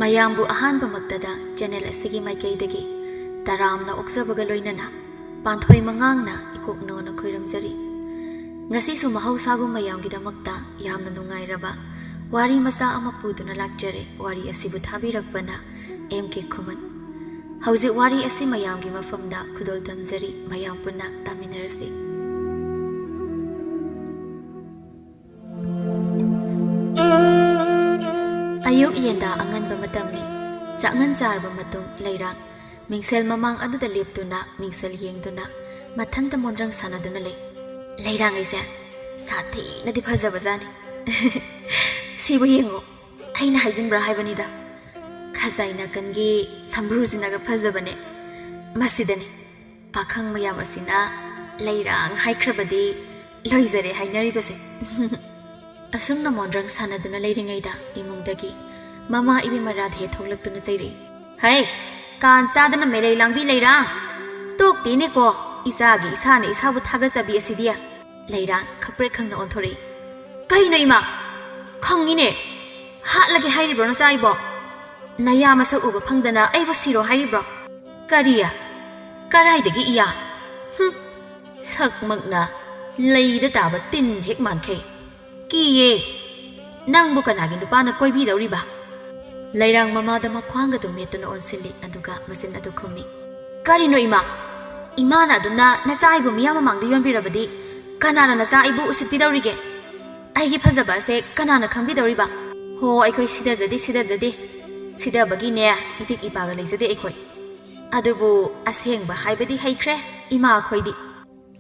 ꯃꯌꯥꯝꯕꯨ ꯑꯍꯥꯟꯕꯃꯛꯇꯗ ꯆꯦꯅꯦꯜ ꯑꯁꯤꯒꯤ ꯃꯥꯏꯀꯩꯗꯒꯤ ꯇꯔꯥꯝꯅ ꯑꯣꯛꯆꯕꯒ ꯂꯣꯏꯅꯅ ꯄꯥꯟꯊꯣꯏ ꯃꯉꯥꯡꯅ ꯏꯀꯣꯛꯅꯣꯅ ꯈꯣꯏꯔꯝꯖꯔꯤ꯫ ꯉꯁꯤꯁꯨ ꯃꯍꯧꯁꯥꯒꯨꯝ ꯃꯌꯥꯝꯒꯤꯗꯃꯛꯇ ꯌꯥꯝꯅ ꯅꯨꯡꯉꯥꯏꯔꯕ ꯋꯥꯔꯤ ꯃꯆꯥ ꯑꯃ ꯄꯨꯗꯨꯅ ꯂꯥꯛꯆꯔꯦ꯫ ꯋꯥꯔꯤ ꯑꯁꯤꯕꯨ ꯊꯥꯕꯤꯔꯛꯄꯅ ꯀꯦ ꯈꯨꯃꯟ꯫ ꯍꯧꯖꯤꯛ ꯋꯥꯔꯤ ꯑꯁꯤ ꯃꯌꯥꯝꯒꯤ ꯃꯐꯝꯗ ꯈꯨꯗꯣꯜ ꯇꯝꯖꯔꯤ, ꯃꯌꯥꯝ ꯄꯨꯟꯅ ꯇꯥꯃꯤꯟꯅꯔꯁꯤ꯫ ꯑꯌꯨꯛ ꯌꯦꯟꯗꯥ ꯑꯉꯟꯕ ꯃꯇꯝꯅꯤ꯫ ꯆꯥꯛꯉꯟ ꯆꯥꯔꯕ ꯃꯇꯨꯡ ꯂꯩꯔꯥꯡ ꯃꯤꯡꯁꯦꯜ ꯃꯃꯥꯡ ꯑꯗꯨꯗ ꯂꯦꯞꯇꯨꯅ ꯃꯤꯡꯁꯦꯜ ꯌꯦꯡꯗꯨꯅ ꯃꯊꯟꯇ ꯃꯣꯟꯗ꯭ꯔꯪ ꯁꯥꯟꯅꯗꯨꯅ ꯂꯩ꯫ ꯂꯩꯔꯥꯡ ꯑꯩꯁꯦ ꯁꯥꯊꯤꯅꯗꯤ ꯐꯖꯕꯖꯥꯠꯅꯤ꯫ ꯁꯤꯕꯨ ꯌꯦꯡꯉꯣ, ꯑꯩꯅ ꯍꯥꯏꯖꯤꯟꯕ꯭ꯔꯥ ꯍꯥꯏꯕꯅꯤꯗ꯫ ꯈꯖꯥꯏ ꯅꯥꯀꯟꯒꯤ ꯁꯝꯕ꯭ꯔꯨꯁꯤꯅꯒ ꯐꯖꯕꯅꯦ꯫ ꯃꯁꯤꯗꯅꯤ ꯄꯥꯈꯪ ꯃꯌꯥꯝ ꯑꯁꯤꯅ ꯂꯩꯔꯥꯡ ꯍꯥꯏꯈ꯭ꯔꯕꯗꯤ ꯂꯣꯏꯖꯔꯦ ꯍꯥꯏꯅꯔꯤꯕꯁꯦ꯫ ꯑꯁꯨꯝꯅ ꯃꯣꯟꯗ꯭ꯔꯪ ꯁꯥꯟꯅꯗꯨꯅ ꯂꯩꯔꯤꯉꯩꯗ ꯏꯃꯨꯡꯗꯒꯤ ꯃꯃꯥ ꯏꯕꯦꯝꯃ ꯔꯥꯙꯦ ꯊꯣꯛꯂꯛꯇꯨꯅ ꯆꯩꯔꯛꯏ꯫ ꯍꯩ, ꯀꯥꯟ ꯆꯥꯗꯅ ꯃꯦꯂꯩ ꯂꯥꯡꯕꯤ ꯂꯩꯔꯥꯡ, ꯇꯣꯛꯇꯦꯅꯦꯀꯣ ꯏꯆꯥꯒꯤ ꯏꯁꯥꯅ ꯏꯁꯥꯕꯨ ꯊꯥꯒꯠꯆꯕꯤ ꯑꯁꯤꯗꯤ꯫ ꯂꯩꯔꯥꯡ ꯈꯛꯄ꯭ꯔꯦꯛ ꯈꯪꯅ ꯑꯣꯟꯊꯣꯔꯛꯏ꯫ ꯀꯩꯅꯣ ꯏꯃꯥ, ꯈꯪꯉꯤꯅꯦ, ꯍꯥꯠꯂꯒꯦ ꯍꯥꯏꯔꯤꯕ꯭ꯔꯣ ꯅꯆꯥ ꯑꯩꯕꯣ? ꯅꯌꯥ ꯃꯁꯛ ꯎꯕ ꯐꯪꯗꯅ ꯑꯩꯕꯨ ꯁꯤꯔꯣ ꯍꯥꯏꯔꯤꯕ꯭ꯔꯣ? ꯀꯔꯤ? ꯀꯔꯥꯏꯗꯒꯤ ꯏꯌꯥ? ꯁꯛꯃꯛꯅ ꯂꯩꯗ ꯇꯥꯕ ꯇꯤꯟ ꯍꯦꯛ ꯃꯥꯟꯈꯩ꯫ ꯀꯤꯌꯦ, ꯅꯪꯕꯨ ꯀꯅꯥꯒꯤ ꯅꯨꯄꯥꯅ ꯀꯣꯏꯕꯤꯗꯧꯔꯤꯕ? ꯂꯩꯔꯥꯡ ꯃꯃꯥꯗ ꯃꯈ꯭ꯋꯥꯡꯒꯗꯨ ꯃꯦꯠꯇꯨꯅ ꯑꯣꯟꯁꯤꯜꯂꯤ, ꯑꯗꯨꯒ ꯃꯆꯤꯟ ꯑꯗꯨ ꯈꯨꯝꯃꯤ꯫ ꯀꯔꯤꯅꯣ ꯏꯃꯥ? ꯏꯃꯥꯅ ꯑꯗꯨꯅ ꯅꯆꯥ ꯑꯩꯕꯨ ꯃꯤꯌꯥꯝ ꯃꯃꯥꯡꯗ ꯌꯣꯟꯕꯤꯔꯕꯗꯤ ꯀꯅꯥꯅ ꯅꯆꯥ ꯑꯩꯕꯨ ꯎꯁꯤꯠꯄꯤꯗꯧꯔꯤꯒꯦ? ꯑꯩꯒꯤ ꯐꯖꯕ ꯑꯁꯦ ꯀꯅꯥꯅ ꯈꯪꯕꯤꯗꯧꯔꯤꯕ? ꯍꯣ, ꯑꯩꯈꯣꯏ ꯁꯤꯗꯖꯗꯦ, ꯁꯤꯗꯕꯒꯤꯅꯦ ꯏꯇꯤꯛ ꯏꯄꯥꯒ ꯂꯩꯖꯗꯦ ꯑꯩꯈꯣꯏ꯫ ꯑꯗꯨꯕꯨ ꯑꯁꯦꯡꯕ ꯍꯥꯏꯕꯗꯤ ꯍꯩꯈ꯭ꯔꯦ ꯏꯃꯥ ꯑꯩꯈꯣꯏꯗꯤ꯫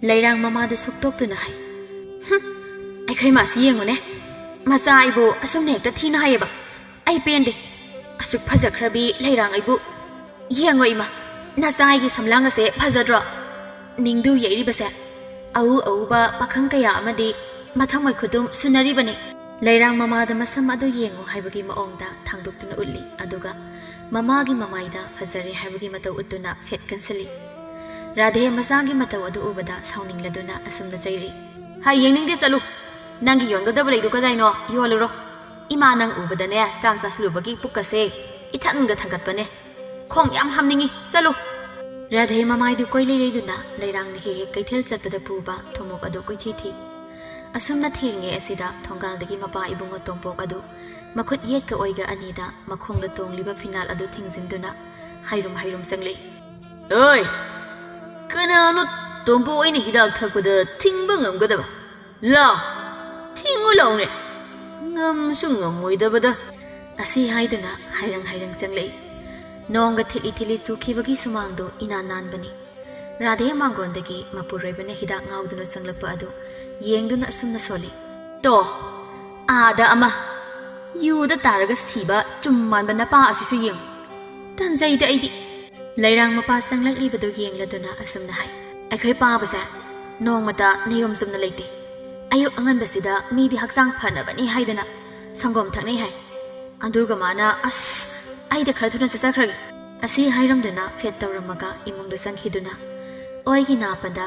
ꯂꯩꯔꯥꯡ ꯃꯃꯥꯗ ꯁꯨꯛꯇꯣꯛꯇꯨꯅ ꯍꯥꯏ꯫ ꯑꯩꯈꯣꯏ ꯃꯥꯁꯤ ꯌꯦꯡꯉꯨꯅꯦ, ꯃꯆꯥ ꯑꯩꯕꯨ ꯑꯁꯨꯝꯅ ꯍꯦꯛꯇ ꯊꯤꯅ ꯍꯥꯏꯌꯦꯕ꯫ ꯑꯩ ꯄꯦꯟꯗꯦ꯫ ꯑꯁꯨꯛ ꯐꯖꯈ꯭ꯔꯕꯤ ꯂꯩꯔꯥꯡ ꯑꯩꯕꯨ ꯌꯦꯡꯉꯣ ꯏꯃꯥ, ꯅꯆꯥ ꯑꯩꯒꯤ ꯁꯝꯂꯥꯡ ꯑꯁꯦ ꯐꯖꯗ꯭ꯔꯣ? ꯅꯤꯡꯗꯨ ꯌꯩꯔꯤꯕꯁꯦ ꯑꯎ ꯑꯎꯕ ꯄꯥꯈꯪ ꯀꯌꯥ ꯑꯃꯗꯤ ꯃꯊꯃꯣꯏ ꯈꯨꯗꯨꯝ ꯁꯨꯅꯔꯤꯕꯅꯤ꯫ ꯂꯩꯔꯥꯡ ꯃꯃꯥꯗ ꯃꯁꯝ ꯑꯗꯨ ꯌꯦꯡꯉꯨ ꯍꯥꯏꯕꯒꯤ ꯃꯑꯣꯡꯗ ꯊꯥꯡꯗꯣꯛꯇꯨꯅ ꯎꯠꯂꯤ, ꯑꯗꯨꯒ ꯃꯃꯥꯒꯤ ꯃꯃꯥꯏꯗ ꯐꯖꯔꯦ ꯍꯥꯏꯕꯒꯤ ꯃꯇꯧ ꯎꯠꯇꯨꯅ ꯐꯦꯠ ꯀꯟꯁꯤꯜꯂꯤ꯫ ꯔꯥꯙꯦ ꯃꯆꯥꯒꯤ ꯃꯇꯧ ꯑꯗꯨ ꯎꯕꯗ ꯁꯥꯎꯅꯤꯡꯂꯗꯨꯅ ꯑꯁꯨꯝꯅ ꯆꯩꯔꯤ꯫ ꯍꯥꯏ, ꯌꯦꯡꯅꯤꯡꯗꯦ, ꯆꯠꯂꯨ꯫ ꯅꯪꯒꯤ ꯌꯣꯟꯒꯗꯕ ꯂꯩꯗꯨ ꯀꯗꯥꯏꯅꯣ? ꯌꯣꯜꯂꯨꯔꯣ꯫ ꯏꯃꯥ ꯅꯪ ꯎꯕꯗꯅꯦ ꯆꯥꯛ ꯆꯥꯁꯤꯜꯂꯨꯕꯒꯤ ꯄꯨꯛꯀꯁꯦ ꯏꯊꯟꯒ ꯊꯥꯡꯒꯠꯄꯅꯦ꯫ ꯈꯣꯡ ꯌꯥꯝ ꯍꯥꯝꯅꯤꯡꯉꯤ, ꯆꯠꯂꯨ꯫ ꯔꯥꯙꯦ ꯃꯃꯥꯏꯗꯨ ꯀꯣꯏꯂꯩ ꯂꯩꯗꯨꯅ ꯂꯩꯔꯥꯡꯅ ꯍꯦꯛ ꯍꯦꯛ ꯀꯩꯊꯦꯜ ꯆꯠꯄꯗ ꯄꯨꯕ ꯊꯨꯝꯃꯣꯛ ꯑꯗꯨ ꯀꯣꯏꯊꯤ ꯊꯤ꯫ ꯑꯁꯨꯝꯅ ꯊꯤꯔꯤꯉꯩ ꯑꯁꯤꯗ ꯊꯣꯡꯒꯥꯜꯗꯒꯤ ꯃꯄꯥ ꯏꯕꯨꯡꯉꯣ ꯇꯣꯝꯄꯣꯛ ꯑꯗꯨ ꯃꯈꯨꯠ ꯌꯦꯠꯀ ꯑꯣꯏꯒ ꯑꯅꯤꯗ ꯃꯈꯣꯡꯗ ꯇꯣꯡꯂꯤꯕ ꯐꯤꯅꯥꯜ ꯑꯗꯨ ꯊꯤꯡꯖꯤꯟꯗꯨꯅ ꯍꯥꯏꯔꯨꯝ ꯆꯪꯂꯛꯏ꯫ ꯑꯣꯏ, ꯀꯅꯥꯅꯣ ꯇꯣꯝꯄꯣꯛ ꯑꯩꯅ ꯍꯤꯗꯥꯛ ꯊꯛꯄꯗ ꯊꯤꯡꯕ ꯉꯝꯒꯗꯕ? ꯂꯥꯎ, ꯊꯤꯡꯉꯨ ꯂꯥꯎꯅꯦ, ꯉꯝꯁꯨ ꯉꯝꯃꯣꯏꯗꯕꯗ꯫ ꯑꯁꯤ ꯍꯥꯏꯗꯨꯅ ꯍꯥꯏꯔꯪ ꯆꯪꯂꯛꯏ꯫ ꯅꯣꯡꯒ ꯊꯤꯠꯂꯤ ꯆꯨꯈꯤꯕꯒꯤ ꯁꯨꯃꯥꯡꯗꯨ ꯏꯅꯥꯟ ꯅꯥꯟꯕꯅꯤ꯫ ꯔꯥꯙꯦ ꯃꯥꯡꯒꯣꯟꯗꯒꯤ ꯃꯄꯨꯔꯣꯏꯕꯅ ꯍꯤꯗꯥꯛ ꯉꯥꯎꯗꯨꯅ ꯆꯪꯂꯛꯄ ꯑꯗꯨ ꯌꯦꯡꯗꯨꯅ ꯑꯁꯨꯝꯅ ꯁꯣꯜꯂꯤ꯫ ꯇꯣ, ꯑꯥꯗ ꯑꯃ ꯌꯨꯗ ꯇꯥꯔꯒ ꯁꯤꯕ ꯆꯨꯝ ꯃꯥꯟꯕ ꯅꯄꯥ ꯑꯁꯤꯁꯨ ꯌꯦꯡꯉꯨ꯫ ꯇꯟꯖꯩꯗ ꯑꯩꯗꯤ꯫ ꯂꯩꯔꯥꯡ ꯃꯄꯥ ꯆꯪꯂꯛꯂꯤꯕꯗꯨ ꯌꯦꯡꯂꯗꯨꯅ ꯑꯁꯨꯝꯅ ꯍꯥꯏ꯫ ꯑꯩꯈꯣꯏ ꯄꯥꯕꯁꯦ ꯅꯣꯡꯃꯇ ꯅꯤꯌꯣꯝ ꯆꯨꯝꯅ ꯂꯩꯇꯦ꯫ ꯑꯌꯨꯛ ꯑꯉꯟꯕꯁꯤꯗ ꯃꯤꯗꯤ ꯍꯛꯆꯥꯡ ꯐꯅꯕꯅꯤ ꯍꯥꯏꯗꯅ ꯁꯪꯒꯣꯝ ꯊꯛꯅꯩ ꯍꯥꯏ, ꯑꯗꯨꯒ ꯃꯥꯅ ꯑꯩꯗ ꯈꯔ ꯊꯨꯅ ꯆꯠꯆꯈ꯭ꯔꯒꯦ꯫ ꯑꯁꯤ ꯍꯥꯏꯔꯝꯗꯨꯅ ꯐꯦꯠ ꯇꯧꯔꯝꯃꯒ ꯏꯃꯨꯡꯗ ꯆꯪꯈꯤꯗꯨꯅ ꯑꯣꯏꯒꯤ ꯅꯥꯄꯗ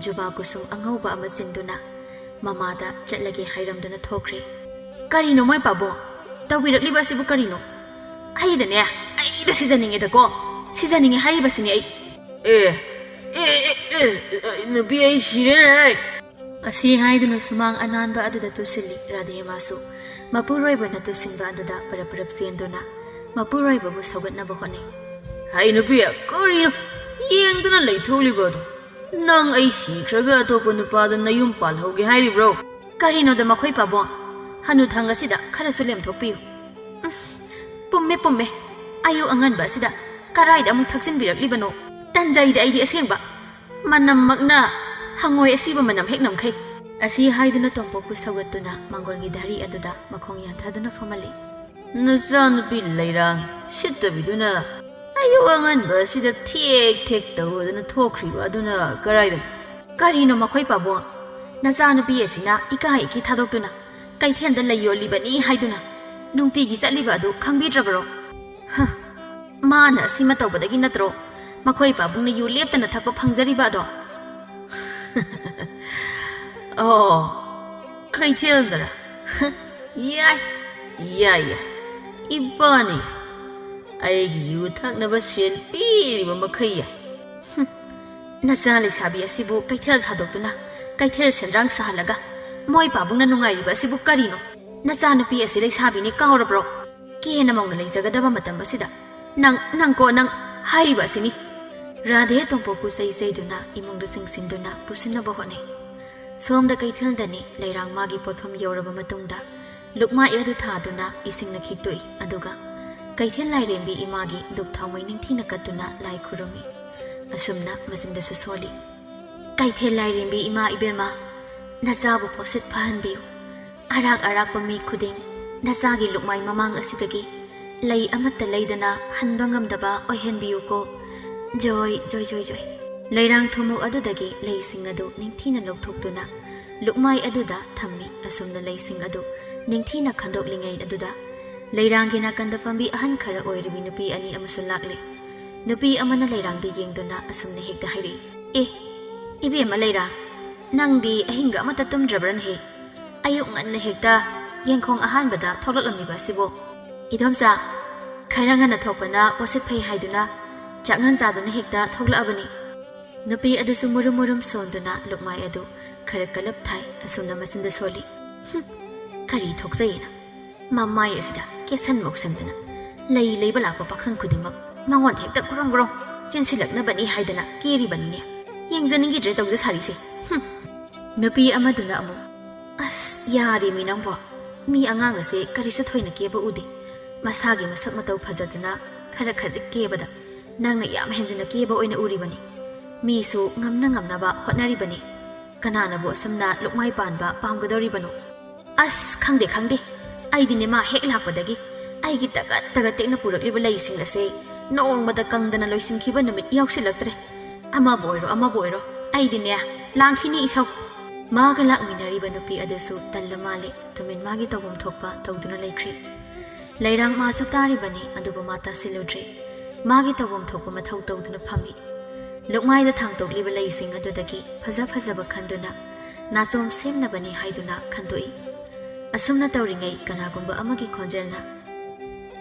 ꯖꯨꯕꯥ ꯀꯨꯁꯨꯝ ꯑꯉꯧꯕ ꯑꯃ ꯆꯤꯟꯗꯨꯅ ꯃꯃꯥꯗ ꯆꯠꯂꯒꯦ ꯍꯥꯏꯔꯝꯗꯨꯅ ꯊꯣꯛꯈ꯭ꯔꯦ꯫ ꯀꯔꯤꯅꯣ ꯃꯣꯏ ꯄꯥꯕꯣ? ꯇꯧꯕꯤꯔꯛꯂꯤꯕ ꯑꯁꯤꯕꯨ ꯀꯔꯤꯅꯣ? ꯑꯩꯗꯅꯦ ꯑꯩꯗ ꯁꯤꯖꯅꯤꯡꯉꯦꯗꯀꯣ, ꯁꯤꯖꯅꯤꯡꯉꯦ ꯍꯥꯏꯔꯤꯕꯁꯤꯅꯤ ꯑꯩ꯫ ꯅꯨꯄꯤ ꯑꯩ ꯁꯤꯔꯦꯅꯦ꯫ ꯑꯁꯤ ꯍꯥꯏꯗꯨꯅ ꯁꯨꯃꯥꯡ ꯑꯅꯥꯟꯕ ꯑꯗꯨꯗ ꯇꯨꯁꯤꯜꯂꯤ꯫ ꯔꯥꯙꯦ ꯃꯥꯁꯨ ꯃꯄꯨꯔꯣꯏꯕꯅ ꯇꯨꯁꯤꯟꯕ ꯑꯗꯨꯗ ꯄꯔꯞ ꯆꯦꯟꯗꯨꯅ ꯃꯄꯨꯔꯣꯏꯕꯕꯨ ꯁꯧꯒꯠꯅꯕ ꯍꯣꯠꯅꯩ꯫ ꯍꯥꯏ ꯅꯨꯄꯤ, ꯀꯔꯤꯅꯣ ꯌꯦꯡꯗꯨꯅ ꯂꯩꯊꯣꯛꯂꯤꯕꯗꯣ? ꯅꯪ ꯑꯩ ꯁꯤꯈ꯭ꯔꯒ ꯑꯇꯣꯞꯄ ꯅꯨꯄꯥꯗ ꯅꯌꯨꯝ ꯄꯥꯜꯍꯧꯒꯦ ꯍꯥꯏꯔꯤꯕ꯭ꯔꯣ? ꯀꯔꯤꯅꯣꯗ ꯃꯈꯣꯏ ꯄꯥꯕꯣ, ꯍꯅꯨꯊꯪ ꯑꯁꯤꯗ ꯈꯔꯁꯨ ꯂꯦꯝꯊꯣꯛꯄꯤꯌꯨ꯫ ꯄꯨꯝꯃꯦ, ꯑꯌꯨꯛ ꯑꯉꯟꯕ ꯑꯁꯤꯗ ꯀꯔꯥꯏꯗ ꯑꯃꯨꯛ ꯊꯛꯆꯤꯟꯕꯤꯔꯛꯂꯤꯕꯅꯣ? ꯇꯟꯖꯩꯗ ꯑꯩꯗꯤ ꯑꯁꯦꯡꯕ, ꯃꯅꯝꯃꯛꯅ ꯍꯪꯉꯣꯏ ꯑꯁꯤꯕ ꯃꯅꯝ ꯍꯦꯛ ꯅꯝꯈꯩ꯫ ꯑꯁꯤ ꯍꯥꯏꯗꯨꯅ ꯇꯣꯝꯄꯣꯛꯄꯨ ꯁꯧꯒꯠꯇꯨꯅ ꯃꯥꯡꯒꯣꯜꯒꯤ ꯙꯥꯔꯤ ꯑꯗꯨꯗ ꯃꯈꯣꯡ ꯌꯥꯟꯊꯗꯨꯅ ꯐꯝꯍꯜꯂꯤ꯫ ꯅꯆꯥꯅꯨꯄꯤ ꯂꯩꯔꯥꯡ ꯁꯤꯠꯇꯕꯤꯗꯨꯅ ꯑꯌꯨꯛ ꯑꯉꯟꯕ ꯑꯁꯤꯗ ꯊꯦꯛ ꯇꯧꯔꯗꯅ ꯊꯣꯛꯈ꯭ꯔꯤꯕ ꯑꯗꯨꯅ ꯀꯔꯥꯏꯗꯅꯣ? ꯀꯔꯤꯅꯣ ꯃꯈꯣꯏ ꯄꯥꯕꯣ, ꯅꯆꯥꯅꯨꯄꯤ ꯑꯁꯤꯅ ꯏꯀꯥꯏ ꯏꯀꯤ ꯊꯥꯗꯣꯛꯇꯨꯅ ꯀꯩꯊꯦꯜꯗ ꯂꯩ ꯌꯣꯜꯂꯤꯕꯅꯤ ꯍꯥꯏꯗꯨꯅ ꯅꯨꯡꯇꯤꯒꯤ ꯆꯠꯂꯤꯕ ꯑꯗꯨ ꯈꯪꯕꯤꯗ꯭ꯔꯕꯔꯣ? ꯃꯥꯅ ꯑꯁꯤꯃ ꯇꯧꯕꯗꯒꯤ ꯅꯠꯇ꯭ꯔꯣ ꯃꯈꯣꯏ ꯄꯥꯕꯨꯡꯅ ꯌꯨ ꯂꯦꯞꯇꯅ ꯊꯛꯄ ꯐꯪꯖꯔꯤꯕ ꯑꯗꯣ? ꯑꯣ, ꯀꯩꯊꯦꯜꯗꯔ? ꯌꯥꯏ, ꯏꯕꯥꯅꯤ ꯑꯩꯒꯤ ꯌꯨ ꯊꯛꯅꯕ ꯁꯦꯜ ꯄꯤꯔꯤꯕ ꯃꯈꯩ ꯌꯥꯏ ꯅꯆꯥ ꯂꯩꯁꯥꯕꯤ ꯑꯁꯤꯕꯨ ꯀꯩꯊꯦꯜ ꯊꯥꯗꯣꯛꯇꯨꯅ ꯀꯩꯊꯦꯜ ꯁꯦꯟꯗ꯭ꯔꯥꯡ ꯁꯥꯍꯜꯂꯒ ꯃꯣꯏ ꯄꯥꯕꯨꯡꯅ ꯅꯨꯡꯉꯥꯏꯔꯤꯕ ꯑꯁꯤꯕꯨ ꯀꯔꯤꯅꯣ ꯅꯆꯥ ꯅꯨꯄꯤ ꯑꯁꯤ ꯂꯩꯁꯥꯕꯤꯅꯤ ꯀꯥꯎꯔꯕ꯭ꯔꯣ ꯀꯦꯅ ꯃꯧꯅ ꯂꯩꯖꯒꯗꯕ ꯃꯇꯝ ꯑꯁꯤꯗ ꯅꯪ ꯍꯥꯏꯔꯤꯕ ꯑꯁꯤꯅꯤ ꯔꯥꯙꯦ ꯇꯣꯝꯄꯣꯛꯄꯨ ꯆꯩꯗꯨꯅ ꯏꯃꯨꯡꯗ ꯆꯤꯡꯁꯤꯟꯗꯨꯅ ꯄꯨꯁꯤꯟꯅꯕ ꯍꯣꯠꯅꯩ ꯁꯣꯝꯗ ꯀꯩꯊꯦꯜꯗꯅꯤ ꯂꯩꯔꯥꯡ ꯃꯥꯒꯤ ꯄꯣꯠꯐꯝ ꯌꯧꯔꯕ ꯃꯇꯨꯡꯗ ꯂꯨꯛꯃꯥꯏ ꯑꯗꯨ ꯊꯥꯗꯨꯅ ꯏꯁꯤꯡꯅ ꯈꯤꯛꯇꯣꯛꯏ ꯑꯗꯨꯒ ꯀꯩꯊꯦꯜ ꯂꯥꯏꯔꯦꯝꯕꯤ ꯏꯃꯥꯒꯤ ꯗꯨꯛ ꯊꯥꯎꯃꯩ ꯅꯤꯡꯊꯤꯅ ꯀꯠꯇꯨꯅ ꯂꯥꯏ ꯈꯨꯔꯨꯝꯃꯤ ꯑꯁꯨꯝꯅ ꯃꯆꯤꯟꯗꯁꯨ ꯁꯣꯜꯂꯤ ꯀꯩꯊꯦꯜ ꯂꯥꯏꯔꯦꯝꯕꯤ ꯏꯃꯥ ꯏꯕꯦꯝꯃ ꯅꯆꯥꯕꯨ ꯄꯣꯠꯁꯤꯠ ꯐꯍꯟꯕꯤꯌꯨ ꯑꯔꯥꯛ ꯑꯔꯥꯛꯄ ꯃꯤ ꯈꯨꯗꯤꯡ ꯅꯆꯥꯒꯤ ꯂꯨꯛꯃꯥꯏ ꯃꯃꯥꯡ ꯑꯁꯤꯗꯒꯤ ꯂꯩ ꯑꯃꯠꯇ ꯂꯩꯗꯅ ꯍꯟꯕ ꯉꯝꯗꯕ ꯑꯣꯏꯍꯟꯕꯤꯌꯨꯀꯣ ꯖꯣꯏ ꯖꯣꯏ ꯖꯣꯏ ꯖꯣꯏ ꯂꯩꯔꯥꯡ ꯊꯨꯝꯃꯣꯛ ꯑꯗꯨꯗꯒꯤ ꯂꯩꯁꯤꯡ ꯑꯗꯨ ꯅꯤꯡꯊꯤꯅ ꯂꯧꯊꯣꯛꯇꯨꯅ ꯂꯨꯛꯃꯥꯏ ꯑꯗꯨꯗ ꯊꯝꯃꯤ ꯑꯁꯨꯝꯅ ꯂꯩꯁꯤꯡ ꯑꯗꯨ ꯅꯤꯡꯊꯤꯅ ꯈꯟꯗꯣꯛꯂꯤꯉꯩ ꯑꯗꯨꯗ ꯂꯩꯔꯥꯡꯒꯤ ꯅꯥꯀꯟꯗ ꯐꯝꯕꯤ ꯑꯍꯟ ꯈꯔ ꯑꯣꯏꯔꯤꯕꯤ ꯅꯨꯄꯤ ꯑꯅꯤ ꯑꯃꯁꯨ ꯂꯥꯛꯂꯤ ꯅꯨꯄꯤ ꯑꯃꯅ ꯂꯩꯔꯥꯡꯗ ꯌꯦꯡꯗꯨꯅ ꯑꯁꯨꯝꯅ ꯍꯦꯛꯇ ꯍꯥꯏꯔꯛꯏ ꯏꯕꯦꯝꯃ ꯂꯩꯔꯥꯡ ꯅꯪꯗꯤ ꯑꯍꯤꯡꯒ ꯑꯃꯠꯇ ꯇꯨꯝꯗ꯭ꯔꯕ꯭ꯔꯅꯍꯦ ꯑꯌꯨꯛ ꯉꯟꯅ ꯍꯦꯛꯇ ꯌꯦꯡꯈꯣꯡ ꯑꯍꯥꯟꯕꯗ ꯊꯣꯛꯂꯛꯂꯝꯂꯤꯕ ꯑꯁꯤꯕꯨ ꯏꯗꯣꯝꯆꯥ ꯈꯔ ꯉꯟꯅ ꯊꯣꯛꯄꯅ ꯄꯣꯠꯁꯤꯠ ꯐꯩ ꯍꯥꯏꯗꯨꯅ ꯆꯥꯛꯉꯟ ꯆꯥꯗꯨꯅ ꯍꯦꯛꯇ ꯊꯣꯛꯂꯛꯑꯕꯅꯤ ꯅꯨꯄꯤ ꯑꯗꯨꯁꯨ ꯃꯨꯔꯨꯝ ꯃꯨꯔꯨꯝ ꯁꯣꯟꯗꯨꯅ ꯂꯨꯛꯃꯥꯏ ꯑꯗꯨ ꯈꯔ ꯀꯂꯞ ꯊꯥꯏ ꯑꯁꯨꯝꯅ ꯃꯆꯤꯟꯗ ꯁꯣꯜꯂꯤ ꯀꯔꯤ ꯊꯣꯛꯆꯩꯌꯦꯅ ꯃꯃꯥꯏ ꯑꯁꯤꯗ ꯀꯦꯁꯟ ꯃꯧꯁꯟꯗꯨꯅ ꯂꯩ ꯂꯩꯕ ꯂꯥꯛꯄ ꯄꯥꯈꯪ ꯈꯨꯗꯤꯡꯃꯛ ꯃꯉꯣꯟꯗ ꯍꯦꯛꯇ ꯒ꯭ꯔꯣꯡ ꯒ꯭ꯔꯣꯡ ꯆꯦꯟꯁꯤꯜꯂꯛꯅꯕꯅꯤ ꯍꯥꯏꯗꯅ ꯀꯦꯔꯤꯕꯅꯤꯅꯦ ꯌꯦꯡꯖꯅꯤꯡꯈꯤꯗ꯭ꯔꯦ ꯇꯧꯖ ꯁꯥꯔꯤꯁꯦ ꯅꯨꯄꯤ ꯑꯃꯗꯨꯅ ꯑꯃꯨꯛ ꯑꯁ ꯌꯥꯔꯦꯃꯤ ꯅꯪꯕꯣ ꯃꯤ ꯑꯉꯥꯡ ꯑꯁꯦ ꯀꯔꯤꯁꯨ ꯊꯣꯏꯅ ꯀꯦꯕ ꯎꯗꯦ ꯃꯁꯥꯒꯤ ꯃꯁꯛ ꯃꯇꯧ ꯐꯖꯗꯨꯅ ꯈꯔ ꯈꯖꯤꯛ ꯀꯦꯕꯗ ꯅꯪꯅ ꯌꯥꯝ ꯍꯦꯟꯖꯤꯟꯅ ꯀꯦꯕ ꯑꯣꯏꯅ ꯎꯔꯤꯕꯅꯤ ꯃꯤꯁꯨ ꯉꯝꯅ ꯉꯝꯅꯕ ꯍꯣꯠꯅꯔꯤꯕꯅꯤ ꯀꯅꯥꯅꯕꯨ ꯑꯁꯨꯝꯅ ꯂꯨꯛꯃꯥꯏ ꯄꯥꯟꯕ ꯄꯥꯝꯒꯗꯧꯔꯤꯕꯅꯣ ꯑꯁ ꯈꯪꯗꯦ ꯑꯩꯗꯤꯅꯦ ꯃꯥ ꯍꯦꯛ ꯂꯥꯛꯄꯗꯒꯤ ꯑꯩꯒꯤ ꯇꯒꯠ ꯇꯒꯠ ꯇꯦꯛꯅ ꯄꯨꯔꯛꯂꯤꯕ ꯂꯩꯁꯤꯡ ꯑꯁꯦ ꯅꯣꯡꯃꯗ ꯀꯪꯗꯅ ꯂꯣꯏꯁꯤꯟꯈꯤꯕ ꯅꯨꯃꯤꯠ ꯌꯥꯎꯁꯤꯜꯂꯛꯇ꯭ꯔꯦ ꯑꯃꯕꯨ ꯑꯣꯏꯔꯣ ꯑꯩꯗꯤꯅꯦ ꯂꯥꯡꯈꯤꯅꯤ ꯏꯁꯧ ꯃꯥꯒ ꯂꯥꯛꯃꯤꯟꯅꯔꯤꯕ ꯅꯨꯄꯤ ꯑꯗꯨꯁꯨ ꯇꯜꯂ ꯃꯥꯜꯂꯤ ꯇꯨꯃꯤꯟ ꯃꯥꯒꯤ ꯇꯧꯐꯝ ꯊꯣꯛꯄ ꯇꯧꯗꯨꯅ ꯂꯩꯈ꯭ꯔꯤ ꯂꯩꯔꯥꯡ ꯃꯥꯁꯨ ꯇꯥꯔꯤꯕꯅꯤ ꯑꯗꯨꯕꯨ ꯃꯥ ꯇꯥꯁꯤꯜꯂꯨꯗ꯭ꯔꯤ ꯃꯥꯒꯤ ꯇꯧꯐꯝ ꯊꯣꯛꯄ ꯃꯊꯧ ꯇꯧꯗꯨꯅ ꯐꯝꯃꯤ ꯂꯨꯛꯃꯥꯏꯗ ꯊꯥꯡꯇꯣꯛꯂꯤꯕ ꯂꯩꯁꯤꯡ ꯑꯗꯨꯗꯒꯤ ꯐꯖ ꯐꯖꯕ ꯈꯟꯗꯨꯅ ꯅꯥꯆꯣꯝ ꯁꯦꯝꯅꯕꯅꯤ ꯍꯥꯏꯗꯨꯅ ꯈꯟꯗꯣꯛꯏ ꯑꯁꯨꯝꯅ ꯇꯧꯔꯤꯉꯩ ꯀꯅꯥꯒꯨꯝꯕ ꯑꯃꯒꯤ ꯈꯣꯟꯖꯦꯜꯅ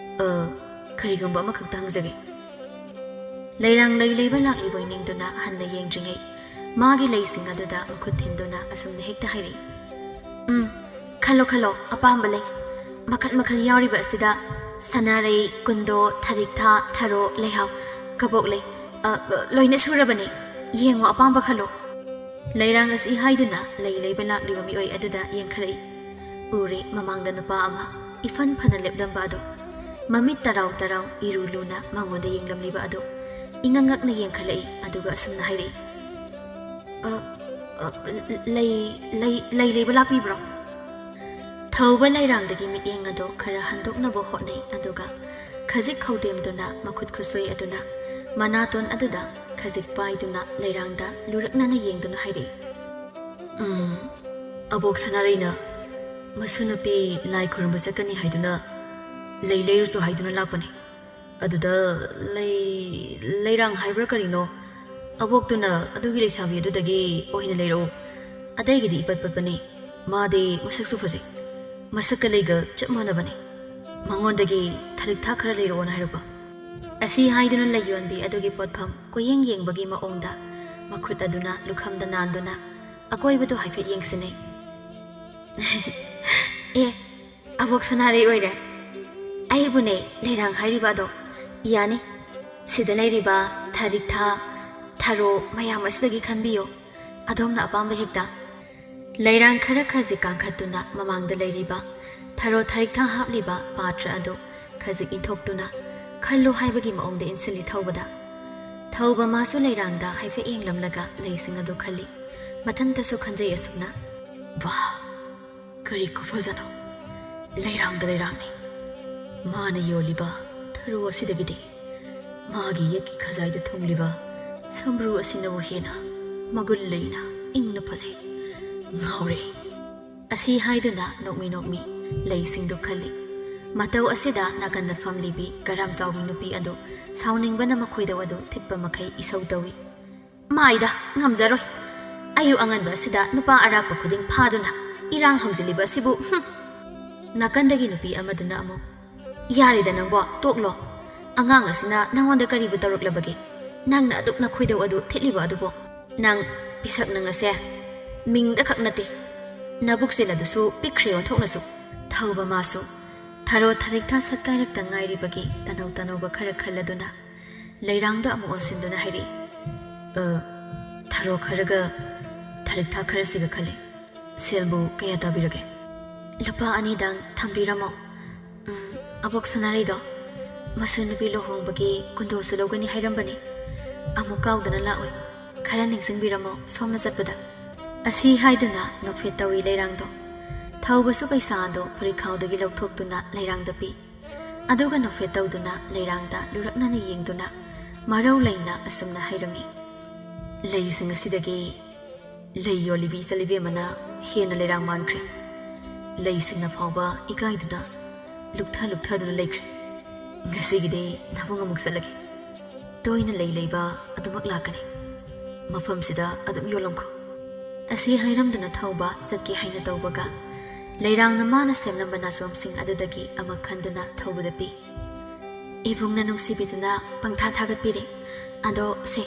ꯀꯔꯤꯒꯨꯝꯕ ꯑꯃꯈꯛꯇ ꯍꯪꯖꯒꯦ ꯂꯩꯔꯥꯡ ꯂꯩ ꯂꯩꯕ ꯂꯥꯛꯂꯤꯕꯣꯏ ꯅꯤꯡꯗꯨꯅ ꯍꯟꯅ ꯌꯦꯡꯗ꯭ꯔꯤꯉꯩ ꯃꯥꯒꯤ ꯂꯩꯁꯤꯡ ꯑꯗꯨꯗ ꯃꯈꯨꯠ ꯊꯤꯟꯗꯨꯅ ꯑꯁꯨꯝꯅ ꯍꯦꯛꯇ ꯍꯥꯏꯔꯛꯏ ꯈꯜꯂꯣ ꯑꯄꯥꯝꯕ ꯂꯩ ꯃꯈꯜ ꯃꯈꯜ ꯌꯥꯎꯔꯤꯕ ꯑꯁꯤꯗ ꯁꯅꯥꯔꯩ ꯀꯨꯟꯗꯣ ꯊꯔꯤꯛꯊꯥ ꯊꯔꯣ ꯂꯩꯍꯥꯎ ꯀꯕꯣꯛ ꯂꯩ ꯂꯣꯏꯅ ꯁꯨꯔꯕꯅꯤ ꯌꯦꯡꯉꯣ ꯑꯄꯥꯝꯕ ꯈꯜꯂꯣ ꯂꯩꯔꯥꯡ ꯑꯁꯤ ꯍꯥꯏꯗꯨꯅ ꯂꯩ ꯂꯩꯕ ꯂꯥꯛꯂꯤꯕ ꯃꯤꯑꯣꯏ ꯑꯗꯨꯗ ꯌꯦꯡꯈꯠꯂꯛꯏ ꯎꯔꯦ ꯃꯃꯥꯡꯗ ꯅꯨꯄꯥ ꯑꯃ ꯏꯐꯟ ꯐꯅ ꯂꯦꯞꯂꯝꯕ ꯑꯗꯣ ꯃꯃꯤꯠ ꯇꯔꯥꯎ ꯇꯔꯥꯎ ꯏꯔꯨ ꯂꯨꯅ ꯃꯉꯣꯟꯗ ꯌꯦꯡꯂꯝꯂꯤꯕ ꯑꯗꯣ ꯏꯉꯛꯉꯛꯅ ꯌꯦꯡꯈꯠꯂꯛꯏ ꯑꯗꯨꯒ ꯑꯁꯨꯝꯅ ꯍꯥꯏꯔꯛꯏ ꯂꯩ ꯂꯩꯕ ꯂꯥꯛꯄꯤꯕ꯭ꯔꯣ ꯊꯧꯕ ꯂꯩꯔꯥꯡꯗꯒꯤ ꯃꯤꯠꯌꯦꯡ ꯑꯗꯣ ꯈꯔ ꯍꯟꯗꯣꯛꯅꯕ ꯍꯣꯠꯅꯩ ꯑꯗꯨꯒ ꯈꯖꯤꯛ ꯈꯧꯗꯦꯝꯗꯨꯅ ꯃꯈꯨꯠ ꯈꯨꯠꯁꯣꯏ ꯑꯗꯨꯅ ꯃꯅꯥꯇꯣꯟ ꯑꯗꯨꯗ ꯈꯖꯤꯛ ꯄꯥꯏꯗꯨꯅ ꯂꯩꯔꯥꯡꯗ ꯂꯨꯔꯛꯅꯅ ꯌꯦꯡꯗꯨꯅ ꯍꯥꯏꯔꯛꯏ ꯑꯕꯣꯛ ꯁꯅꯥꯔꯩꯅ ꯃꯁꯨ ꯅꯨꯄꯤ ꯂꯥꯏ ꯈꯨꯔꯨꯝꯕ ꯆꯠꯀꯅꯤ ꯍꯥꯏꯗꯨꯅ ꯂꯩ ꯂꯩꯔꯨꯁꯨ ꯍꯥꯏꯗꯨꯅ ꯂꯥꯛꯄꯅꯤ ꯑꯗꯨꯗ ꯂꯩꯔꯥꯡ ꯍꯥꯏꯕ꯭ꯔꯥ ꯀꯔꯤꯅꯣ ꯑꯕꯣꯛꯇꯨꯅ ꯑꯗꯨꯒꯤ ꯂꯩꯁꯥꯕꯤ ꯑꯗꯨꯗꯒꯤ ꯑꯣꯏꯅ ꯂꯩꯔꯛꯎ ꯑꯇꯩꯒꯤꯗꯤ ꯏꯄꯠ ꯄꯠꯄꯅꯤ ꯃꯥꯗꯤ ꯃꯁꯛꯁꯨ ꯐꯖꯩ ꯃꯁꯛꯀ ꯂꯩꯒ ꯆꯞ ꯃꯥꯟꯅꯕꯅꯤ ꯃꯉꯣꯟꯗꯒꯤ ꯊꯔꯤꯛꯊꯥ ꯈꯔ ꯂꯩꯔꯛꯑꯣꯅ ꯍꯥꯏꯔꯛꯄ ꯑꯁꯤ ꯍꯥꯏꯗꯨꯅ ꯂꯩ ꯌꯣꯟꯕꯤ ꯑꯗꯨꯒꯤ ꯄꯣꯠꯐꯝ ꯀꯣꯌꯦꯡ ꯌꯦꯡꯕꯒꯤ ꯃꯑꯣꯡꯗ ꯃꯈꯨꯠ ꯑꯗꯨꯅ ꯂꯨꯈꯝꯗ ꯅꯥꯟꯗꯨꯅ ꯑꯀꯣꯏꯕꯗꯨ ꯍꯥꯏꯐꯦꯠ ꯌꯦꯡꯁꯤꯟꯅꯩ ꯑꯕꯣꯛ ꯁꯅꯥꯔꯩ ꯑꯣꯏꯔꯦ ꯑꯩꯕꯨꯅꯦ ꯂꯩꯔꯥꯡ ꯍꯥꯏꯔꯤꯕ ꯑꯗꯣ ꯌꯥꯅꯤ ꯁꯤꯗ ꯂꯩꯔꯤꯕ ꯊꯔꯤꯛꯊꯥ ꯊꯔꯣ ꯃꯌꯥꯝ ꯑꯁꯤꯗꯒꯤ ꯈꯟꯕꯤꯌꯣ ꯑꯗꯣꯝꯅ ꯑꯄꯥꯝꯕ ꯍꯦꯛꯇ ꯂꯩꯔꯥꯡ ꯈꯔ ꯈꯖꯤꯛ ꯀꯥꯡꯈꯠꯇꯨꯅ ꯃꯃꯥꯡꯗ ꯂꯩꯔꯤꯕ ꯊꯔꯣ ꯊꯔꯤꯛꯊꯥ ꯍꯥꯞꯂꯤꯕ ꯄꯥꯇ꯭ꯔ ꯑꯗꯨ ꯈꯖꯤꯛ ꯏꯟꯊꯣꯛꯇꯨꯅ ꯈꯜꯂꯨ ꯍꯥꯏꯕꯒꯤ ꯃꯑꯣꯡꯗ ꯏꯟꯁꯤꯜꯂꯤ ꯊꯧꯕ ꯃꯥꯁꯨ ꯂꯩꯔꯥꯡꯗ ꯍꯥꯏꯐꯦꯠ ꯌꯦꯡꯂꯝꯂꯒ ꯂꯩꯁꯤꯡ ꯑꯗꯨ ꯈꯜꯂꯤ ꯃꯊꯟꯇꯁꯨ ꯈꯟꯖꯩ ꯑꯁꯨꯝꯅ ꯋꯥ ꯀꯔꯤ ꯈꯨꯐꯖꯅꯣ ꯂꯩꯔꯥꯡꯗ ꯂꯩꯔꯥꯡꯅꯤ ꯃꯥꯅ ꯌꯣꯜꯂꯤꯕ ꯊꯔꯣ ꯑꯁꯤꯗꯒꯤꯗꯤ ꯃꯥꯒꯤ ꯌꯦꯛꯀꯤ ꯈꯖꯥꯏꯗ ꯊꯨꯡꯂꯤꯕ ꯁꯝꯕ꯭ꯔꯨ ꯑꯁꯤꯅꯕꯨ ꯍꯦꯟꯅ ꯃꯒꯨꯟ ꯂꯩꯅ ꯏꯪꯅ ꯐꯖꯩ ꯉꯥꯎꯔꯦ ꯑꯁꯤ ꯍꯥꯏꯗꯨꯅ ꯅꯣꯛꯃꯤ ꯂꯩꯁꯤꯡꯗꯨ ꯈꯜꯂꯤ ꯃꯇꯧ ꯑꯁꯤꯗ ꯅꯥꯀꯟꯗ ꯐꯝꯂꯤꯕꯤ ꯒꯔꯥꯝ ꯆꯥꯎꯕꯤ ꯅꯨꯄꯤ ꯑꯗꯨ ꯁꯥꯎꯅꯤꯡꯕꯅ ꯃꯈꯣꯏꯗꯧ ꯑꯗꯨ ꯊꯤꯠꯄ ꯃꯈꯩ ꯏꯁꯧ ꯇꯧꯏ ꯃꯥꯏꯗ ꯉꯝꯖꯔꯣꯏ ꯑꯌꯨꯛ ꯑꯉꯟꯕ ꯑꯁꯤꯗ ꯅꯨꯄꯥ ꯑꯔꯥꯛꯄ ꯈꯨꯗꯤꯡ ꯐꯥꯗꯨꯅ ꯏꯔꯥꯡ ꯍꯧꯖꯤꯜꯂꯤꯕ ꯑꯁꯤꯕꯨ ꯅꯥꯀꯟꯗꯒꯤ ꯅꯨꯄꯤ ꯑꯃꯗꯨꯅ ꯑꯃꯨꯛ ꯌꯥꯔꯦꯗ ꯅꯪꯕꯣ ꯇꯣꯛꯂꯣ ꯑꯉꯥꯡ ꯑꯁꯤꯅ ꯅꯪꯉꯣꯟꯗ ꯀꯔꯤꯕꯨ ꯇꯧꯔꯛꯂꯕꯒꯦ ꯅꯪꯅ ꯑꯗꯨꯛꯅ ꯈꯣꯏꯗꯧ ꯑꯗꯨ ꯊꯤꯠꯂꯤꯕ ꯑꯗꯨꯕꯨ ꯅꯪ ꯄꯤꯁꯛ ꯅꯪꯉꯁꯦ ꯃꯤꯡꯗ ꯈꯛ ꯅꯠꯇꯦ ꯅꯕꯨꯛꯆꯦꯜ ꯑꯗꯨꯁꯨ ꯄꯤꯛꯈ꯭ꯔꯦ ꯑꯣꯟꯊꯣꯛꯅꯁꯨ ꯊꯧꯕ ꯃꯥꯁꯨ ꯊꯔꯣ ꯊꯔꯤꯛꯊ ꯁꯠꯀꯥꯏꯔꯛꯇ ꯉꯥꯏꯔꯤꯕꯒꯤ ꯇꯅꯧ ꯇꯅꯧꯕ ꯈꯔ ꯈꯜꯂꯗꯨꯅ ꯂꯩꯔꯥꯡꯗ ꯑꯃꯨꯛ ꯑꯣꯟꯁꯤꯟꯗꯨꯅ ꯍꯥꯏꯔꯤ ꯊꯔꯣ ꯈꯔꯒ ꯊꯔꯤꯛꯊ ꯈꯔꯁꯤꯒ ꯈꯜꯂꯤ ꯁꯦꯜꯕꯨ ꯀꯌꯥ ꯇꯥꯕꯤꯔꯒꯦ ꯂꯨꯄꯥ 2ꯗꯪ ꯊꯝꯕꯤꯔꯝꯃꯣ ꯑꯕꯣꯛ ꯁꯅꯥꯔꯩꯗꯣ ꯃꯁꯨ ꯅꯨꯄꯤ ꯂꯨꯍꯣꯡꯕꯒꯤ ꯀꯨꯟꯗꯣꯁꯨ ꯂꯧꯒꯅꯤ ꯍꯥꯏꯔꯝꯕꯅꯤ ꯑꯃꯨꯛ ꯀꯥꯎꯗꯅ ꯂꯥꯛꯑꯣꯏ ꯈꯔ ꯅꯤꯡꯁꯤꯡꯕꯤꯔꯝꯃꯣ ꯁꯣꯝꯅ ꯆꯠꯄꯗ ꯑꯁꯤ ꯍꯥꯏꯗꯨꯅ ꯅꯣꯛꯐꯦꯠ ꯇꯧꯏ ꯂꯩꯔꯥꯡꯗꯣ ꯊꯧꯕꯁꯨ ꯄꯩꯁꯥ ꯑꯗꯣ ꯐꯨꯔꯤꯠꯈꯥꯎꯗꯒꯤ ꯂꯧꯊꯣꯛꯇꯨꯅ ꯂꯩꯔꯥꯡꯗ ꯄꯤ ꯑꯗꯨꯒ ꯅꯣꯛꯐꯦꯠ ꯇꯧꯗꯨꯅ ꯂꯩꯔꯥꯡꯗ ꯂꯨꯔꯛꯅꯅ ꯌꯦꯡꯗꯨꯅ ꯃꯔꯧ ꯂꯩꯅ ꯑꯁꯨꯝꯅ ꯍꯥꯏꯔꯝꯃꯤ ꯂꯩꯁꯤꯡ ꯑꯁꯤꯗꯒꯤ ꯂꯩ ꯌꯣꯜꯂꯤꯕꯤ ꯏꯆꯜꯏꯕꯦꯝꯃꯅ ꯍꯦꯟꯅ ꯂꯩꯔꯥꯡ ꯃꯥꯟꯈ꯭ꯔꯦ ꯂꯩꯁꯤꯡꯅ ꯐꯥꯎꯕ ꯏꯀꯥꯏꯗꯨꯅ ꯂꯨꯛꯊꯗꯨꯅ ꯂꯩꯈ꯭ꯔꯦ ꯉꯁꯤꯒꯤꯗꯤ ꯅꯕꯨꯡ ꯑꯃꯨꯛ ꯆꯠꯂꯒꯦ ꯇꯣꯏꯅ ꯂꯩ ꯂꯩꯕ ꯑꯗꯨꯃꯛ ꯂꯥꯛꯀꯅꯤ ꯃꯐꯝꯁꯤꯗ ꯑꯗꯨꯝ ꯌꯣꯜꯂꯝꯈꯣ ꯑꯁꯤ ꯍꯥꯏꯔꯝꯗꯨꯅ ꯊꯧꯕ ꯆꯠꯀꯦ ꯍꯥꯏꯅ ꯇꯧꯕꯒ ꯂꯩꯔꯥꯡꯅ ꯃꯥꯅ ꯁꯦꯝꯂꯝꯕ ꯅꯥꯆꯣꯝꯁꯤꯡ ꯑꯗꯨꯗꯒꯤ ꯑꯃ ꯈꯟꯗꯨꯅ ꯊꯧꯕꯗ ꯄꯤ ꯏꯕꯨꯡꯅ ꯅꯨꯡꯁꯤꯕꯤꯗꯨꯅ ꯄꯪꯊꯥ ꯊꯥꯒꯠꯄꯤꯔꯦ ꯑꯗꯣ ꯁꯦ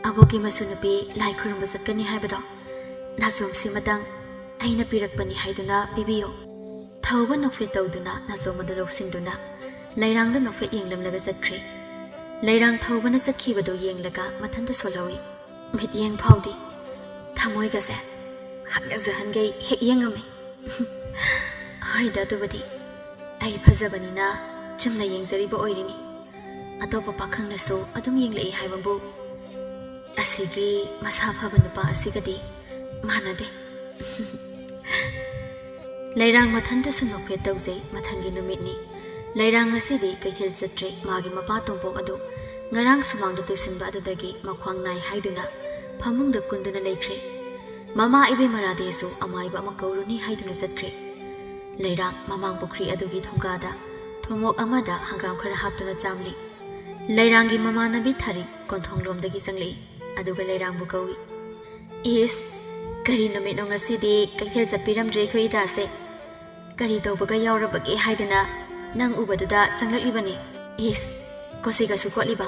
ꯑꯕꯣꯛꯀꯤ ꯃꯁꯨ ꯅꯨꯄꯤ ꯂꯥꯏ ꯈꯨꯔꯨꯝꯕ ꯆꯠꯀꯅꯤ ꯍꯥꯏꯕꯗꯣ ꯅꯥꯆꯣꯝꯁꯤꯃꯇꯪ ꯑꯩꯅ ꯄꯤꯔꯛꯄꯅꯤ ꯍꯥꯏꯗꯨꯅ ꯄꯤꯕꯤꯌꯣ ꯊꯧꯕ ꯅꯣꯛꯐꯦꯠ ꯇꯧꯗꯨꯅ ꯅꯥꯆꯣꯝ ꯑꯗꯨ ꯂꯧꯁꯤꯟꯗꯨꯅ ꯂꯩꯔꯥꯡꯗ ꯅꯣꯛꯐꯦꯠ ꯌꯦꯡꯂꯝꯂꯒ ꯆꯠꯈ꯭ꯔꯦ ꯂꯩꯔꯥꯡ ꯊꯧꯕꯅ ꯆꯠꯈꯤꯕꯗꯨ ꯌꯦꯡꯂꯒ ꯃꯊꯟꯇ ꯁꯣꯜꯍꯧꯏ ꯃꯤꯠꯌꯦꯡ ꯐꯥꯎꯗꯤ ꯊꯃꯣꯏꯒꯁꯦ ꯍꯛꯅꯖꯍꯟꯒꯩ ꯍꯦꯛ ꯌꯦꯡꯉꯝꯃꯤ ꯍꯣꯏꯗ ꯑꯗꯨꯕꯨꯗꯤ ꯑꯩ ꯐꯖꯕꯅꯤꯅ ꯆꯨꯝꯅ ꯌꯦꯡꯖꯔꯤꯕ ꯑꯣꯏꯔꯤꯅꯤ ꯑꯇꯣꯞꯄ ꯄꯥꯈꯪꯅꯁꯨ ꯑꯗꯨꯝ ꯌꯦꯡꯂꯛꯏ ꯍꯥꯏꯕꯕꯨ ꯑꯁꯤꯒꯤ ꯃꯁꯥ ꯐꯕ ꯅꯨꯄꯥ ꯑꯁꯤꯒꯗꯤ ꯃꯥꯟꯅꯗꯦ ꯂꯩꯔꯥꯡ ꯃꯊꯟꯇꯁꯨ ꯅꯣꯛꯐꯦꯠ ꯇꯧꯖꯩ ꯃꯊꯪꯒꯤ ꯅꯨꯃꯤꯠꯅꯤ ꯂꯩꯔꯥꯡ ꯉꯁꯤꯗꯤ ꯀꯩꯊꯦꯜ ꯆꯠꯇ꯭ꯔꯦ ꯃꯥꯒꯤ ꯃꯄꯥ ꯇꯣꯝꯄꯣꯛ ꯑꯗꯨ ꯉꯔꯥꯡ ꯁꯨꯃꯥꯡꯗ ꯇꯨꯁꯤꯟꯕ ꯑꯗꯨꯗꯒꯤ ꯃꯈ꯭ꯋꯥꯡ ꯅꯥꯏ ꯍꯥꯏꯗꯨꯅ ꯐꯃꯨꯡꯗ ꯀꯨꯟꯗꯨꯅ ꯂꯩꯈ꯭ꯔꯦ ꯃꯃꯥ ꯏꯕꯦꯝꯃ ꯔꯥꯙꯦꯁꯨ ꯑꯃꯥꯏꯕ ꯑꯃ ꯀꯧꯔꯨꯅꯤ ꯍꯥꯏꯗꯨꯅ ꯆꯠꯈ꯭ꯔꯦ ꯂꯩꯔꯥꯡ ꯃꯃꯥꯡ ꯄꯨꯈ꯭ꯔꯤ ꯑꯗꯨꯒꯤ ꯊꯣꯡꯒꯥꯗ ꯊꯨꯝꯃꯣꯛ ꯑꯃꯗ ꯍꯪꯒꯥꯝ ꯈꯔ ꯍꯥꯞꯇꯨꯅ ꯆꯥꯝꯂꯤ ꯂꯩꯔꯥꯡꯒꯤ ꯃꯃꯥꯟꯅꯕꯤ ꯊꯥꯔꯤꯛ ꯀꯣꯟꯊꯣꯡꯂꯣꯝꯗꯒꯤ ꯆꯪꯂꯛꯏ ꯑꯗꯨꯒ ꯂꯩꯔꯥꯡꯕꯨ ꯀꯧꯏ ꯏꯁ ꯀꯔꯤ ꯅꯨꯃꯤꯠꯅꯣ ꯉꯁꯤꯗꯤ ꯀꯩꯊꯦꯜ ꯆꯠꯄꯤꯔꯝꯗ꯭ꯔꯦ ꯑꯩꯈꯣꯏ ꯏꯇꯥꯁꯦ ꯀꯔꯤ ꯇꯧꯕꯒ ꯌꯥꯎꯔꯕꯒꯦ ꯍꯥꯏꯗꯅ ꯅꯪ ꯎꯕꯗꯨꯗ ꯆꯪꯂꯛꯂꯤꯕꯅꯤ ꯏꯁ ꯀꯣꯁꯤꯒꯁꯨ ꯀꯣꯠꯂꯤꯕ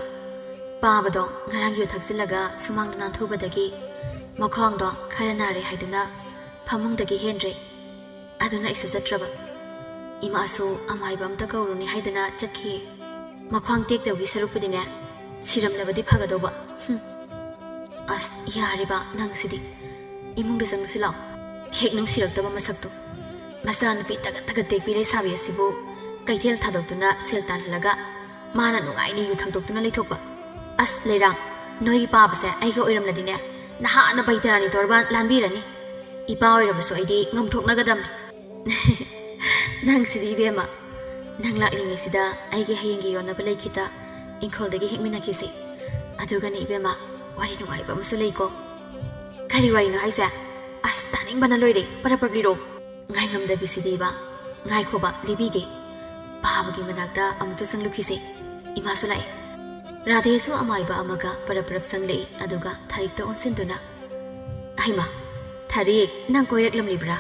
ꯄꯥꯕꯗꯣ ꯉꯔꯥꯡ ꯌꯨ ꯊꯛꯆꯤꯜꯂꯒ ꯁꯨꯃꯥꯡꯗ ꯅꯥꯟꯊꯨꯕꯗꯒꯤ ꯃꯈ꯭ꯋꯥꯡꯗꯣ ꯈꯔ ꯅꯥꯔꯦ ꯍꯥꯏꯗꯨꯅ ꯐꯃꯨꯡꯗꯒꯤ ꯍꯦꯟꯗ꯭ꯔꯦ ꯑꯗꯨꯅ ꯑꯩꯁꯨ ꯆꯠꯇ꯭ꯔꯕ ꯏꯃꯥꯁꯨ ꯑꯃꯥꯏꯕ ꯑꯝꯇ ꯀꯧꯔꯨꯅꯤ ꯍꯥꯏꯗꯅ ꯆꯠꯈꯤꯌꯦ ꯃꯈ꯭ꯋꯥꯡ ꯇꯦꯛꯇꯕꯒꯤ ꯁꯔꯨꯛꯄꯨꯗꯤꯅꯦ ꯁꯤꯔꯝꯂꯕꯗꯤ ꯐꯒꯗꯧꯕ ꯑꯁ ꯌꯥꯔꯤꯕ ꯅꯪꯁꯤꯗꯤ ꯏꯃꯨꯡꯗ ꯆꯪꯉꯨꯁꯤ ꯂꯥꯛꯑꯣ ꯍꯦꯛ ꯅꯨꯡꯁꯤꯔꯛꯇꯕ ꯃꯁꯛꯇꯣ ꯃꯆꯥꯅꯨꯄꯤ ꯇꯒꯠ ꯇꯒꯠ ꯇꯦꯛꯄꯤ ꯂꯩꯁꯥꯕꯤ ꯑꯁꯤꯕꯨ ꯀꯩꯊꯦꯜ ꯊꯥꯗꯣꯛꯇꯨꯅ ꯁꯦꯜ ꯇꯥꯟꯍꯜꯂꯒ ꯃꯥꯅ ꯅꯨꯡꯉꯥꯏꯅ ꯌꯨ ꯊꯛꯇꯣꯛꯇꯨꯅ ꯂꯩꯊꯣꯛꯄ ꯑꯁ ꯂꯩꯔꯥꯡ ꯅꯣꯏꯒꯤ ꯄꯥꯕꯁꯦ ꯑꯩꯒ ꯑꯣꯏꯔꯝꯂꯗꯤꯅꯦ ꯅꯍꯥꯟꯅ ꯕꯩꯇꯔꯥꯅꯤ ꯇꯧꯔꯕ ꯂꯥꯟꯕꯤꯔꯅꯤ ꯏꯄꯥ ꯑꯣꯏꯔꯕꯁꯨ ꯑꯩꯗꯤ ꯉꯝꯊꯣꯛꯅꯒꯗꯝꯅꯤ ꯅꯪꯁꯤꯗꯤ ꯏꯕꯦꯝꯃ ꯅꯪ ꯂꯥꯛꯂꯤꯉꯩꯁꯤꯗ ꯑꯩꯒꯤ ꯍꯌꯦꯡꯒꯤ ꯌꯣꯟꯅꯕ ꯂꯩꯈꯤꯇ ꯏꯪꯈꯣꯜꯗꯒꯤ ꯍꯦꯛꯃꯤꯟꯅꯈꯤꯁꯤ ꯑꯗꯨꯒꯅꯦ ꯏꯕꯦꯝꯃ ꯋꯥꯔꯤ ꯅꯨꯡꯉꯥꯏꯕ ꯑꯃꯁꯨ ꯂꯩꯀꯣ ꯀꯔꯤ ꯋꯥꯔꯤꯅꯣ ꯍꯥꯏꯁꯦ ꯑꯁ ꯇꯥꯅꯤꯡꯕꯅ ꯂꯣꯏꯔꯦ ꯄꯔꯞ ꯂꯤꯔꯣ ꯉꯥꯏꯉꯝꯗꯕꯤꯁꯤꯗꯤꯕ ꯉꯥꯏꯈꯣꯕ ꯂꯤꯕꯤꯒꯦ ꯄꯥꯕꯒꯤ ꯃꯅꯥꯛꯇ ꯑꯃꯨꯛꯇ ꯆꯪꯂꯨꯈꯤꯁꯦ ꯏꯃꯥꯁꯨ ꯂꯥꯛꯑꯦ ꯔꯥꯙꯦꯁꯨ ꯑꯃꯥꯏꯕ ꯑꯃꯒ ꯄꯔꯞ ꯆꯪꯂꯛꯏ ꯑꯗꯨꯒ ꯊꯥꯔꯤꯛꯇ ꯑꯣꯟꯁꯤꯟꯗꯨꯅ ꯍꯩꯃꯥ ꯊꯥꯔꯤꯛ ꯅꯪ ꯀꯣꯏꯔꯛꯂꯝꯂꯤꯕ꯭ꯔꯥ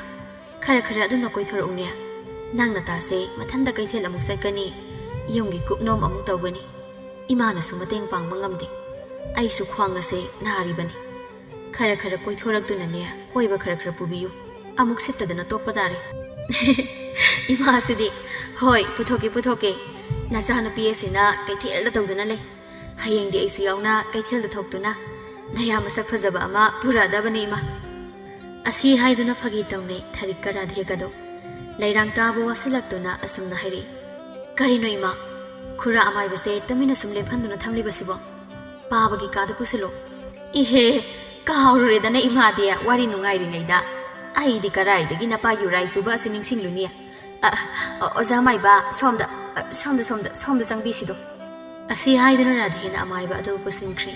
ꯈꯔ ꯑꯗꯨꯝꯅ ꯀꯣꯏꯊꯣꯔꯛꯎꯅꯦ ꯅꯪ ꯅꯇꯥꯁꯦ ꯃꯊꯟꯗ ꯀꯩꯊꯦꯜ ꯑꯃꯨꯛ ꯆꯠꯀꯅꯤ ꯌꯨꯝꯒꯤ ꯀꯨꯞꯅꯣꯝ ꯑꯃꯨꯛ ꯇꯧꯒꯅꯤ ꯏꯃꯥꯅꯁꯨ ꯃꯇꯦꯡ ꯄꯥꯡꯕ ꯉꯝꯗꯦ ꯑꯩꯁꯨ ꯈ꯭ꯋꯥꯡ ꯑꯁꯦ ꯅꯥꯔꯤꯕꯅꯤꯈꯔ ꯀꯣꯏꯊꯣꯔꯛꯇꯨꯅꯅꯦ ꯀꯣꯏꯕ ꯈꯔ ꯄꯨꯕꯤꯌꯨ ꯑꯃꯨꯛ ꯁꯤꯠꯇꯗꯅ ꯇꯣꯛꯄ ꯇꯥꯔꯦ ꯏꯃꯥꯁꯤꯗꯤ ꯍꯣꯏ ꯄꯨꯊꯣꯛꯀꯦ ꯅꯆꯥꯅꯨꯄꯤ ꯑꯁꯤꯅ ꯀꯩꯊꯦꯜꯗ ꯇꯧꯗꯨꯅ ꯂꯩ ꯍꯌꯦꯡꯗꯤ ꯑꯩꯁꯨ ꯌꯥꯎꯅ ꯀꯩꯊꯦꯜꯗ ꯊꯣꯛꯇꯨꯅ ꯅꯌꯥ ꯃꯁꯛ ꯐꯖꯕ ꯑꯃ ꯄꯨꯔꯛꯑꯗꯕꯅꯤ ꯏꯃꯥ ꯑꯁꯤ ꯍꯥꯏꯗꯨꯅ ꯐꯥꯒꯤ ꯇꯧꯅꯩ ꯊꯥꯔꯤꯛꯀ ꯔꯥꯙꯦꯒꯗꯣ ꯂꯩꯔꯥꯡ ꯇꯥꯕꯨ ꯋꯥꯁꯤꯜꯂꯛꯇꯨꯅ ꯑꯁꯨꯝꯅ ꯍꯥꯏꯔꯛꯏ ꯀꯔꯤꯅꯣ ꯏꯃꯥ ꯈꯨꯔꯥ ꯑꯃꯥꯏꯕꯁꯦ ꯇꯨꯃꯤꯟꯅ ꯁꯨꯝ ꯂꯦꯞꯍꯟꯗꯨꯅ ꯊꯝꯂꯤꯕꯁꯤꯕꯣ ꯄꯥꯕꯒꯤ ꯀꯥꯗ ꯄꯨꯁꯤꯜꯂꯣ ꯏꯍꯦ ꯀꯥꯎꯔꯨꯔꯦꯗꯅ ꯏꯃꯥꯗꯤ ꯋꯥꯔꯤ ꯅꯨꯡꯉꯥꯏꯔꯤꯉꯩꯗ ꯑꯩꯗꯤ ꯀꯔꯥꯏꯗꯒꯤ ꯅꯄꯥ ꯌꯨꯔꯥꯏ ꯆꯨꯕ ꯑꯁꯤ ꯅꯤꯡꯁꯤꯡꯂꯨꯅꯤ ꯑꯣꯖꯥ ꯃꯥꯏꯕ ꯁꯣꯝꯗ ꯆꯪꯕꯤꯁꯤꯗꯣ ꯑꯁꯤ ꯍꯥꯏꯗꯨꯅ ꯔꯥꯙꯦꯅ ꯑꯃꯥꯏꯕ ꯑꯗꯨ ꯄꯨꯁꯤꯟꯈ꯭ꯔꯦ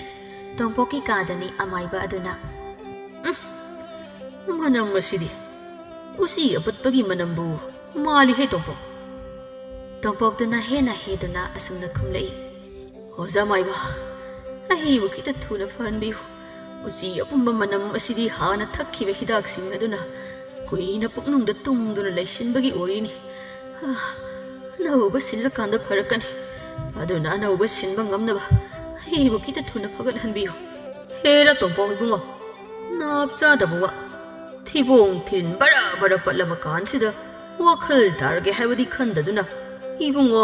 ꯇꯣꯝꯄꯣꯛꯀꯤ ꯀꯥꯗꯅꯤ ꯑꯃꯥꯏꯕ ꯑꯗꯨꯅ ꯃꯅꯝ ꯑꯁꯤꯗꯤ ꯎꯆꯤ ꯑꯄꯠꯄꯒꯤ ꯃꯅꯝꯕꯨ ꯃꯥꯜꯂꯤꯍꯦ ꯇꯣꯝꯄꯣꯛꯇꯨꯅ ꯍꯦꯟꯅ ꯍꯦꯗꯨꯅ ꯑꯁꯨꯝꯅ ꯈꯨꯝꯂꯛꯏ ꯑꯣꯖꯥ ꯃꯥꯏꯕ ꯑꯩꯕꯨ ꯈꯤꯇ ꯊꯨꯅ ꯐꯍꯟꯕꯤꯌꯨ ꯎꯆꯤ ꯑꯄꯨꯝꯕ ꯃꯅꯝ ꯑꯁꯤꯗꯤ ꯍꯥꯟꯅ ꯊꯛꯈꯤꯕ ꯍꯤꯗꯥꯛꯁꯤꯡ ꯑꯗꯨꯅ ꯀꯨꯏꯅ ꯄꯨꯛꯅꯨꯡꯗ ꯇꯨꯡꯗꯨꯅ ꯂꯩꯁꯤꯟꯕꯒꯤ ꯑꯣꯏꯔꯤꯅꯤ ꯑꯅꯧꯕ ꯁꯤꯜꯂꯀꯥꯟꯗ ꯐꯔꯛꯀꯅꯤ ꯑꯗꯨꯅ ꯑꯅꯧꯕ ꯁꯤꯟꯕ ꯉꯝꯅꯕ ꯑꯩꯕꯨ ꯈꯤꯇ ꯊꯨꯅ ꯐꯒꯠꯍꯟꯕꯤꯌꯨ ꯍꯦꯔ ꯇꯣꯝꯄꯣꯛ ꯏꯕꯨꯡꯉꯣ ꯅꯥꯞ ꯆꯥꯗꯕ ꯋꯥ ꯊꯤꯕꯣꯡ ꯊꯤꯟ ꯕꯔꯥ ꯕꯔꯥ ꯄꯠꯂꯕ ꯀꯥꯟꯁꯤꯗ ꯋꯥꯈꯜ ꯇꯥꯔꯒꯦ ꯍꯥꯏꯕꯗꯤ ꯈꯟꯗꯗꯨꯅ 이봉어,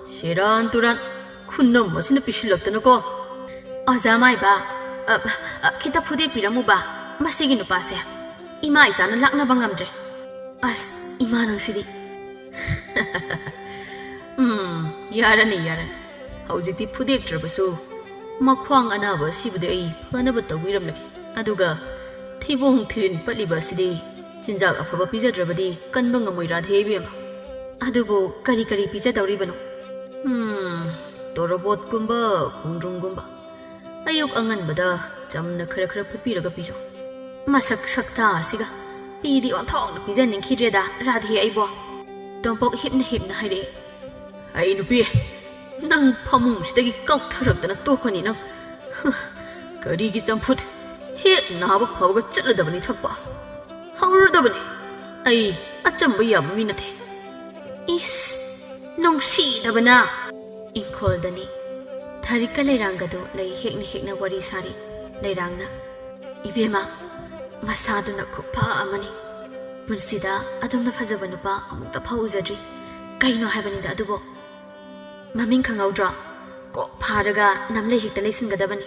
세란 또란 쿤놈 머신을 비실렀다노고. 어자마이바, 기타 푸대비라무바, 마시기 누빠세. 이마 이사는 락나방감들. 아스, 이마는 시디. 야라니 야란. 하우직티 푸대들어봐서 마쾅 아나바 시부대이 펀어부터 위럼나기. 아두가 티봉 트린 빨리바 시디. 진작 아파바 삐져들어봐디 깐방가 모이라 대비야마. 아두고 까리까리 삐져다우리바노. 또로봇군바 공중군바 아육 안간바다 잠나 크라크라 푸피라가 삐져 마삭 삭타 아시가 삐디 온통나 삐져는 키제다 라디 아이보 똥복 힙나 하이레 아이 누비 난 파뭉시다기 깍터럭다나 또커니 난 거리기 쌈풋 해 나하고 파우가 찔러다보니 탁봐 하울다보니 아이 아짬바 야부미나대 이스 농시다바나 인콜다니 타리카 레이랑가도 레이 헥나 와리 사리 레이랑나 이베마 마사두나 쿠파 아마니 분시다 아dom나 파자바 누파 아무ꯛ다 파우자드리 kaino haibani da adubo maming khangaudra ko pharaga namle hekta lesin gadabani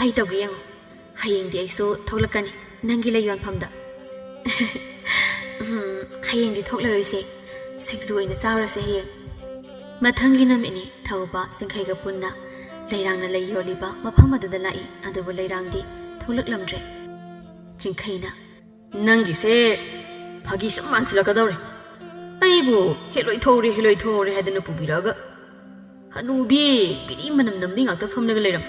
ai tawi yang hayeng di aiso tholakani nangi leyon phamda hayeng di thoklaroi se sikzu ina sawra se hayeng mathangi namini thauba singkhaiga punna leirangna leiyoliba mafam aduda lai adubo leirang di tholaklamdre jingkhaina nangi se phagi samman silakadawre aibu heloi thore hadana pubiraga hanubi biri manam nambi ngakta famnaga leiram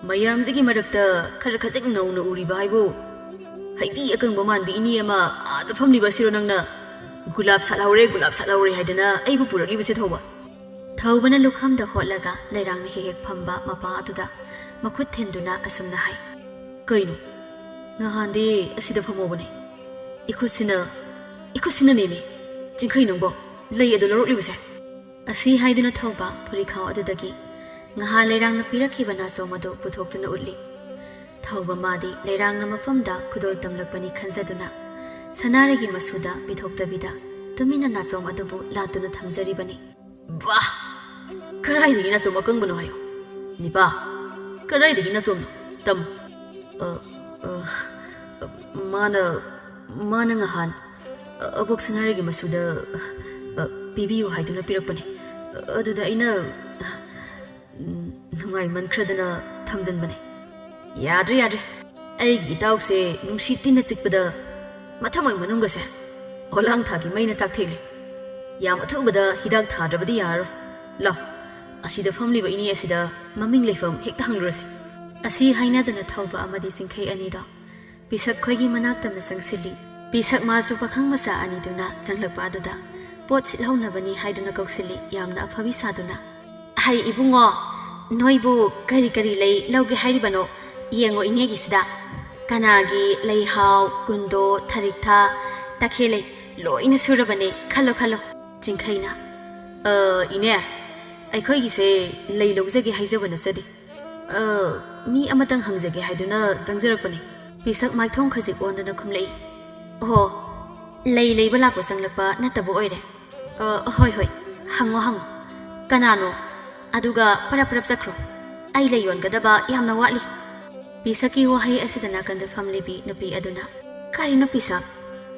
mayam jigi marakta khara khajik nauna uri baibu haibi akang baman bi ini ama ada famni basiro nangna gulab salaure hadana aibu purali base thoba thawbana lukham da holaga leirang ni hek phamba mapa atuda makhut thenduna asamna hai kaino ngahande asida phamobane ikhusina nemi jingkhai nangbo lei adu lorok libase asi haiduna thawba phuri khaw adudagi ngaha leirang na pirakhiba na somado puthokduna utli thawba madi leirang na mafamda khudol tamlakpani khanjaduna sanaregi masuda bithoktabida tumina na som adubu latuna thamjari bani ba karai digi na som akang bano hayo nipa karai digi na som tam mana ngahan abok sanaregi masuda bibiyu haiduna pirakpani aduda aina nungai mankhradana thamjanbane yadre aigi tawse nungsi tina chikpada mathamai manungase olang thagi maina chakthele yam athubada hidak thadrabadi yaro la asida famliba ini asida maming leifam hekta hangrase asi hainadana thawba amadi singkhai anida pisak khoigi manaktamna sangsili pisak masu pakhang masa ani duna changlakpa aduda pot silhaunabani haiduna kausili yamna aphabi saduna hai ibungo noibu kari lei lauge hairibano yengo ingegi sida kanagi leihau kundo tharikha takhele loina surabane khalo jingkhaina ine aikhoi gi se lei logjage haijabana sadi mi amatang hangjage haiduna jangjarakpani pisak maithong khajik ondana khumlei oh lei balak basanglakpa natabo oire hoi hango kanano aduga parap sakro ai leyon gadaba yamna watli pisaki wahai asidana kanda family bi napi aduna kari na pisak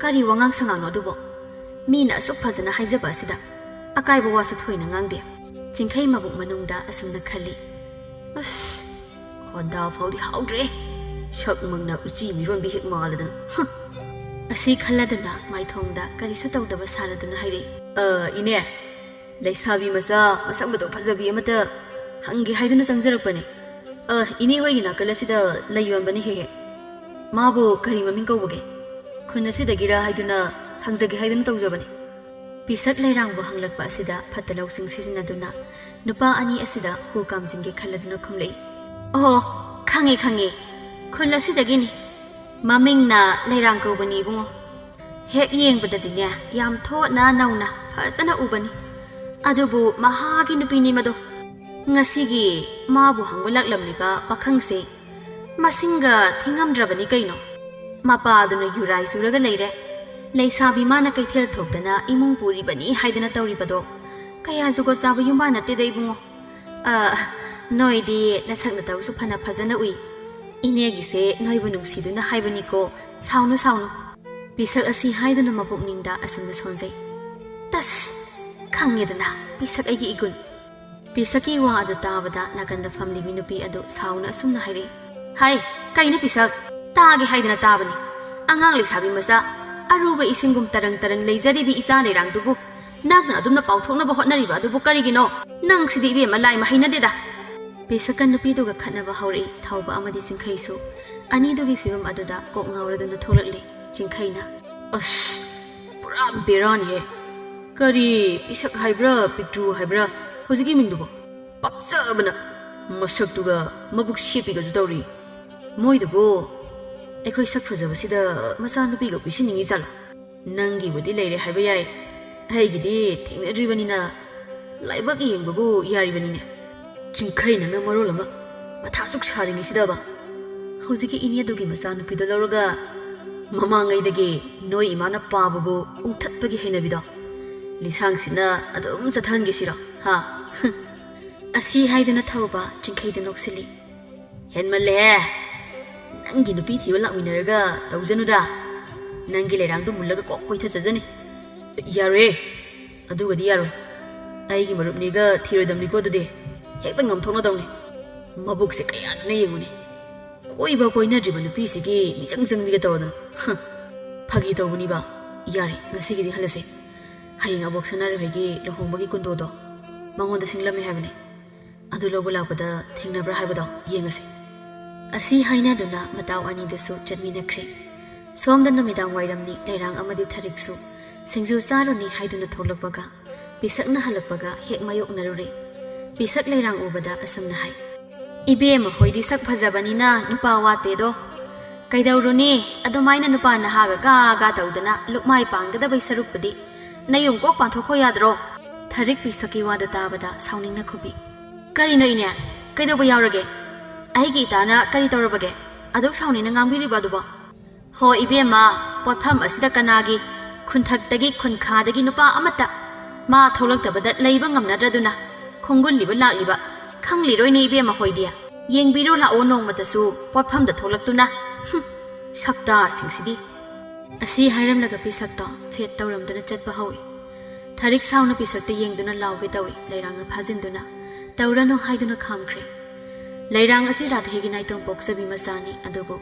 kari wangang sangang no dubo mina sok phajana haijaba sida akai bo wasu thoina ngangde jingkhai mabuk manungda asamna khali as khonda faudi haudre shak mangna uchi miron bi hek maladan asi khaladuna maithongda karisu tawdaba saraduna haire ine leisabi masang bado phajabi amata hangi haiduna changjarakpani ine hoigi nakalasida leiyonbani he mabu kari maming kawbage khunasidagira haiduna hangjagi haiduna tawjabani pisak leirangbo hanglakpa asida phatalau sing sijinaduna nupa ani asida 𝐾𝐞𝐜𝐨𝐫𝐝 khaladuna khumlei oh khange khulasidagini mamingna leirang kawbani bungo hek yengbadadine yam thona nauna phajana ubani adubu mahagi nupini mado Ngasigi mabu hangba laklamliba pakhangse masinga thingamdrabani kaino mapaduna yurai suraga leire leisabi mana kaithel thokdana imung puri bani haidana tawribado kaya zugo sabu yumba nate dei bungo noidi nasakna tawsu phana phajana ui inegi se noibu nungsiduna haibani ko saunu pisak asi haidana mapukningda asamna sonjai tas khangedana pisak aigi igun pisaki wa adu tabada nakanda family minupi adu sauna asumna haire hai kaina pisak taagi haidana tabani angang leisabi masa aruba isingum tarang leizaribi isa leirang dubu nakna adumna pauthokna ba hotnariba adubu karigino nang sidi ibe malai mahina deda pisakan nupi duga khanaba hauri thauba amadi singkhaisu ani dugi fibam aduda kok ngauraduna tholakle jingkhaina as pura berani he kari pisak haibra pictru haibra hojiki mingdubo paksabana masaktuga mabuk shepiga judawri moidubo ekhoi sak phajabasida masa nupiga pisiningi jala nangi budi leire haiba yai haigidi thingnadribanina laibak yengbabu yaribanine jingkhaina na marolama mathasuk saringi sidaba hojiki inia dugi masa nupido loroga mamangaidagi noi imana pababu ungthatpagi hainabido lisangsina adum sathangi sira ha asi haidana thauba jingkhaida noksili henmalle nangi nupi thiwa lakminaraga tawjanuda nangi leirangdu mullaga kok koitha chajani yare adugadi yaro aigi marupniga thirodamni ko dude hekta ngamthokna dawni mabukse kayadna yenguni koiba koina driba nupi sigi mijangjangniga tawdana phagi tawbuni ba yare ngasigidi halase hayeng abok sanare hoigi lohongbagi kundodo mangonda singlame habane adu lobo lakpada thengnabra habado yengase asi haina duna mataw ani dasu chatminakre somda namidang wairamni leirang amadi thariksu singju saruni haiduna tholakpaga pisakna halakpaga hek mayok narure pisak leirang ubada asamna hai ibema hoidi sak phajabanina nupa wate do kaidawruni adumaina nupa na haga ga tawdana lukmai pangada bai sarupadi nayum ko panthokho yadro tharik pisaki wada tabada sauningna khobi kari no ine kaidaw yawrage aigi tana kari tawrabage aduk saunina ngangbiri baduba ho ibema potham asida kanagi khunthak khunkha nupa amata ma tholaktabada leiba ngamnadraduna khongulliba lakliba khangliroi ni ibema hoidia yengbiro la onong matasu potham da tholaktuna sakta singsidi asi hairam laga pisakta fet tawramduna chatpa hawi tharik sauna pisakta yengduna lawge tawi leirang phajinduna tawrano haiduna khamkhre leirang asi radhegi naitong poksabi masani adubo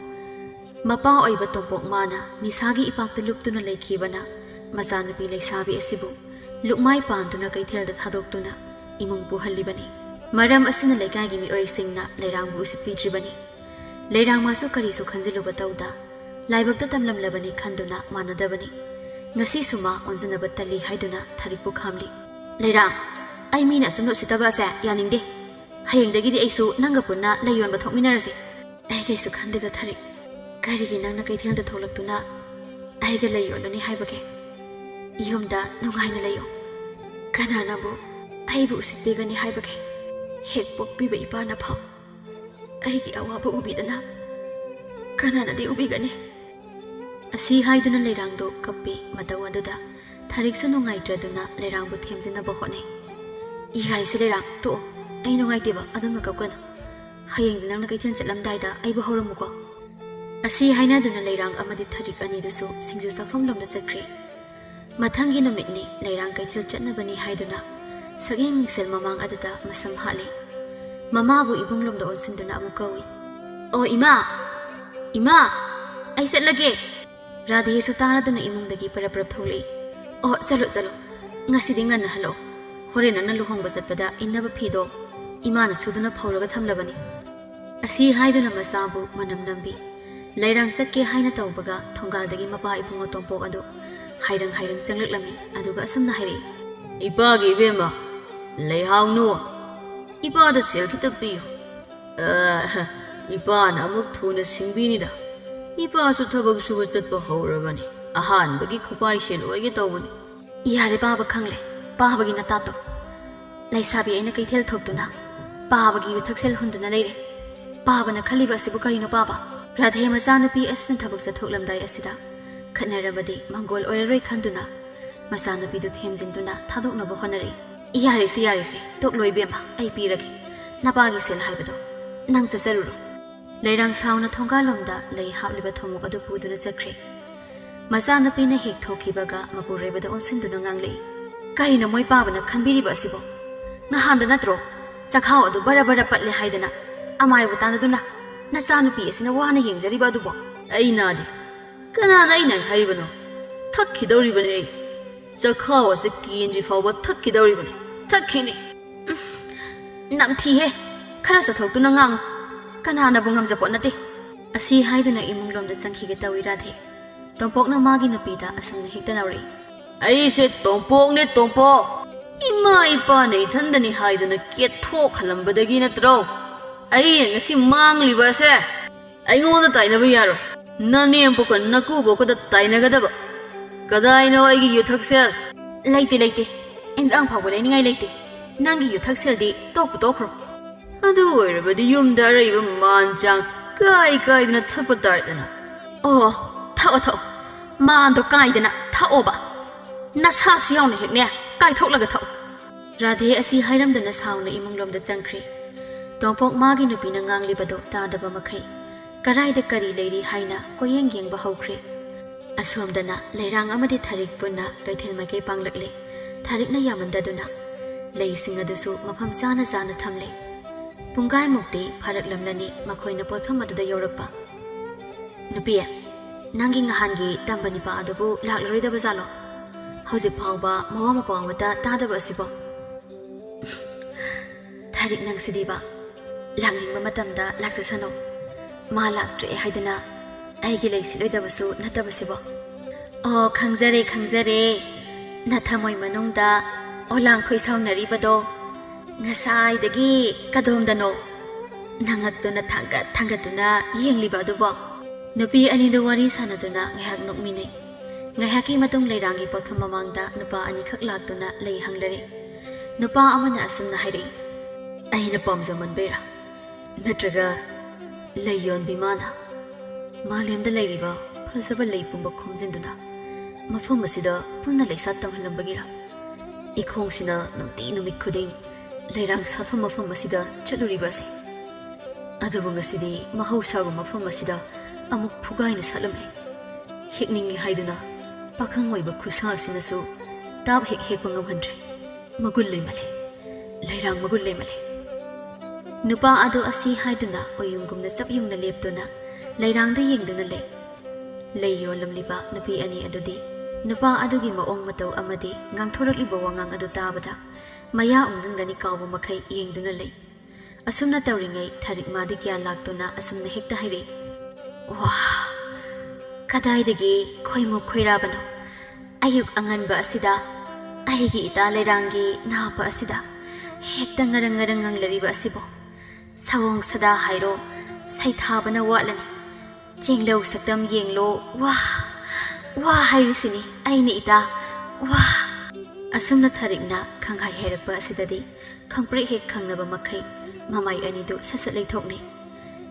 mapa oiba tompok mana nisagi ipakta luptuna leikhibana masanapi leisabi asibu lukmai pantuna kaithelda thadoktuna imung puhallibani maram asina leikagi mi oisingna leirang bu usipidribani leirang masu karisu khanjiluba tawda laibakta tamlamlabani khanduna manadabani ngasi suma onjanaba tali haiduna tharikpu khamli leirang ai mina sumno sitaba sa yaningde hayengdagidi aisu nanga punna layonba thokminarase ai kaisu khande da tharik karigi nangna kaithelda tholaktuna aiga layolani haibage yumda nungaina layo kananabu aibu usipegani haibage hek pokpiba ipana phaw aigi awaba ubidana kananadi ubigani asi haiduna leirangdo kappi matawaduda thariksu nungaitraduna leirangbu themjinaba hone iharise leirang to ai nungaiteba adumna kapkana hayeng nangna kaithel chatlamdaida aibu horomuko asi hainaduna leirang amadi tharik ani dasu singju safam lomda chakre mathangi namitni leirang kaithel chatnabani haiduna sageng miksel mamang aduda masam hali mamabu ibung lomda onsinduna amukawi o ima ai setlage radhe su taraduna imungdagi parapra tholi o chalo ngasidi nganna halo hore nana luhongba chatpada innaba phido imana suduna phawlaga thamlabani asi haiduna masabu manam nambi leirang satke haina tawbaga thongal mapa ibungo tompok adu hairang changlaklami aduga asamna hairi ipagi bema leihangnu ipa da sel kitabiyo ipa na amuk thuna singbinida ipa su thabak suba chatpa hawrabani ahan bagi khupai sel oige tawbani yare baba khangle babagi natato leisabi aina kaithel thokduna ꯄꯥꯕꯒꯤ ꯌꯨꯊꯛꯁꯦꯜ ꯍꯨꯟꯗꯨꯅ ꯂꯩꯔꯦ ꯄꯥꯕꯅ ꯈꯜꯂꯤꯕ ꯑꯁꯤꯕꯨ ꯀꯔꯤꯅꯣ ꯄꯥꯕ ꯔꯥꯙꯦ ꯃꯆꯥꯅꯨꯄꯤ ꯑꯁꯤꯅ ꯊꯕꯛ ꯆꯠꯊꯣꯛꯂꯝꯗꯥꯏ ꯑꯁꯤꯗ ꯈꯠꯅꯔꯕꯗꯤ ꯃꯪꯒꯣꯜ ꯑꯣꯏꯔꯔꯣꯏ ꯈꯟꯗꯨꯅ ꯃꯆꯥꯅꯨꯄꯤꯗꯨ ꯊꯦꯝꯖꯤꯟꯗꯨꯅ ꯊꯥꯗꯣꯛꯅꯕ ꯍꯣꯠꯅꯔꯤ ꯌꯥꯔꯦꯁꯦ ꯇꯣꯛꯂꯣ ꯏꯕꯦꯝꯃ ꯑꯩ ꯄꯤꯔꯒꯦ ꯅꯄꯥꯒꯤ ꯁꯦꯜ ꯍꯥꯏꯕꯗꯣ ꯅꯪ ꯆꯠꯆꯔꯨꯔꯣ ꯂꯩꯔꯥꯡ ꯁꯥꯎꯅ ꯊꯣꯡꯒꯥꯜꯂꯣꯝꯗ ꯂꯩ ꯍꯥꯞꯂꯤꯕ ꯊꯣꯡꯃꯨꯛ ꯑꯗꯨ ꯄꯨꯗꯨꯅ ꯆꯠꯈ꯭ꯔꯦ ꯃꯆꯥꯅꯨꯄꯤꯅ ꯍꯦꯛ ꯊꯣꯛꯈꯤꯕꯒ ꯃꯄꯨꯔꯣꯏꯕꯗ ꯑꯣꯟꯁꯤꯟꯗꯨꯅ ꯉꯥꯡꯂꯛꯏ ꯀꯔꯤꯅꯣ ꯃꯣꯏ ꯄꯥꯕꯅ ꯈꯟꯕꯤꯔꯤꯕ ꯑꯁꯤꯕꯣ ꯅꯍꯥꯟꯗ ꯅꯠꯇ꯭ꯔꯣ ꯆꯈꯥꯎ ꯑꯗꯨ ꯕꯔ ꯕꯔ ꯄꯠꯂꯦ ꯍꯥꯏꯗꯅ ꯑꯃꯥꯏꯕ ꯇꯥꯟꯅꯗꯨꯅ ꯅꯆꯥꯅꯨꯄꯤ ꯑꯁꯤꯅ ꯋꯥꯅ ꯌꯦꯡꯖꯔꯤꯕ ꯑꯗꯨꯕꯣ ꯑꯩ ꯅꯥꯗꯦ ꯀꯅꯥꯅ ꯑꯩꯅ ꯍꯥꯏꯔꯤꯕꯅꯣ ꯊꯛꯈꯤꯗꯧꯔꯤꯕꯅꯤ ꯑꯩ ꯆꯈꯥꯎ ꯑꯁꯤ ꯀꯦꯟꯗ꯭ꯔꯤ ꯐꯥꯎꯕ ꯊꯛꯈꯤꯗꯧꯔꯤꯕꯅꯤ ꯊꯛꯈꯤꯅꯤ ꯅꯝꯊꯤꯍꯦ ꯈꯔ ꯆꯠꯊꯣꯛꯇꯨꯅ ꯉꯥꯡꯉꯨ ꯀꯅꯥꯅꯕꯨ ꯉꯝꯖꯄꯣꯠ ꯅꯠꯇꯦ ꯑꯁꯤ ꯍꯥꯏꯗꯨꯅ ꯏꯃꯨꯡꯂꯣꯝꯗ ꯆꯪꯈꯤꯒꯦ ꯇꯧꯏ ꯔꯥꯙꯦ ꯇꯣꯝꯄꯣꯛꯅ ꯃꯥꯒꯤ ꯅꯨꯄꯤꯗ ꯑꯁꯨꯝꯅ ꯍꯦꯛꯇ ꯂꯥꯎꯔꯛꯏ ꯑꯩꯁꯦ ꯇꯣꯝꯄꯣꯛꯅꯦ ꯇꯣꯝꯄꯣꯛ ꯏꯃꯥ ꯏꯄꯥꯅ ꯏꯊꯟꯗꯅꯤ ꯍꯥꯏꯗꯅ ꯀꯦꯠꯊꯣꯛꯍꯜꯂꯝꯕꯗꯒꯤ ꯅꯠꯇ꯭ꯔꯣ ꯑꯩꯅ ꯉꯁꯤ ꯃꯥꯡꯂꯤꯕ ꯑꯁꯦ ꯑꯩꯉꯣꯟꯗ ꯇꯥꯏꯅꯕ ꯌꯥꯔꯣꯏ ꯅꯅꯦꯝꯄꯣꯛꯀ ꯅꯀꯨꯕꯣꯛꯀꯗ ꯇꯥꯏꯅꯒꯗꯕ ꯀꯗꯥꯏꯅꯣ ꯑꯩꯒꯤ ꯌꯨꯊꯛꯁꯦꯜ ꯂꯩꯇꯦ ꯏꯟꯖꯥꯡ ꯐꯥꯎꯕ ꯂꯩꯅꯤꯡꯉꯥꯏ ꯂꯩꯇꯦ ꯅꯪꯒꯤ ꯌꯨꯊꯛꯁꯦꯜꯗꯤ ꯇꯣꯛꯄꯨ ꯇꯣꯛꯈ꯭ꯔꯣ ꯑꯗꯨ ꯑꯣꯏꯔꯕꯗꯤ ꯌꯨꯝꯗ ꯑꯔꯩꯕ ꯃꯥꯟꯆꯥꯡ ꯀꯥꯏꯗꯅ ꯊꯛꯄ ꯇꯥꯔꯦꯗꯅ ꯑꯣ ꯊꯛꯑꯣ ꯃꯥꯟꯗꯣ ꯀꯥꯏꯗꯅ ꯊꯛꯑꯣꯕ ꯅꯁꯥꯁꯨ ꯌꯥꯎꯅ ꯍꯦꯛꯅꯦ ꯀꯥꯏꯊꯣꯛꯂꯒ ꯊꯛꯑꯣ ꯔꯥꯙꯦ ꯑꯁꯤ ꯍꯥꯏꯔꯝꯗꯅ ꯁꯥꯎꯅ ꯏꯃꯨꯡꯂꯣꯝꯗ ꯆꯪꯈ꯭ꯔꯦ ꯇꯣꯝꯄꯣꯛ ꯃꯥꯒꯤ ꯅꯨꯄꯤꯅ ꯉꯥꯡꯂꯤꯕꯗꯣ ꯇꯥꯗꯕ ꯃꯈꯩ ꯀꯔꯥꯏꯗ ꯀꯔꯤ ꯂꯩꯔꯤ ꯍꯥꯏꯅ ꯀꯣꯌꯦꯡ ꯌꯦꯡꯕ ꯍꯧꯈ꯭ꯔꯦ ꯑꯁꯣꯝꯗꯅ ꯂꯩꯔꯥꯡ ꯑꯃꯗꯤ ꯊꯥꯔꯤꯛ ꯄꯨꯟꯅ ꯀꯩꯊꯦꯜ ꯃꯥꯏꯀꯩ ꯄꯥꯡꯂꯛꯂꯦ ꯊꯥꯔꯤꯛꯅ ꯌꯥꯝꯃꯟꯗꯗꯨꯅ ꯂꯩꯁꯤꯡ ꯑꯗꯨꯁꯨ ꯃꯐꯝ ꯆꯥꯅ ꯊꯝꯂꯦ ꯄꯨꯡꯒꯥꯏꯃꯨꯛꯇꯤ ꯐꯥꯔꯛꯂꯝꯂꯅꯤ ꯃꯈꯣꯏꯅ ꯄꯣꯠꯐꯝ ꯑꯗꯨꯗ ꯌꯧꯔꯛꯄ ꯅꯨꯄꯤ ꯅꯪꯒꯤ ꯉꯍꯥꯟꯒꯤ ꯇꯝꯕ ꯅꯤꯄꯥ ꯑꯗꯨꯕꯨ ꯂꯥꯛꯂꯔꯣꯏꯗꯕ ꯖꯥꯠꯂꯣ ꯍꯧꯖꯤꯛ ꯐꯥꯎꯕ ꯃꯋꯥ ꯃꯄꯥꯎ ꯑꯃꯠꯇ ꯇꯥꯗꯕ ꯑꯁꯤꯕꯣ ꯊꯥꯔꯤꯛ ꯅꯪꯁꯤꯗꯤꯕ ꯂꯥꯛꯅꯤꯡꯕ ꯃꯇꯝꯗ ꯂꯥꯛꯆꯁꯅꯨ ꯃꯥ ꯂꯥꯛꯇ꯭ꯔꯦ ꯍꯥꯏꯗꯅ ꯑꯩꯒꯤ ꯂꯩꯁꯤꯂꯣꯏꯗꯕꯁꯨ ꯅꯠꯇꯕꯁꯤꯕꯣ ꯑꯣ ꯈꯪꯖꯔꯦ ꯅꯊꯃꯣꯏ ꯃꯅꯨꯡꯗ ꯑꯣꯂꯥꯡꯈꯣꯏ ꯁꯥꯎꯅꯔꯤꯕꯗꯣ ꯉꯁꯥꯏꯗꯒꯤ ꯀꯗꯣꯝꯗꯅꯣ ꯅꯉꯛꯇꯨꯅ ꯊꯥꯡꯒꯠꯇꯨꯅ ꯌꯦꯡꯂꯤꯕ ꯑꯗꯨꯕꯣ ꯅꯨꯄꯤ ꯑꯅꯤꯗꯨ ꯋꯥꯔꯤ ꯁꯥꯟꯅꯗꯨꯅ ꯉꯥꯏꯍꯥꯛ ꯅꯣꯛꯃꯤꯟꯅꯩ ꯉꯥꯏꯍꯥꯛꯀꯤ ꯃꯇꯨꯡ ꯂꯩꯔꯥꯡꯒꯤ ꯄꯣꯠꯐꯝ ꯃꯃꯥꯡꯗ ꯅꯨꯄꯥ ꯑꯅꯤꯈꯛ ꯂꯥꯛꯇꯨꯅ ꯂꯩ ꯍꯪꯂꯔꯦ ꯅꯨꯄꯥ ꯑꯃꯅ ꯑꯁꯨꯝꯅ ꯍꯥꯏꯔꯛꯏ ꯑꯩꯅ ꯄꯥꯝꯖꯃꯟꯕꯩꯔꯥ ꯅꯠꯇ꯭ꯔꯒ ꯂꯩ ꯌꯣꯟꯕꯤ ꯃꯥꯅ ꯃꯥꯂꯦꯝꯗ ꯂꯩꯔꯤꯕ ꯐꯖꯕ ꯂꯩ ꯄꯨꯝꯕ ꯈꯣꯝꯖꯤꯟꯗꯨꯅ ꯃꯐꯝ ꯑꯁꯤꯗ ꯄꯨꯟꯅ ꯂꯩꯁꯥꯠ ꯇꯝꯍꯜꯂꯝꯕꯒꯤꯔꯥ ꯏꯈꯣꯡꯁꯤꯅ ꯅꯨꯡꯇꯤ ꯅꯨꯃꯤꯠ ꯈꯨꯗꯤꯡ ꯂꯩꯔꯥꯡ ꯁꯥꯠꯐꯝ ꯃꯐꯝ ꯑꯁꯤꯗ ꯆꯠꯂꯨꯔꯤꯕ ꯑꯁꯤ ꯑꯗꯨꯕꯨ ꯉꯁꯤꯗꯤ ꯃꯍꯧꯁꯥꯒꯤ ꯃꯐꯝ ꯑꯁꯤꯗ ꯑꯃꯨꯛ ꯐꯨꯒꯥꯏꯅ ꯁꯥꯠꯂꯝꯂꯦ ꯍꯦꯛꯅꯤꯡꯉꯤ ꯍꯥꯏꯗꯨꯅ ꯄꯥꯈꯪ ꯑꯣꯏꯕ ꯈꯨꯠꯁꯥ ꯑꯁꯤꯅꯁꯨ ꯇꯥꯞ ꯍꯦꯛꯄ ꯉꯝꯍꯟꯗ꯭ꯔꯦ ꯃꯒꯨꯟ ꯂꯩꯃꯜꯂꯦ ꯂꯩꯔꯥꯡ ꯃꯒꯨꯟ ꯂꯩꯃꯜꯂꯦ ꯅꯨꯄꯥ ꯑꯗꯨ ꯑꯁꯤ ꯍꯥꯏꯗꯨꯅ ꯑꯣꯌꯨꯡꯒꯨꯝꯅ ꯆꯞ ꯌꯨꯡꯅ ꯂꯦꯞꯇꯨꯅ ꯂꯩꯔꯥꯡꯗ ꯌꯦꯡꯗꯨꯅ ꯂꯩ ꯌꯣꯜꯂꯝꯂꯤꯕ ꯅꯨꯄꯤ ꯑꯅꯤ ꯑꯗꯨꯗꯤ ꯅꯨꯄꯥ ꯑꯗꯨꯒꯤ ꯃꯑꯣꯡ ꯃꯇꯧ ꯑꯃꯗꯤ ꯉꯥꯡꯊꯣꯔꯛꯂꯤꯕ ꯋꯥꯉꯥꯡ ꯑꯗꯨ ꯇꯥꯕꯗ ꯃꯌꯥ ꯎꯝꯖꯤꯟꯒꯅꯤ ꯀꯥꯎꯕ ꯃꯈꯩ ꯌꯦꯡꯗꯨꯅ ꯂꯩ ꯑꯁꯨꯝꯅ ꯇꯧꯔꯤꯉꯩ ꯊꯥꯔꯤꯛ ꯃꯥꯗꯤ ꯀꯌꯥ ꯂꯥꯛꯇꯨꯅ ꯑꯁꯨꯝꯅ ꯍꯦꯛꯇ ꯍꯥꯏꯔꯛꯏ ꯋꯥ ꯀꯗꯥꯏꯗꯒꯤ ꯈꯣꯏꯃꯨꯛ ꯈꯣꯏꯔꯥꯕꯅꯣ ꯑꯌꯨꯛ ꯑꯉꯟꯕ ꯑꯁꯤꯗ ꯑꯩꯒꯤ ꯏꯇꯥ ꯂꯩꯔꯥꯡꯒꯤ ꯅꯥꯄ ꯑꯁꯤꯗ ꯍꯦꯛꯇ ꯉꯔꯪ ꯉꯪꯂꯔꯤꯕ ꯑꯁꯤꯕꯨ ꯁꯑꯣꯡ ꯁꯗꯥ ꯍꯥꯏꯔꯣ ꯁꯩꯊꯥꯕꯅ ꯋꯥꯠꯂꯅꯤ ꯆꯦꯡꯂꯧ ꯁꯛꯇꯝ ꯌꯦꯡꯂꯣ ꯋꯥ ꯍꯥꯏꯔꯤꯁꯤꯅꯤ ꯑꯩꯅ ꯏꯇꯥ ꯋꯥ ꯑꯁꯨꯝꯅ ꯊꯥꯔꯤꯛꯅ ꯈꯪꯍꯥꯏ ꯍꯩꯔꯛꯄ ꯑꯁꯤꯗꯗꯤ ꯈꯪꯄ꯭ꯔꯦꯛ ꯍꯦꯛ ꯈꯪꯅꯕ ꯃꯈꯩ ꯃꯃꯥꯏ ꯑꯅꯤꯗꯨ ꯁꯠ ꯂꯩꯊꯣꯛꯅꯩ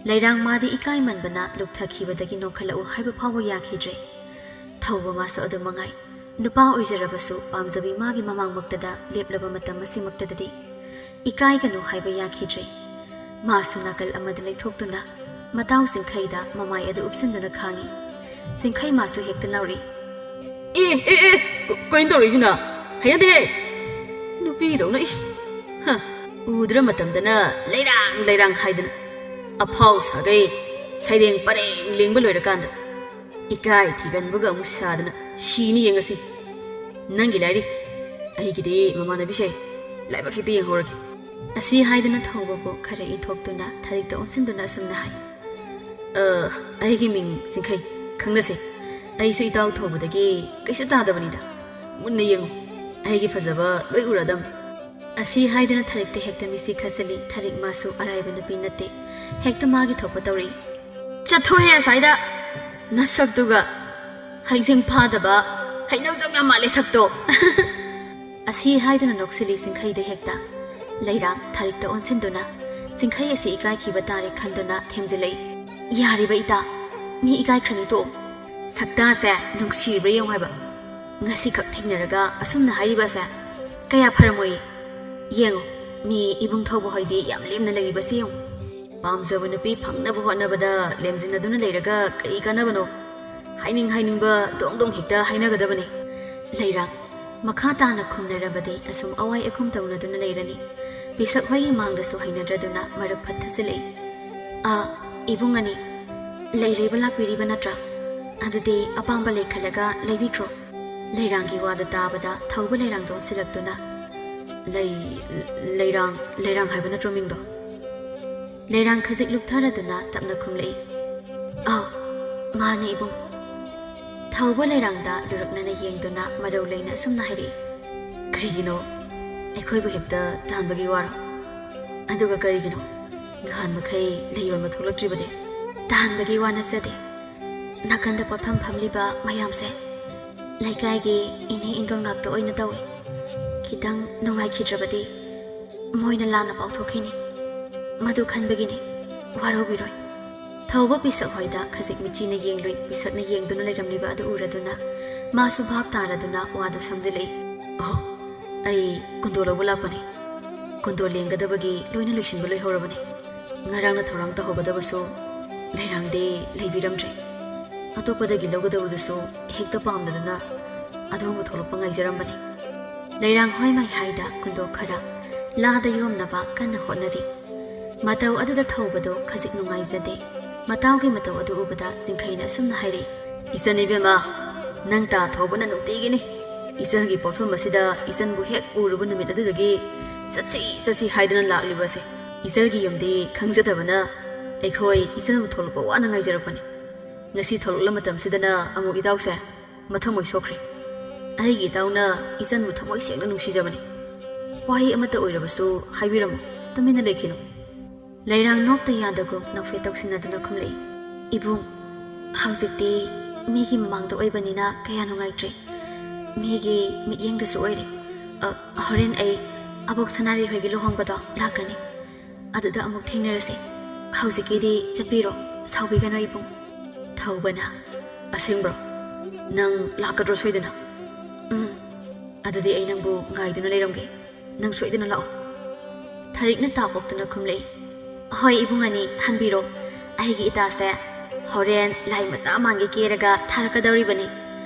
ꯂꯩꯔꯥꯡ ꯃꯥꯗꯤ ꯏꯀꯥꯏꯃꯟꯕꯅ ꯂꯨꯞꯊꯈꯤꯕꯗꯒꯤ ꯅꯣꯛꯈꯠꯂꯛꯎ ꯍꯥꯏꯕ ꯐꯥꯎꯕ ꯌꯥꯈꯤꯗ꯭ꯔꯦ ꯊꯧꯕ ꯃꯥꯁꯨ ꯑꯗꯨ ꯃꯉꯥꯏ ꯅꯨꯄꯥ ꯑꯣꯏꯖꯔꯕꯁꯨ ꯄꯥꯝꯖꯕꯤ ꯃꯥꯒꯤ ꯃꯃꯥꯡꯃꯛꯇꯗ ꯂꯦꯞꯂꯕ ꯃꯇꯝ ꯑꯁꯤꯃꯛꯇꯗꯗꯤ ꯏꯀꯥꯏꯒꯅꯨ ꯍꯥꯏꯕ ꯌꯥꯈꯤꯗ꯭ꯔꯦ ꯃꯥꯁꯨ ꯅꯥꯀꯜ ꯑꯃꯗ ꯂꯩꯊꯣꯛꯇꯨꯅ ꯃꯇꯥꯎ ꯆꯤꯡꯈꯩꯗ ꯃꯃꯥꯏ ꯑꯗꯨ ꯎꯞꯁꯤꯟꯗꯨꯅ ꯈꯥꯡꯉꯤ ꯆꯤꯡꯈꯩ ꯃꯥꯁꯨ ꯍꯦꯛꯇ ꯂꯥꯎꯔꯤ ꯀꯩꯅꯣ ꯇꯧꯔꯤꯁꯤꯅ ꯍꯩꯅꯗꯦꯍꯦ ꯅꯨꯄꯤꯗꯧꯅ ꯎꯗ꯭ꯔ ꯃꯇꯝꯗꯅ ꯂꯩꯔꯥꯡ ꯍꯥꯏꯗꯅ ꯑꯐꯥꯎ ꯁꯥꯒꯩ ꯁꯩꯔꯦꯡ ꯄꯔꯦꯡ ꯂꯦꯡꯕ ꯂꯣꯏꯔꯀꯥꯟꯗ ꯏꯀꯥꯏ ꯊꯤꯒꯟꯕꯒ ꯑꯃꯨꯛ ꯁꯥꯗꯅ ꯁꯤꯅꯤ ꯌꯦꯡꯉꯁꯤ ꯅꯪꯒꯤ ꯂꯥꯏꯔꯤ ꯑꯩꯒꯤꯗꯤ ꯃꯃꯥꯟꯅꯕꯤꯁꯦ ꯂꯥꯏꯕꯛ ꯍꯦꯛꯇ ꯌꯦꯡꯍꯧꯔꯒꯦ ꯑꯁꯤ ꯍꯥꯏꯗꯨꯅ ꯊꯧꯕꯕꯨ ꯈꯔ ꯏꯟꯊꯣꯛꯇꯨꯅ ꯊꯥꯔꯤꯛꯇ ꯑꯣꯟꯁꯤꯟꯗꯨꯅ ꯑꯁꯨꯝꯅ ꯍꯥꯏ ꯑꯩꯒꯤ ꯃꯤꯡ ꯆꯤꯡꯈꯩ ꯈꯪꯅꯁꯦ ꯑꯩꯁꯨ ꯏꯇꯥꯎ ꯊꯧꯕꯗꯒꯤ ꯀꯩꯁꯨ ꯇꯥꯗꯕꯅꯤꯗ ꯃꯨꯟꯅ ꯌꯦꯡꯉꯨ ꯑꯩꯒꯤ ꯐꯖꯕ ꯂꯣꯏ ꯎꯔꯗꯝꯅꯤ ꯑꯁꯤ ꯍꯥꯏꯗꯨꯅ ꯊꯥꯔꯤꯛꯇ ꯍꯦꯛꯇ ꯃꯤꯁꯤ ꯈꯠꯆꯜꯂꯤ ꯊꯥꯔꯤꯛ ꯃꯥꯁꯨ ꯑꯔꯥꯏꯕ ꯅꯨꯄꯤ ꯅꯠꯇꯦ ꯍꯦꯛꯇ ꯃꯥꯒꯤ ꯊꯣꯛꯄ ꯇꯧꯔꯛꯏ ꯆꯠꯊꯣꯛꯍꯦ ꯑꯁꯥꯏꯗ ꯅꯁꯛꯇꯨꯒ ꯍꯩꯖꯤꯡ ꯐꯥꯗꯕ ꯍꯩꯅꯧꯖꯝ ꯌꯥꯝ ꯃꯥꯜꯂꯦ ꯁꯛꯇꯣ ꯑꯁꯤ ꯍꯥꯏꯗꯨꯅ ꯅꯣꯛꯁꯤꯜꯂꯤ ꯆꯤꯡꯈꯩꯗ ꯍꯦꯛꯇ ꯂꯩꯔꯥꯡ ꯊꯥꯔꯤꯛꯇ ꯑꯣꯟꯁꯤꯟꯗꯨꯅ ꯆꯤꯡꯈꯩ ꯑꯁꯤ ꯏꯀꯥꯏꯈꯤꯕ ꯇꯥꯔꯦ ꯈꯟꯗꯨꯅ ꯊꯦꯝꯖꯤꯜꯂꯛꯏ ꯌꯥꯔꯤꯕ ꯏꯇꯥ ꯃꯤ ꯏꯀꯥꯏꯈ꯭ꯔꯅꯤ ꯇꯣꯛꯑꯣ ꯁꯛꯇꯥꯁꯦ ꯅꯨꯡꯁꯤꯔꯤꯕ꯭ꯔꯥ ꯌꯦꯡꯉꯨ ꯍꯥꯏꯕ ꯉꯁꯤꯈꯛ ꯊꯦꯡꯅꯔꯒ ꯑꯁꯨꯝꯅ ꯍꯥꯏꯔꯤꯕꯁꯦ ꯀꯌꯥ ꯐꯔꯝꯃꯣꯏ ꯌꯦꯡꯉꯨ ꯃꯤ ꯏꯕꯨꯡ ꯊꯧꯕ ꯍꯣꯏꯗꯤ ꯌꯥꯝ ꯂꯦꯝꯅ ꯂꯩꯔꯤꯕꯁꯤ ꯌꯦꯡꯉꯨ ꯄꯥꯝꯖꯕ ꯅꯨꯄꯤ ꯐꯪꯅꯕ ꯍꯣꯠꯅꯕꯗ ꯂꯦꯝꯖꯤꯟꯅꯗꯨꯅ ꯂꯩꯔꯒ ꯀꯔꯤ ꯀꯥꯟꯅꯕꯅꯣ ꯍꯥꯏꯅꯤꯡꯕ ꯗꯣꯡ ꯗꯣꯡ ꯍꯦꯛꯇ ꯍꯥꯏꯅꯒꯗꯕꯅꯤ ꯂꯩꯔꯥꯡ ꯃꯈꯥ ꯇꯥꯅ ꯈꯨꯝꯅꯔꯕꯗꯤ ꯑꯁꯨꯝ ꯑꯋꯥꯏ ꯑꯈꯨꯝ ꯇꯧꯅꯗꯨꯅ ꯂꯩꯔꯅꯤ ꯄꯤꯁꯛ ꯍꯣꯏꯒꯤ ꯃꯥꯡꯗꯁꯨ ꯍꯩꯅꯗ꯭ꯔꯗꯨꯅ ꯃꯔꯛ ꯐꯠꯊꯁꯤꯜꯂꯛꯏ ꯏꯕꯨꯡ ꯑꯅꯤ ꯂꯩꯕ ꯂꯥꯛꯄꯤꯔꯤꯕ ꯅꯠꯇ꯭ꯔꯥ ꯑꯗꯨꯗꯤ ꯑꯄꯥꯝꯕ ꯂꯩ ꯈꯜꯂꯒ ꯂꯩꯕꯤꯈ꯭ꯔꯣ ꯂꯩꯔꯥꯡꯒꯤ ꯋꯥꯗꯨ ꯇꯥꯕꯗ ꯊꯧꯕ ꯂꯩꯔꯥꯡꯗꯣ ꯑꯣꯟꯁꯤꯜꯂꯛꯇꯨꯅ ꯂꯩꯔꯥꯡ ꯍꯥꯏꯕ ꯅꯠꯇ꯭ꯔꯣ ꯃꯤꯡꯗꯣ ꯂꯩꯔꯥꯡ ꯈꯖꯤꯛ ꯂꯨꯞꯊꯔꯗꯨꯅ ꯇꯞꯅ ꯈꯨꯝꯂꯛꯏ ꯃꯥꯅꯦ ꯏꯕꯨꯡ ꯊꯧꯕ ꯂꯩꯔꯥꯡꯗ ꯂꯨꯔꯛꯅꯅ ꯌꯦꯡꯗꯨꯅ ꯃꯔꯧ ꯂꯩꯅ ꯑꯁꯨꯝꯅ ꯍꯥꯏꯔꯛꯏ ꯀꯩꯒꯤꯅꯣ ꯑꯩꯈꯣꯏꯕꯨ ꯍꯦꯛꯇ ꯇꯥꯟꯕꯒꯤ ꯋꯥꯔꯣ ꯑꯗꯨꯒ ꯀꯔꯤꯒꯤꯅꯣ ꯅꯍꯥꯟ ꯃꯈꯩ ꯂꯩꯕ ꯑꯃ ꯊꯣꯛꯂꯛꯇ꯭ꯔꯤꯕꯗꯤ ꯇꯥꯟꯕꯒꯤ ꯋꯥ ꯅꯠꯆꯗꯦ ꯅꯥꯀꯟꯗ ꯄꯣꯠꯐꯝ ꯐꯝꯂꯤꯕ ꯃꯌꯥꯝꯁꯦ ꯂꯩꯀꯥꯏꯒꯤ ꯏꯅꯦ ꯏꯟꯗꯣꯜ ꯉꯥꯛꯇ ꯑꯣꯏꯅ ꯇꯧꯏ ꯈꯤꯇꯪ ꯅꯨꯡꯉꯥꯏꯈꯤꯗ꯭ꯔꯕꯗꯤ ꯃꯣꯏꯅ ꯂꯥꯟꯅ ꯄꯥꯎꯊꯣꯛꯈꯤꯅꯤ ꯃꯗꯨ ꯈꯟꯕꯒꯤꯅꯤ ꯋꯥꯔꯧꯕꯤꯔꯣꯏ ꯊꯧꯕ ꯄꯤꯁꯛ ꯍꯣꯏꯗ ꯈꯖꯤꯛ ꯃꯤꯆꯤꯅ ꯌꯦꯡꯂꯨꯏ ꯄꯤꯁꯛꯅ ꯌꯦꯡꯗꯨꯅ ꯂꯩꯔꯝꯂꯤꯕ ꯑꯗꯨ ꯎꯔꯗꯨꯅ ꯃꯥꯁꯨ ꯚꯥꯞ ꯇꯥꯔꯗꯨꯅ ꯋꯥꯗꯨ ꯁꯝꯖꯤꯜꯂꯛꯏ ꯑꯩ ꯀꯨꯟꯗꯣ ꯂꯧꯕ ꯂꯥꯛꯄꯅꯤ ꯀꯨꯟꯗꯣ ꯂꯦꯡꯒꯗꯕꯒꯤ ꯂꯣꯏꯅ ꯂꯣꯏꯁꯤꯟꯕ ꯂꯣꯏꯍꯧꯔꯕꯅꯤ ꯉꯔꯥꯡꯅ ꯊꯧꯔꯥꯡ ꯇꯧꯍꯧꯒꯗꯕꯁꯨ ꯂꯩꯔꯥꯡꯗꯤ ꯂꯩꯕꯤꯔꯝꯗ꯭ꯔꯦ ꯑꯇꯣꯞꯄꯗꯒꯤ ꯂꯧꯒꯗꯕꯗꯨꯁꯨ ꯍꯦꯛꯇ ꯄꯥꯝꯗꯗꯨꯅ ꯑꯗꯣꯝꯕꯨ ꯊꯣꯛꯂꯛꯄ ꯉꯥꯏꯖꯔꯝꯕꯅꯤ ꯂꯩꯔꯥꯡ ꯍꯣꯏ ꯃꯥꯏꯍꯥꯏꯗ ꯀꯨꯟꯗꯣ ꯈꯔ ꯂꯥꯗ ꯌꯣꯝꯅꯕ ꯀꯟꯅ ꯍꯣꯠꯅꯔꯤ ꯃꯇꯧ ꯑꯗꯨꯗ ꯊꯧꯕꯗꯣ ꯈꯖꯤꯛ ꯅꯨꯡꯉꯥꯏꯖꯗꯦ ꯃꯇꯥꯎꯒꯤ ꯃꯇꯧ ꯑꯗꯨ ꯎꯕꯗ ꯆꯤꯡꯈꯩꯅ ꯑꯁꯨꯝꯅ ꯍꯥꯏꯔꯛꯏ ꯏꯆꯟ ꯏꯕꯦꯝꯃ ꯅꯪ ꯇꯥ ꯊꯧꯕꯅ ꯅꯨꯡꯇꯤꯒꯤꯅꯤ ꯏꯆꯟꯒꯤ ꯄꯣꯠꯐꯝ ꯑꯁꯤꯗ ꯏꯆꯟꯕꯨ ꯍꯦꯛ ꯎꯔꯨꯕ ꯅꯨꯃꯤꯠ ꯑꯗꯨꯗꯒꯤ ꯆꯠꯁꯤ ꯍꯥꯏꯗꯨꯅ ꯂꯥꯛꯂꯤꯕꯁꯦ ꯏꯆꯜꯒꯤ ꯌꯨꯝꯗꯤ ꯈꯪꯖꯗꯕꯅ ꯑꯩꯈꯣꯏ ꯏꯆꯟꯕꯨ ꯊꯣꯛꯂꯛꯄ ꯋꯥꯅ ꯉꯥꯏꯖꯔꯛꯄꯅꯤ ꯉꯁꯤ ꯊꯣꯛꯂꯛꯂ ꯃꯇꯝꯁꯤꯗꯅ ꯑꯃꯨꯛ ꯏꯇꯥꯎꯁꯦ ꯃꯊꯃꯣꯏ ꯁꯣꯛꯈ꯭ꯔꯦ ꯑꯩꯒꯤ ꯏꯇꯥꯎꯅ ꯏꯆꯟꯕꯨ ꯊꯃꯣꯏ ꯁꯦꯡꯅ ꯅꯨꯡꯁꯤꯖꯕꯅꯤ ꯋꯥꯍꯩ ꯑꯃꯠꯇ ꯑꯣꯏꯔꯕꯁꯨ ꯍꯥꯏꯕꯤꯔꯝꯃꯨ ꯇꯨꯃꯤꯟꯅ ꯂꯩꯈꯤꯅꯨ ꯂꯩꯔꯥꯡ ꯅꯣꯛꯇ ꯌꯥꯗꯒꯨꯝ ꯅꯣꯛꯐꯦꯠ ꯇꯧꯁꯤꯟꯅꯗꯨꯅ ꯈꯨꯝꯂꯛꯏ ꯏꯕꯨꯡ ꯍꯧꯖꯤꯛꯇꯤ ꯃꯤꯒꯤ ꯃꯃꯥꯡꯗ ꯑꯣꯏꯕꯅꯤꯅ ꯀꯌꯥ ꯅꯨꯡꯉꯥꯏꯇ꯭ꯔꯦ ꯃꯤꯒꯤ ꯃꯤꯠꯌꯦꯡꯗꯁꯨ ꯑꯣꯏꯔꯦ ꯍꯣꯔꯦꯟ ꯑꯩ ꯑꯕꯣꯛ ꯁꯅꯥꯔꯤ ꯍꯣꯏꯒꯤ ꯂꯨꯍꯣꯡꯕꯗꯣ ꯂꯥꯛꯀꯅꯤ ꯑꯗꯨꯗ ꯑꯃꯨꯛ ꯊꯦꯡꯅꯔꯁꯤ ꯍꯧꯖꯤꯛꯀꯤꯗꯤ ꯆꯠꯄꯤꯔꯣ ꯁꯥꯎꯕꯤꯒꯅꯨ ꯏꯕꯨꯡ ꯊꯧꯕꯅ ꯑꯁꯦꯡꯕ꯭ꯔꯣ ꯅꯪ ꯂꯥꯛꯀꯗ꯭ꯔꯣ ꯁꯣꯏꯗꯅ ꯑꯗꯨꯗꯤ ꯑꯩ ꯅꯪꯕꯨ ꯉꯥꯏꯗꯨꯅ ꯂꯩꯔꯝꯒꯦ ꯅꯪ ꯁꯣꯏꯗꯅ ꯂꯥꯛꯑꯣ ꯊꯔꯤꯛꯅ ꯇꯥꯄꯣꯛꯇꯨꯅ ꯈꯨꯝꯂꯛꯏ ꯍꯣꯏ ꯏꯕꯨꯡ ꯑꯅꯤ ꯍꯟꯕꯤꯔꯣ ꯑꯩꯒꯤ ꯏꯇꯥꯁꯦ ꯍꯣꯔꯦꯟ ꯂꯥꯏ ꯃꯆꯥ ꯃꯥꯟꯒꯤ ꯀꯦꯔꯒ ꯊꯥꯔꯛꯀꯗꯧꯔꯤꯕꯅꯤ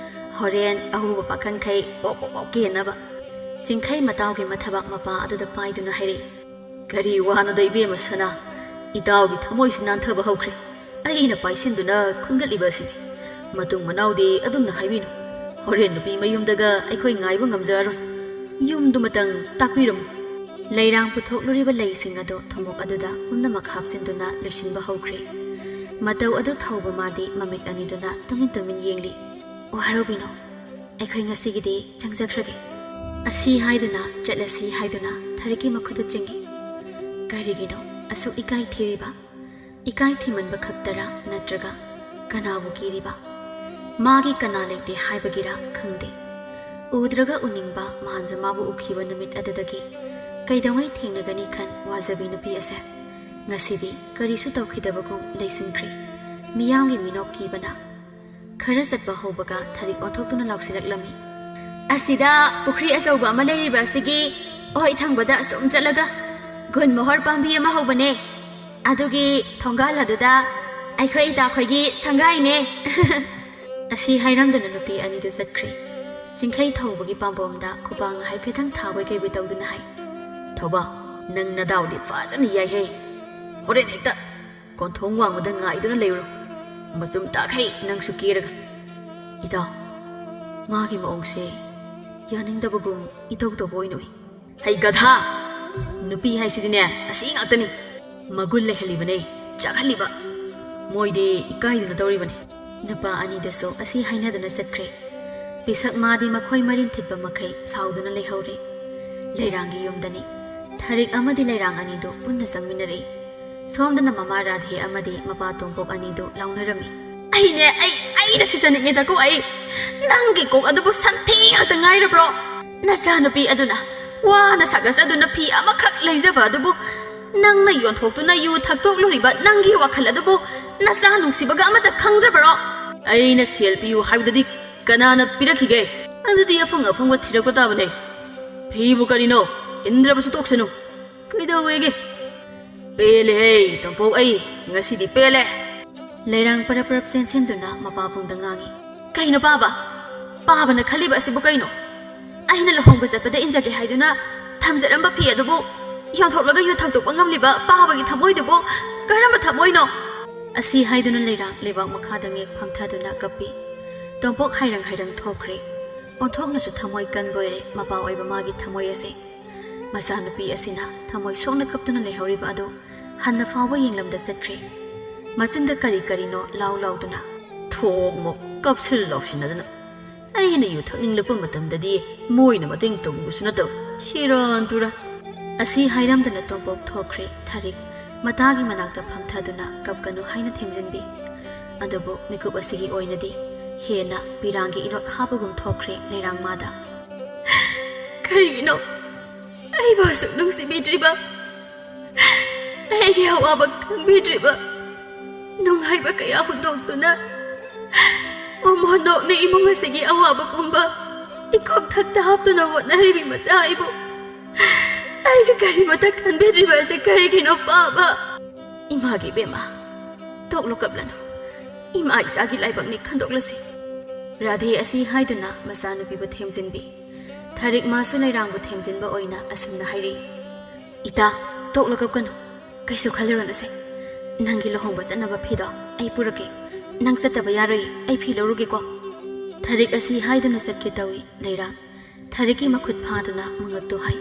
ꯍꯣꯔꯦꯟ ꯑꯍꯨꯕ ꯄꯥꯈꯪꯈꯩ ꯄꯣꯛ ꯀꯦꯅꯕ ꯆꯤꯡꯈꯩ ꯃꯇꯥꯎꯒꯤ ꯃꯊꯕꯥꯛ ꯃꯄꯥ ꯑꯗꯨꯗ ꯄꯥꯏꯗꯨꯅ ꯍꯥꯏꯔꯛꯏ ꯀꯔꯤ ꯋꯥꯅꯣꯗ ꯏꯕꯦꯝꯃ ꯁꯅꯥ ꯏꯇꯥꯎꯒꯤ ꯊꯃꯣꯏꯁꯤ ꯅꯥꯟꯊꯕ ꯍꯧꯈ꯭ꯔꯦ ꯑꯩꯅ ꯄꯥꯏꯁꯤꯟꯗꯨꯅ ꯈꯨꯟꯒꯠꯂꯤꯕ ꯑꯁꯤꯅꯤ ꯃꯇꯨꯡ ꯃꯅꯥꯎꯗꯤ ꯑꯗꯨꯝꯅ ꯍꯥꯏꯕꯤꯅꯨ ꯍꯣꯔꯦꯟ ꯅꯨꯄꯤ ꯃꯌꯨꯝꯗꯒ ꯑꯩꯈꯣꯏ ꯉꯥꯏꯕ ꯉꯝꯖꯔꯣꯏ ꯌꯨꯝꯗꯨꯃꯇꯪ ꯇꯥꯛꯄꯤꯔꯝꯃꯨ ꯂꯩꯔꯥꯡ ꯄꯨꯊꯣꯛꯂꯨꯔꯤꯕ ꯂꯩꯁꯤꯡ ꯑꯗꯨ ꯊꯨꯝꯃꯣꯛ ꯑꯗꯨꯗ ꯄꯨꯝꯅꯃꯛ ꯍꯥꯞꯆꯤꯟꯗꯨꯅ ꯂꯣꯏꯁꯤꯟꯕ ꯍꯧꯈ꯭ꯔꯦ ꯃꯇꯧ ꯑꯗꯨ ꯊꯧꯕ ꯃꯥꯗꯤ ꯃꯃꯤꯠ ꯑꯅꯤꯗꯨꯅ ꯇꯨꯃꯤꯟ ꯌꯦꯡꯂꯤ ꯋꯥꯔꯧꯕꯤꯅꯣ ꯑꯩꯈꯣꯏ ꯉꯁꯤꯒꯤꯗꯤ ꯆꯪꯖꯈ꯭ꯔꯒꯦ ꯑꯁꯤ ꯍꯥꯏꯗꯨꯅ ꯆꯠꯂꯁꯤ ꯍꯥꯏꯗꯨꯅ ꯊꯔꯤꯛꯀꯤ ꯃꯈꯨꯠꯇ ꯆꯤꯡꯏ ꯀꯔꯤꯒꯤꯅꯣ ꯑꯁꯨꯛ ꯏꯀꯥꯏ ꯊꯤꯔꯤꯕ ꯏꯀꯥꯏ ꯊꯤꯃꯟꯕ ꯈꯛꯇꯔꯥ ꯅꯠꯇ꯭ꯔꯒ ꯀꯅꯥꯕꯨ ꯀꯤꯔꯤꯕ ꯃꯥꯒꯤ ꯀꯅꯥ ꯂꯩꯇꯦ ꯍꯥꯏꯕꯒꯤꯔꯥ ꯈꯪꯗꯦ ꯎꯗ꯭ꯔꯒ ꯎꯅꯤꯡꯕ ꯃꯥꯟꯖ ꯃꯥꯕꯨ ꯎꯈꯤꯕ ꯅꯨꯃꯤꯠ ꯑꯗꯨꯗꯒꯤ ꯀꯩꯗꯧꯉꯩ ꯊꯦꯡꯅꯒꯅꯤ ꯈꯟ ꯋꯥꯖꯕꯤ ꯅꯨꯄꯤ ꯑꯁꯦ ꯉꯁꯤꯗꯤ ꯀꯔꯤꯁꯨ ꯇꯧꯈꯤꯗꯕꯒꯨꯝ ꯂꯩꯁꯤꯟꯈ꯭ꯔꯦ ꯃꯤꯌꯥꯝꯒꯤ ꯃꯤꯅꯣꯛ ꯀꯤꯕꯅ ꯈꯔ ꯆꯠꯄ ꯍꯧꯕꯒ ꯊꯔꯤꯛ ꯑꯣꯟꯊꯣꯛꯇꯨꯅ ꯂꯥꯎꯁꯤꯜꯂꯛꯂꯝꯃꯤ ꯑꯁꯤꯗ ꯄꯨꯈ꯭ꯔꯤ ꯑꯆꯧꯕ ꯑꯃ ꯂꯩꯔꯤꯕ ꯑꯁꯤꯒꯤ ꯑꯣꯏ ꯊꯪꯕꯗ ꯑꯁꯨꯝ ꯆꯠꯂꯒ ꯒꯨꯟ ꯃꯣꯍꯣꯔ ꯄꯥꯝꯕꯤ ꯑꯃ ꯍꯧꯕꯅꯦ ꯑꯗꯨꯒꯤ ꯊꯣꯡꯒꯥꯜ ꯑꯗꯨꯗ ꯑꯩꯈꯣꯏ ꯏꯇꯥꯈꯣꯏꯒꯤ ꯁꯪꯒꯥꯏꯅꯦ ꯑꯁꯤ ꯍꯥꯏꯔꯝꯗꯨꯅ ꯅꯨꯄꯤ ꯑꯅꯤꯗꯨ ꯆꯠꯈ꯭ꯔꯦ ꯆꯤꯡꯈꯩ ꯊꯧꯕꯒꯤ ꯄꯥꯝꯕꯣꯝꯗ ꯈꯨꯄꯥꯡꯅ ꯍꯥꯏꯐꯦꯠꯇꯪ ꯊꯥꯕꯣꯏ ꯀꯩꯕꯣꯏ ꯇꯧꯗꯨꯅ ꯍꯥꯏ ꯊꯧꯕ ꯅꯪ ꯅꯗꯥꯎꯗꯤ ꯐꯖꯅ ꯌꯥꯏꯍꯦ ꯍꯣꯔꯦꯟ ꯍꯦꯛꯇ ꯀꯣꯟꯊꯣꯡ ꯋꯥꯡꯃꯗ ꯉꯥꯏꯗꯨꯅ ꯂꯩꯔꯨ ꯃꯆꯨꯝ ꯇꯥꯈꯩ ꯅꯪꯁꯨ ꯀꯦꯔꯒ ꯏꯇꯥꯎ ꯃꯥꯒꯤ ꯃꯑꯣꯡꯁꯦ ꯌꯥꯅꯤꯡꯗꯕꯒꯨꯝ ꯏꯇꯧ ꯇꯧꯕ ꯑꯣꯏꯅ ꯎꯏ ꯍꯩ ꯒꯙꯥ ꯅꯨꯄꯤ ꯍꯥꯏꯁꯤꯗꯤꯅꯦ ꯑꯁꯤ ꯉꯥꯛꯇꯅꯤ ꯃꯒꯨꯟ ꯂꯩꯍꯜꯂꯤꯕꯅꯦ ꯆꯥꯛꯍꯜꯂꯤꯕ ꯃꯣꯏꯗꯤ ꯏꯀꯥꯏꯗꯨꯅ ꯇꯧꯔꯤꯕꯅꯤ ꯅꯨꯄꯥ ꯑꯅꯤꯗꯁꯨ ꯑꯁꯤ ꯍꯥꯏꯅꯗꯨꯅ ꯆꯠꯈ꯭ꯔꯦ ꯄꯤꯁꯛ ꯃꯥꯗꯤ ꯃꯈꯣꯏ ꯃꯔꯤꯟ ꯊꯤꯠꯄ ꯃꯈꯩ ꯁꯥꯎꯗꯨꯅ ꯂꯩꯍꯧꯔꯦ ꯂꯩꯔꯥꯡꯒꯤ ꯌꯨꯝꯗꯅꯤ ꯊꯔꯤꯛ ꯑꯃꯗꯤ ꯂꯩꯔꯥꯡ ꯑꯅꯤꯗꯨ ꯄꯨꯟꯅ ꯆꯪꯃꯤꯟꯅꯔꯛꯏ ꯁꯣꯝꯗꯅ ꯃꯃꯥ ꯔꯥꯙꯦ ꯑꯃꯗꯤ ꯃꯄꯥ ꯇꯣꯝꯄꯣꯛ ꯑꯅꯤꯗꯨ ꯂꯥꯎꯅꯔꯝꯃꯤ ꯑꯩꯅ ꯁꯤꯖꯅꯤꯡꯉꯦꯗꯀꯣ ꯑꯩ ꯅꯪꯒꯤ ꯀꯣꯛ ꯑꯗꯨꯕꯨ ꯁꯟꯊꯤ ꯉꯥꯛꯇ ꯉꯥꯏꯔꯕ꯭ꯔꯣ ꯅꯆꯥꯅꯨꯄꯤ ꯑꯗꯨꯅ ꯋꯥꯅ ꯁꯥꯒꯠꯆꯗꯨꯅ ꯐꯤ ꯑꯃꯈꯛ ꯂꯩꯖꯕ ꯑꯗꯨꯕꯨ ꯅꯪꯅ ꯌꯣꯟꯊꯣꯛꯇꯨꯅ ꯌꯨ ꯊꯛꯇꯣꯛꯂꯨꯔꯤꯕ ꯅꯪꯒꯤ ꯋꯥꯈꯜ ꯑꯗꯨꯕꯨ ꯅꯆꯥ ꯅꯨꯡꯁꯤꯕꯒ ꯑꯃꯇ ꯈꯪꯗ꯭ꯔꯕꯔꯣ? ꯑꯩꯅ ꯁꯦꯜ ꯄꯤꯌꯨ ꯍꯥꯏꯕꯗꯗꯤ ꯀꯅꯥꯅ ꯄꯤꯔꯛꯈꯤꯒꯦ? ꯑꯗꯨꯗꯤ ꯑꯐꯪ ꯑꯐꯪꯕ ꯊꯤꯔꯛꯄ ꯇꯥꯕꯅꯦ. ꯐꯤꯕꯨ ꯀꯔꯤꯅꯣ? ꯏꯟꯗ꯭ꯔꯕꯁꯨ ꯇꯣꯛꯁꯅꯨ. ꯀꯩꯗꯧꯋꯦꯒꯦ? ꯄꯦꯜꯂꯦꯍꯦ ꯇꯣꯝꯄꯣꯛ, ꯑꯩ ꯉꯁꯤꯗꯤ ꯄꯦꯜꯂꯦ. ꯂꯩꯔꯥꯡ ꯄꯔꯞ ꯄꯔꯞ ꯆꯦꯟꯁꯤꯟꯗꯨꯅ ꯃꯄꯥꯕꯨꯡꯗ ꯉꯥꯡꯉꯤ. ꯀꯩꯅꯣ ꯄꯥꯕ? ꯄꯥꯕꯅ ꯈꯜꯂꯤꯕ ꯑꯁꯤꯕꯨ ꯀꯩꯅꯣ? ꯑꯩꯅ ꯂꯨꯍꯣꯡꯕ ꯆꯠꯄꯗ ꯏꯟꯖꯒꯦ ꯍꯥꯏꯗꯨꯅ ꯊꯝꯖꯔꯝꯕ ꯐꯤ ꯑꯗꯨꯕꯨ ꯌꯣꯟꯊꯣꯛꯂꯒ ꯌꯨ ꯊꯛꯇꯣꯛꯄ ꯉꯝꯂꯤꯕ ꯄꯥꯕꯒꯤ ꯊꯃꯣꯏꯗꯨꯕꯨ ꯀꯔꯝꯕ ꯊꯃꯣꯏꯅꯣ? ꯑꯁꯤ ꯍꯥꯏꯗꯨꯅ ꯂꯩꯔꯥꯡ ꯂꯩꯕꯥꯛ ꯃꯈꯥꯗ ꯉꯦꯛ ꯐꯝꯊꯗꯨꯅ ꯀꯞꯄꯤ. ꯇꯣꯝꯄꯣꯛ ꯍꯥꯏꯔꯪ ꯍꯥꯏꯔꯪ ꯊꯣꯛꯈ꯭ꯔꯦ. ꯑꯣꯟꯊꯣꯛꯅꯁꯨ ꯊꯃꯣꯏ ꯀꯟꯕ ꯑꯣꯏꯔꯦ ꯃꯄꯥ ꯑꯣꯏꯕ ꯃꯥꯒꯤ ꯊꯃꯣꯏ ꯑꯁꯤ. ꯃꯆꯥꯅꯨꯄꯤ ꯑꯁꯤꯅ ꯊꯃꯣꯏ ꯁꯣꯛꯅ ꯀꯞꯇꯨꯅ ꯂꯩꯍꯧꯔꯤꯕ ꯑꯗꯨ ꯍꯟꯅ ꯐꯥꯎꯕ ꯌꯦꯡꯂꯝꯗ ꯆꯠꯈ꯭ꯔꯦ. ꯃꯆꯤꯟꯗ ꯀꯔꯤ ꯀꯔꯤꯅꯣ ꯂꯥꯎ ꯂꯥꯎꯗꯨꯅ. ꯊꯣꯛꯃꯣ ꯀꯞꯁꯤꯜ ꯂꯥꯎꯁꯤꯟꯅꯗꯅ. ꯑꯩꯅ ꯌꯨ ꯊꯛꯅꯤꯡꯂꯛꯄ ꯃꯇꯝꯗꯗꯤ ꯃꯣꯏꯅ ꯃꯇꯦꯡ ꯇꯧꯕꯤꯕꯁꯨ ꯅꯠꯇꯕ. ꯁꯤꯔꯥꯟ ꯇꯨꯔꯥꯟ. ꯑꯁꯤ ꯍꯥꯏꯔꯝꯗꯨꯅ ꯇꯣꯝꯄꯣꯛ ꯊꯣꯛꯈ꯭ꯔꯦ. ꯊꯥꯔꯤꯛ ꯃꯇꯥꯒꯤ ꯃꯅꯥꯛꯇ ꯐꯝꯊꯗꯨꯅ ꯀꯞꯀꯅꯨ ꯍꯥꯏꯅ ꯊꯦꯝꯖꯤꯟꯕꯤ. ꯑꯗꯨꯕꯨ ꯃꯤꯀꯨꯞ ꯑꯁꯤꯒꯤ ꯑꯣꯏꯅꯗꯤ ꯍꯦꯟꯅ ꯄꯤꯔꯥꯡꯒꯤ ꯏꯔꯣꯠ ꯍꯥꯞꯄꯒꯨꯝ ꯊꯣꯛꯈ꯭ꯔꯦ ꯂꯩꯔꯥꯡ ꯃꯥꯗ. ꯀꯔꯤꯒꯤꯅꯣ ꯑꯩꯕꯨ ꯑꯁꯨꯛ ꯅꯨꯡꯁꯤꯕꯤꯗ꯭ꯔꯤꯕ? ꯑꯩꯒꯤ ꯑꯋꯥꯕ ꯈꯪꯕꯤꯗ꯭ꯔꯤꯕ? ꯅꯨꯡꯉꯥꯏꯕ ꯀꯌꯥ ꯍꯨꯟꯗꯣꯛꯇꯨꯅ ꯃꯣꯃꯣꯟꯗꯣꯛꯅ ꯏꯃꯨꯡ ꯑꯁꯤꯒꯤ ꯑꯋꯥꯕ ꯄꯨꯝꯕ ꯏꯀꯣꯛ ꯊꯛꯇ ꯍꯥꯞꯇꯨꯅ ꯍꯣꯠꯅꯔꯤꯕꯤ ꯃꯆꯥ ꯑꯩꯕꯨ ꯑꯩꯒꯤ ꯀꯔꯤꯃꯇ ꯈꯟꯕꯤꯗ꯭ꯔꯤꯕ ꯑꯁꯤ ꯀꯔꯤꯒꯤꯅꯣ ꯄꯥꯕ? ꯏꯃꯥꯒꯤ ꯕꯦꯝꯃ, ꯇꯣꯛꯂꯣ ꯀꯞꯂꯅꯨ. ꯏꯃꯥ ꯏꯆꯥꯒꯤ ꯂꯥꯏꯕꯛꯅꯤ ꯈꯟꯗꯣꯛꯂꯁꯤ. ꯔꯥꯙꯦ ꯑꯁꯤ ꯍꯥꯏꯗꯨꯅ ꯃꯆꯥꯅꯨꯄꯤꯕꯨ ꯊꯦꯝꯖꯤꯟꯕꯤ. ꯊꯥꯔꯤꯛ ꯃꯥꯁꯨ ꯂꯩꯔꯥꯡꯕꯨ ꯊꯦꯝꯖꯤꯟꯕ ꯑꯣꯏꯅ ꯑꯁꯨꯝꯅ ꯍꯥꯏꯔꯤ. ꯏꯇꯥ, ꯇꯣꯛꯂꯣ ꯀꯞꯀꯅꯨ. ꯀꯩꯁꯨ ꯈꯜꯂꯨꯔꯅꯨꯁꯦ. ꯅꯪꯒꯤ ꯂꯨꯍꯣꯡꯕ ꯆꯠꯅꯕ ꯐꯤꯗꯣ ꯑꯩ ꯄꯨꯔꯛꯀꯦ. ꯅꯪ ꯆꯠꯇꯕ ꯌꯥꯔꯣꯏ. ꯑꯩ ꯐꯤ ꯂꯧꯔꯨꯒꯦꯀꯣ. ꯊꯥꯔꯤꯛ ꯑꯁꯤ ꯍꯥꯏꯗꯨꯅ ꯆꯠꯀꯦ ꯇꯧꯏ. ꯂꯩꯔꯥꯡ ꯊꯥꯔꯤꯛꯀꯤ ꯃꯈꯨꯠ ꯐꯥꯗꯨꯅ ꯃꯉꯛꯇꯨ ꯍꯥꯏ.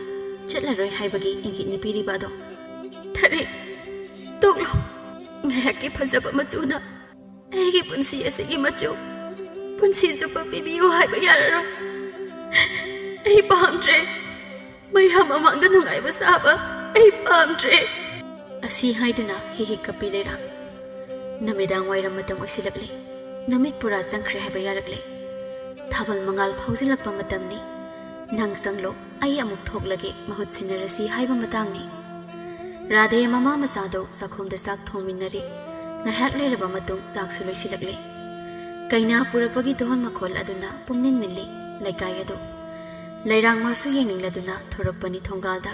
ꯆꯠꯂꯔꯣꯏ ꯍꯥꯏꯕꯒꯤ ꯏꯪꯒꯤꯠꯅꯤ ꯄꯤꯔꯤꯕ ꯑꯗꯣ. ꯊꯥꯔꯤꯛ, ꯇꯣꯛꯂꯣ. ꯉꯥꯏꯍꯥꯛꯀꯤ ꯐꯖꯕ ꯃꯆꯨꯅ ꯑꯩꯒꯤ ꯄꯨꯟꯁꯤ ꯑꯁꯤꯒꯤ ꯃꯆꯨ ꯄꯨꯟꯁꯤ ꯆꯨꯞꯄ ꯄꯤꯕꯤꯌꯨ ꯍꯥꯏꯕ ꯌꯥꯔꯔꯣꯏ. ꯑꯩ ꯄꯥꯝꯗ꯭ꯔꯦ. ꯃꯌꯥꯝ ꯃꯃꯥꯡꯗ ꯅꯨꯡꯉꯥꯏꯕ ꯁꯥꯕ ꯑꯩ ꯄꯥꯝꯗ꯭ꯔꯦ. ꯑꯁꯤ ꯍꯥꯏꯗꯨꯅ ꯍꯤꯍꯤ ꯀꯞꯄꯤ ꯂꯩꯔꯥꯡ. ꯅꯨꯃꯤꯗꯥꯡ ꯋꯥꯏꯔꯝ ꯃꯇꯝ ꯑꯣꯏꯁꯤꯜꯂꯛꯂꯦ. ꯅꯨꯃꯤꯠ ꯄꯨꯔꯥ ꯆꯪꯈ꯭ꯔꯦ ꯍꯥꯏꯕ ꯌꯥꯔꯛꯂꯦ. ꯊꯥꯕꯜ ꯃꯉꯥꯜ ꯐꯥꯎꯖꯤꯜꯂꯛꯄ ꯃꯇꯝꯅꯤ. ꯅꯪ ꯆꯪꯂꯣ, ꯑꯩ ꯑꯃꯨꯛ ꯊꯣꯛꯂꯒꯦ, ꯃꯍꯨꯠ ꯁꯤꯟꯅꯔꯁꯤ ꯍꯥꯏꯕ ꯃꯇꯥꯡꯅꯤ. ꯔꯥꯙꯦ ꯃꯃꯥ ꯃꯆꯥꯗꯣ ꯆꯥꯛꯈꯨꯝꯗ ꯆꯥꯛ ꯊꯣꯡꯃꯤꯟꯅꯔꯤ. ꯉꯥꯏꯍꯥꯛ ꯂꯩꯔꯕ ꯃꯇꯨꯡ ꯆꯥꯛꯁꯨ ꯂꯣꯏꯁꯤꯜꯂꯛꯂꯦ. ꯀꯩꯅꯥ ꯄꯨꯔꯛꯄꯒꯤ ꯙꯣꯟ ꯃꯈꯣꯜ ꯑꯗꯨꯅ ꯄꯨꯝꯅꯤꯟ ꯅꯤꯜꯂꯤ ꯂꯩꯀꯥꯏ ꯑꯗꯨ. ꯂꯩꯔꯥꯡ ꯃꯥꯁꯨ ꯌꯦꯡꯅꯤꯡꯂꯗꯨꯅ ꯊꯣꯔꯛꯄꯅꯤ ꯊꯣꯡꯒꯥꯜꯗ.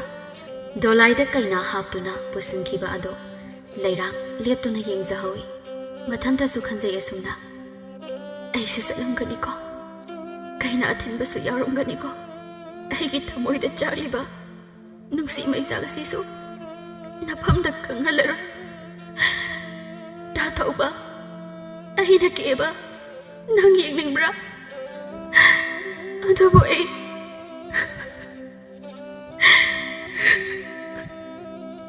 ꯗꯣꯂꯥꯏꯗ ꯀꯩꯅꯥ ꯍꯥꯞꯇꯨꯅ ꯄꯨꯁꯤꯟꯈꯤꯕ ꯑꯗꯣ ꯂꯩꯔꯥꯡ ꯂꯦꯞꯇꯨꯅ ꯌꯦꯡꯖꯍꯧꯏ. ꯃꯊꯟꯇꯁꯨ ꯈꯟꯖꯩ ꯑꯁꯨꯝꯅ. ꯑꯩꯁꯨ ꯆꯠꯂꯝꯒꯅꯤꯀꯣ. ꯀꯩꯅꯥ ꯑꯊꯤꯟꯕꯁꯨ ꯌꯥꯎꯔꯝꯒꯅꯤꯀꯣ. ꯑꯩꯒꯤ ꯊꯃꯣꯏꯗ ꯆꯥꯛꯂꯤꯕ ꯅꯨꯡꯁꯤ ꯃꯩꯆꯥꯛ ꯑꯁꯤꯁꯨ ꯅꯐꯝꯗ ꯈꯪꯍꯜꯂꯔꯣꯏ. ꯇꯥ ꯊꯧꯕ, ꯑꯩꯅ ꯀꯦꯕ ꯅꯪ ꯌꯦꯡꯅꯤꯡꯕ꯭ꯔꯥ? ꯑꯗꯨꯕꯨ ꯑꯩ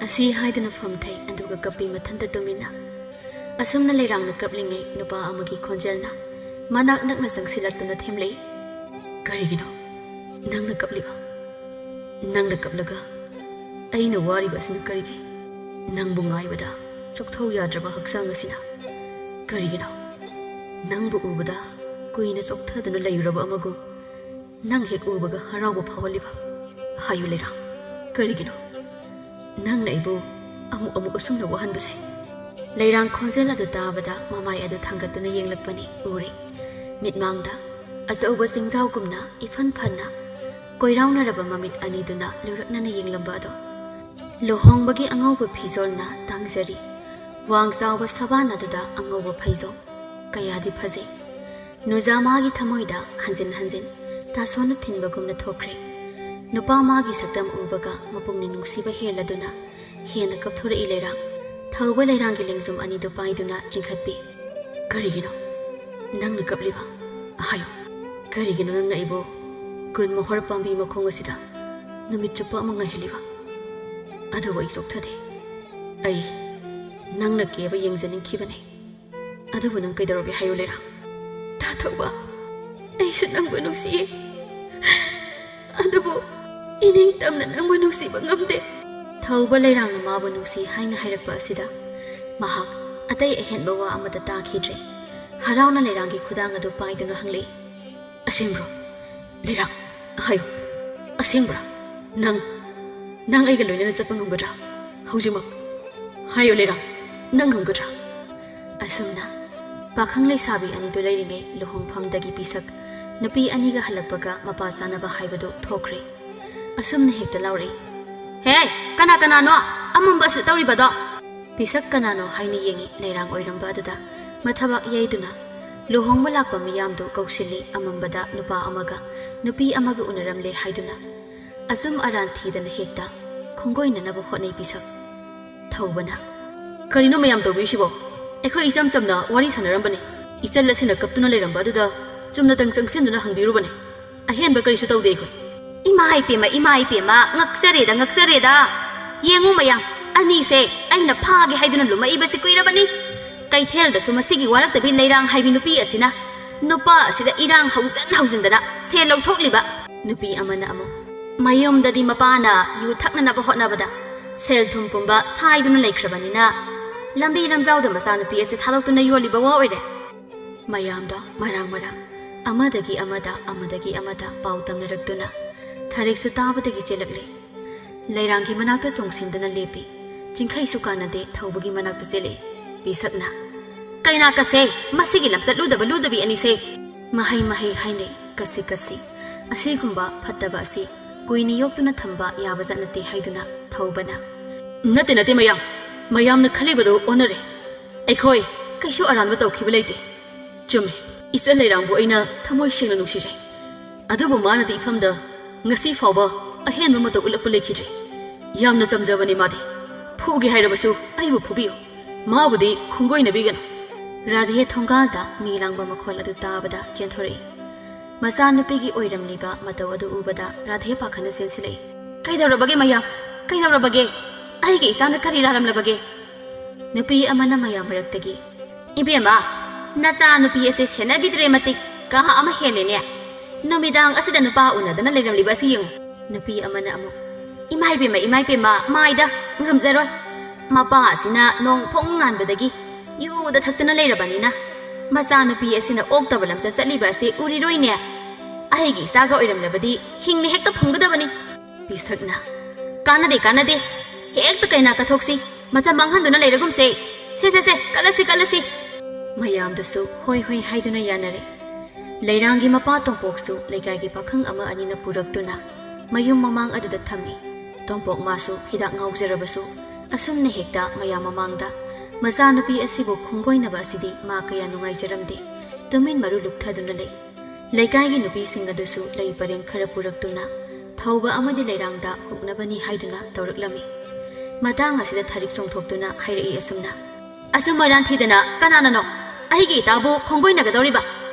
ꯑꯁꯤ ꯍꯥꯏꯗꯨꯅ ꯐꯝꯊꯩ. ꯑꯗꯨꯒ ꯀꯞꯄꯤ ꯃꯊꯟꯇ ꯇꯨꯃꯤꯟꯅ. ꯑꯁꯨꯝꯅ ꯂꯩꯔꯥꯡꯅ ꯀꯞꯂꯤꯉꯩ ꯅꯨꯄꯥ ꯑꯃꯒꯤ ꯈꯣꯟꯖꯦꯜꯅ ꯃꯅꯥꯛ ꯅꯛꯅ ꯆꯪꯁꯤꯜꯂꯛꯇꯨꯅ ꯊꯦꯝꯂꯛꯏ. ꯀꯔꯤꯒꯤꯅꯣ ꯅꯪꯅ ꯀꯞꯂꯤꯕ? ꯅꯪꯅ ꯀꯞꯂꯒ ꯑꯩꯅ ꯋꯥꯔꯤꯕ ꯑꯁꯤꯅ ꯀꯔꯤꯒꯤ? ꯅꯪꯕꯨ ꯉꯥꯏꯕꯗ ꯆꯣꯛꯊꯧ ꯌꯥꯗ꯭ꯔꯕ ꯍꯛꯆꯥꯡ ꯑꯁꯤꯅ ꯀꯔꯤꯒꯤꯅꯣ? ꯅꯪꯕꯨ ꯎꯕꯗ ꯀꯨꯏꯅ ꯆꯣꯛꯊꯗꯨꯅ ꯂꯩꯔꯨꯔꯕ ꯑꯃꯒꯨꯝ ꯅꯪ ꯍꯦꯛ ꯎꯕꯒ ꯍꯔꯥꯎꯕ ꯐꯥꯎꯍꯜꯂꯤꯕ? ꯍꯥꯏꯌꯨ ꯂꯩꯔꯥꯡ, ꯀꯔꯤꯒꯤꯅꯣ ꯅꯪꯅ ꯑꯩꯕꯨ ꯑꯃꯨꯛ ꯑꯃꯨꯛ ꯑꯁꯨꯝꯅ ꯋꯥꯍꯟꯕꯁꯦ? ꯂꯩꯔꯥꯡ ꯈꯣꯟꯖꯦꯜ ꯑꯗꯨ ꯇꯥꯕꯗ ꯃꯃꯥꯏ ꯑꯗꯨ ꯊꯥꯡꯒꯠꯇꯨꯅ ꯌꯦꯡꯂꯛꯄꯅꯤ ꯎꯔꯤ. ꯃꯤꯠꯃꯥꯡꯗ ꯑꯆꯧꯕ ꯆꯤꯡꯖꯥꯎꯒꯨꯝꯅ ꯏꯐꯟ ꯐꯟꯅ ꯀꯣꯏꯔꯥꯎꯅꯔꯕ ꯃꯃꯤꯠ ꯑꯅꯤꯗꯨꯅ ꯂꯨꯔꯛꯅꯅ ꯌꯦꯡꯂꯝꯕ ꯑꯗꯣ. ꯂꯨꯍꯣꯡꯕꯒꯤ ꯑꯉꯧꯕ ꯐꯤꯖꯣꯜꯅ ꯇꯥꯡꯖꯔꯤ. ꯋꯥꯡ ꯆꯥꯎꯕ ꯁꯕꯥꯟ ꯑꯗꯨꯗ ꯑꯉꯧꯕ ꯐꯩꯖꯣꯝ ꯀꯌꯥꯗꯤ ꯐꯖꯩ. ꯅꯨꯖꯥ ꯃꯥꯒꯤ ꯊꯃꯣꯏꯗ ꯍꯟꯖꯤꯟ ꯍꯟꯖꯤꯟ ꯇꯥꯁꯣꯟꯅ ꯊꯤꯟꯕꯒꯨꯝꯅ ꯊꯣꯛꯈ꯭ꯔꯦ. ꯅꯨꯄꯥ ꯃꯥꯒꯤ ꯁꯛꯇꯝ ꯎꯕꯒ ꯃꯄꯨꯡꯅꯤꯡ ꯅꯨꯡꯁꯤꯕ ꯍꯦꯜꯂꯗꯨꯅ ꯍꯦꯟꯅ ꯀꯞꯊꯣꯔꯛꯏ ꯂꯩꯔꯥꯡ. ꯊꯧꯕ ꯂꯩꯔꯥꯡꯒꯤ ꯂꯦꯡꯖꯨꯝ ꯑꯅꯤꯗꯨ ꯄꯥꯏꯗꯨꯅ ꯆꯤꯡꯈꯠꯄꯤ. ꯀꯔꯤꯒꯤꯅꯣ ꯅꯪꯅ ꯀꯞꯂꯤꯕ? ꯍꯥꯏꯌꯨ, ꯀꯔꯤꯒꯤꯅꯣ ꯅꯪꯅ ꯑꯩꯕꯨ ꯀꯨꯟ ꯃꯣꯍꯣꯔ ꯄꯥꯝꯕꯤ ꯃꯈꯣꯡ ꯑꯁꯤꯗ ꯅꯨꯃꯤꯠ ꯆꯨꯞꯄ ꯑꯃ ꯉꯥꯏꯍꯜꯂꯤꯕ? ꯑꯗꯨꯕꯨ ꯑꯩ ꯆꯣꯛꯊꯗꯦ. ꯑꯩ ꯅꯪꯅ ꯀꯦꯕ ꯌꯦꯡꯖꯅꯤꯡꯈꯤꯕꯅꯤ. ꯑꯗꯨꯕꯨ ꯅꯪ ꯀꯩꯗꯧꯔꯒꯦ ꯍꯥꯏꯌꯨ ꯂꯩꯔꯥꯡ. ꯇꯥ ꯊꯧꯕ, ꯑꯩꯁꯨ ꯅꯪꯕꯨ ꯅꯨꯡꯁꯤꯌꯦ. ꯑꯗꯨꯕꯨ ꯏꯅꯤꯡꯇꯝꯅ ꯅꯪꯕꯨ ꯅꯨꯡꯁꯤꯕ ꯉꯝꯗꯦ. ꯊꯧꯕ ꯂꯩꯔꯥꯡꯅ ꯃꯥꯕꯨ ꯅꯨꯡꯁꯤ ꯍꯥꯏꯅ ꯍꯥꯏꯔꯛꯄ ꯑꯁꯤꯗ ꯃꯍꯥꯛ ꯑꯇꯩ ꯑꯍꯦꯟꯕ ꯋꯥ ꯑꯃꯠꯇ ꯇꯥꯈꯤꯗ꯭ꯔꯦ. ꯍꯔꯥꯎꯅ ꯂꯩꯔꯥꯡꯒꯤ ꯈꯨꯗꯥꯡ ꯑꯗꯨ ꯄꯥꯏꯗꯨꯅ ꯍꯪꯂꯛꯏ. ꯑꯁꯦꯡꯕ꯭ꯔꯣ ꯂꯩꯔꯥꯡ? ꯍꯥꯏꯌꯨ, ꯑꯁꯦꯡꯕ꯭ꯔꯥ? ꯅꯪ ꯑꯩꯒ ꯂꯣꯏꯅꯅ ꯆꯠꯄ ꯉꯝꯒꯗ꯭ꯔꯥ? ꯍꯧꯖꯤꯛꯃꯛ ꯍꯥꯏꯌꯣ ꯂꯩꯔꯥꯡ ꯅꯪ ꯉꯝꯒꯗ꯭ꯔꯥ ꯑꯁꯨꯝꯅ ꯄꯥꯈꯪ ꯂꯩꯁꯥꯕꯤ ꯑꯅꯤꯗꯨ ꯂꯩꯔꯤꯉꯩ ꯂꯨꯍꯣꯡꯐꯝꯗꯒꯤ ꯄꯤꯁꯛ ꯅꯨꯄꯤ ꯑꯅꯤꯒ ꯍꯜꯂꯛꯄꯒ ꯃꯄꯥ ꯆꯥꯅꯕ ꯍꯥꯏꯕꯗꯨ ꯊꯣꯛꯈ꯭ꯔꯦ ꯑꯁꯨꯝꯅ ꯍꯦꯛꯇ ꯂꯥꯎꯔꯛꯏ ꯍꯦ ꯀꯅꯥꯅꯣ ꯑꯃꯝꯕꯁꯨ ꯇꯧꯔꯤꯕꯗꯣ ꯄꯤꯁꯛ ꯀꯅꯥꯅꯣ ꯍꯥꯏꯅ ꯌꯦꯡꯉꯤ ꯂꯩꯔꯥꯡ ꯑꯣꯏꯔꯝꯕ ꯑꯗꯨꯗ ꯃꯊꯕꯛ ꯌꯩꯗꯨꯅ ꯂꯨꯍꯣꯡꯕ ꯂꯥꯛꯄ ꯃꯤꯌꯥꯝꯗꯨ ꯀꯧꯁꯤꯜꯂꯤ ꯑꯃꯝꯕꯗ ꯅꯨꯄꯥ ꯑꯃꯒ ꯅꯨꯄꯤ ꯑꯃꯒ ꯎꯅꯔꯝꯂꯦ ꯍꯥꯏꯗꯨꯅ ꯑꯁꯨꯝ ꯑꯔꯥꯟ ꯊꯤꯗꯅ ꯍꯦꯛꯇ ꯈꯣꯡꯒꯣꯏꯅꯅꯕ ꯍꯣꯠꯅꯩ ꯄꯤꯁꯛ ꯊꯧꯕꯅ ꯀꯔꯤꯅꯣ ꯃꯌꯥꯝ ꯇꯧꯕꯤꯁꯤꯕꯣ ꯑꯩꯈꯣꯏ ꯏꯆꯝ ꯆꯝꯅ ꯋꯥꯔꯤ ꯁꯥꯟꯅꯔꯝꯕꯅꯤ ꯏꯆꯜ ꯑꯁꯤꯅ ꯀꯞꯇꯨꯅ ꯂꯩꯔꯝꯕ ꯑꯗꯨꯗ ꯆꯨꯝꯅꯇꯪ ꯆꯪꯁꯤꯟꯗꯨꯅ ꯍꯪꯕꯤꯔꯨꯕꯅꯤ ꯑꯍꯦꯟꯕ ꯀꯔꯤꯁꯨ ꯇꯧꯗꯦ ꯑꯩꯈꯣꯏ ꯏꯃꯥ ꯏꯄꯦꯝꯃ ꯉꯛꯆꯔꯦꯗ ꯌꯦꯡꯉꯨ ꯃꯌꯥꯝ ꯑꯅꯤꯁꯦ ꯑꯩꯅ ꯐꯥꯒꯦ ꯍꯥꯏꯗꯨꯅ ꯂꯨꯃꯛꯏꯕꯁꯤ ꯀꯨꯏꯔꯕꯅꯤ ꯀꯩꯊꯦꯜꯗꯁꯨ ꯃꯁꯤꯒꯤ ꯋꯥꯔꯛꯇꯕꯤ ꯂꯩꯔꯥꯡ ꯍꯥꯏꯕꯤ ꯅꯨꯄꯤ ꯑꯁꯤꯅ ꯅꯨꯄꯥ ꯑꯁꯤꯗ ꯏꯔꯥꯡ ꯍꯧꯖꯤꯟꯗꯅ ꯁꯦꯜ ꯂꯧꯊꯣꯛꯂꯤꯕ ꯅꯨꯄꯤ ꯑꯃꯅ ꯑꯃꯨꯛ ꯃꯌꯨꯝꯗꯗꯤ ꯃꯄꯥꯅ ꯌꯨ ꯊꯛꯅꯅꯕ ꯍꯣꯠꯅꯕꯗ ꯁꯦꯜ ꯊꯨꯝ ꯄꯨꯝꯕ ꯁꯥꯏꯗꯨꯅ ꯂꯩꯈ꯭ꯔꯕꯅꯤꯅ ꯂꯝꯕꯤ ꯂꯝꯖꯥꯎꯗ ꯃꯆꯥꯅꯨꯄꯤ ꯑꯁꯤ ꯊꯥꯗꯣꯛꯇꯨꯅ ꯌꯣꯜꯂꯤꯕ ꯋꯥ ꯑꯣꯏꯔꯦ ꯃꯌꯥꯝꯗ ꯃꯔꯥꯡ ꯑꯃꯗꯒꯤ ꯑꯃꯗ ꯄꯥꯎ ꯇꯝꯅꯔꯛꯇꯨꯅ ꯊꯥꯔꯦꯛꯁꯨ ꯇꯥꯕꯗꯒꯤ ꯆꯦꯜꯂꯛꯂꯦ ꯂꯩꯔꯥꯡꯒꯤ ꯃꯅꯥꯛꯇ ꯆꯣꯡꯁꯤꯟꯗꯨꯅ ꯂꯦꯞꯄꯤ ꯆꯤꯡꯈꯩꯁꯨ ꯀꯥꯟꯅꯗꯦ ꯊꯧꯕꯒꯤ ꯃꯅꯥꯛꯇ ꯆꯦꯜꯂꯛꯏ ꯄꯤꯁꯛꯅ ꯀꯩꯅꯥꯀꯁꯦ ꯃꯁꯤꯒꯤ ꯂꯝꯆꯠ ꯂꯨꯗꯕꯤ ꯑꯅꯤꯁꯦ ꯃꯍꯩ ꯍꯥꯏꯅꯩ ꯀꯁꯤ ꯑꯁꯤꯒꯨꯝꯕ ꯐꯠꯇꯕ ꯑꯁꯤ ꯀꯨꯏꯅ ꯌꯣꯛꯇꯨꯅ ꯊꯝꯕ ꯌꯥꯕꯖꯥꯠ ꯅꯠꯇꯦ ꯍꯥꯏꯗꯨꯅ ꯊꯧꯕꯅ ꯅꯠꯇꯦ ꯃꯌꯥꯝꯅ ꯈꯜꯂꯤꯕꯗꯨ ꯑꯣꯟꯅꯔꯦ ꯑꯩꯈꯣꯏ ꯀꯩꯁꯨ ꯑꯔꯥꯟꯕ ꯇꯧꯈꯤꯕ ꯂꯩꯇꯦ ꯆꯨꯝꯃꯤ ꯏꯆꯜ ꯂꯩꯔꯥꯡꯕꯨ ꯑꯩꯅ ꯊꯃꯣꯏ ꯁꯦꯡꯅ ꯅꯨꯡꯁꯤꯖꯩ ꯑꯗꯨꯕꯨ ꯃꯥꯅꯗꯤ ꯏꯐꯝꯗ ꯉꯁꯤ ꯐꯥꯎꯕ ꯑꯍꯦꯟꯕ ꯃꯇꯧ ꯎꯠꯂꯛꯄ ꯂꯩꯈꯤꯗ꯭ꯔꯦ ꯌꯥꯝꯅ ꯆꯝꯖꯕꯅꯤ ꯃꯥꯗꯤ ꯐꯨꯒꯦ ꯍꯥꯏꯔꯕꯁꯨ ꯑꯩꯕꯨ ꯐꯨꯕꯤꯌꯨ ꯃꯥꯕꯨꯗꯤ ꯈꯣꯡꯒꯣꯏꯅꯕꯤꯒꯅꯨ ꯔꯥꯙꯦ ꯊꯣꯡꯒꯥꯜꯗ ꯃꯤ ꯂꯥꯡꯕ ꯃꯈꯣꯜ ꯑꯗꯨ ꯇꯥꯕꯗ ꯆꯦꯟꯊꯣꯔꯛꯏ ꯃꯆꯥꯅꯨꯄꯤꯒꯤ ꯑꯣꯏꯔꯝꯂꯤꯕ ꯃꯇꯧ ꯑꯗꯨ ꯎꯕꯗ ꯔꯥꯙꯦ ꯄꯥꯈꯠꯅ ꯆꯦꯟꯁꯤꯜꯂꯛꯏ ꯀꯩꯗꯧꯔꯕꯒꯦ ꯃꯌꯥꯝ ꯀꯩꯗꯧꯔꯕꯒꯦ ꯑꯩꯒꯤ ꯏꯆꯥꯅ ꯀꯔꯤ ꯂꯥꯜꯂꯝꯂꯕꯒꯦ ꯅꯨꯄꯤ ꯑꯃꯅ ꯃꯌꯥꯝ ꯃꯔꯛꯇꯒꯤ ꯏꯕꯦꯝꯃ ꯅꯆꯥꯅꯨꯄꯤ ꯑꯁꯤ ꯁꯦꯟꯅꯕꯤꯗ꯭ꯔꯦ ꯃꯇꯤꯛ ꯀꯥ ꯑꯃ ꯍꯦꯜꯂꯦꯅꯦ ꯅꯨꯃꯤꯗꯥꯡ ꯑꯁꯤꯗ ꯅꯨꯄꯥ ꯎꯅꯗꯅ ꯂꯩꯔꯝꯂꯤꯕ ꯑꯁꯤ ꯌꯦꯡꯉꯨ ꯅꯨꯄꯤ ꯑꯃꯅ ꯑꯃꯨꯛ ꯏꯃꯥ ꯏꯄꯦꯝꯃ ꯃꯥꯏꯗ ꯉꯝꯖꯔꯣꯏ ꯃꯄꯥ ꯑꯁꯤꯅ ꯅꯣꯡ ꯐꯣꯡ ꯉꯥꯟꯕꯗꯒꯤ ꯌꯨꯗ ꯊꯛꯇꯅ ꯂꯩꯔꯕꯅꯤꯅ ꯃꯆꯥꯅꯨꯄꯤ ꯑꯁꯤꯅ ꯑꯣꯛꯇꯕ ꯂꯝꯆꯠ ꯆꯠꯂꯤꯕ ꯑꯁꯤ ꯎꯔꯤꯔꯣꯏꯅꯦ ꯑꯩꯒꯤ ꯏꯆꯥꯒ ꯑꯣꯏꯔꯝꯂꯕꯗꯤ ꯍꯤꯡꯅ ꯍꯦꯛꯇ ꯐꯪꯒꯗꯕꯅꯤ ꯄꯤꯁꯛꯅ ꯀꯥꯟꯅꯗꯦ ꯍꯦꯛꯇ ꯀꯩꯅꯥ ꯀꯠꯊꯣꯛꯁꯤ ꯃꯇꯝ ꯃꯥꯡꯍꯟꯗꯨꯅ ꯂꯩꯔꯒꯨꯝꯁꯦ ꯁꯦ ꯀꯠꯂꯁꯤ ꯃꯌꯥꯝꯗꯨꯁꯨ ꯍꯣꯏ ꯍꯥꯏꯗꯨꯅ ꯌꯥꯅꯔꯦ ꯂꯩꯔꯥꯡꯒꯤ ꯃꯄꯥ ꯇꯣꯝꯄꯣꯛꯁꯨ ꯂꯩꯀꯥꯏꯒꯤ ꯄꯥꯈꯪ ꯑꯃ ꯑꯅꯤꯅ ꯄꯨꯔꯛꯇꯨꯅ ꯃꯌꯨꯝ ꯃꯃꯥꯡ ꯑꯗꯨꯗ ꯊꯝꯃꯤ ꯇꯣꯝꯄꯣꯛ ꯃꯥꯁꯨ ꯍꯤꯗꯥꯛ ꯉꯥꯎꯖꯔꯕꯁꯨ ꯑꯁꯨꯝꯅ ꯍꯦꯛꯇ ꯃꯌꯥꯝ ꯃꯃꯥꯡꯗ ꯃꯆꯥꯅꯨꯄꯤ ꯑꯁꯤꯕꯨ ꯈꯣꯡꯒꯣꯏꯅꯕ ꯑꯁꯤꯗꯤ ꯃꯥ ꯀꯌꯥ ꯅꯨꯡꯉꯥꯏꯖꯔꯝꯗꯦ ꯇꯨꯃꯤꯟ ꯃꯔꯨ ꯂꯨꯞꯊꯗꯨꯅ ꯂꯩ ꯂꯩꯀꯥꯏꯒꯤ ꯅꯨꯄꯤꯁꯤꯡ ꯑꯗꯨꯁꯨ ꯂꯩ ꯄꯔꯦꯡ ꯈꯔ ꯄꯨꯔꯛꯇꯨꯅ ꯊꯧꯕ ꯑꯃꯗꯤ ꯂꯩꯔꯥꯡꯗ ꯍꯨꯛꯅꯕꯅꯤ ꯍꯥꯏꯗꯨꯅ ꯇꯧꯔꯛꯂꯝꯃꯤ ꯃꯇꯥꯡ ꯑꯁꯤꯗ ꯊꯥꯔꯤꯛ ꯆꯣꯡꯊꯣꯛꯇꯨꯅ ꯍꯥꯏꯔꯛꯏ ꯑꯁꯨꯝꯅ ꯑꯁꯨꯝ ꯃꯔꯥꯟ ꯊꯤꯗꯅ ꯀꯅꯥꯅꯅꯣ ꯑꯩꯒꯤ ꯏꯇꯥꯕꯨ ꯈꯣꯡꯒꯣꯏꯅꯒꯗꯧꯔꯤꯕ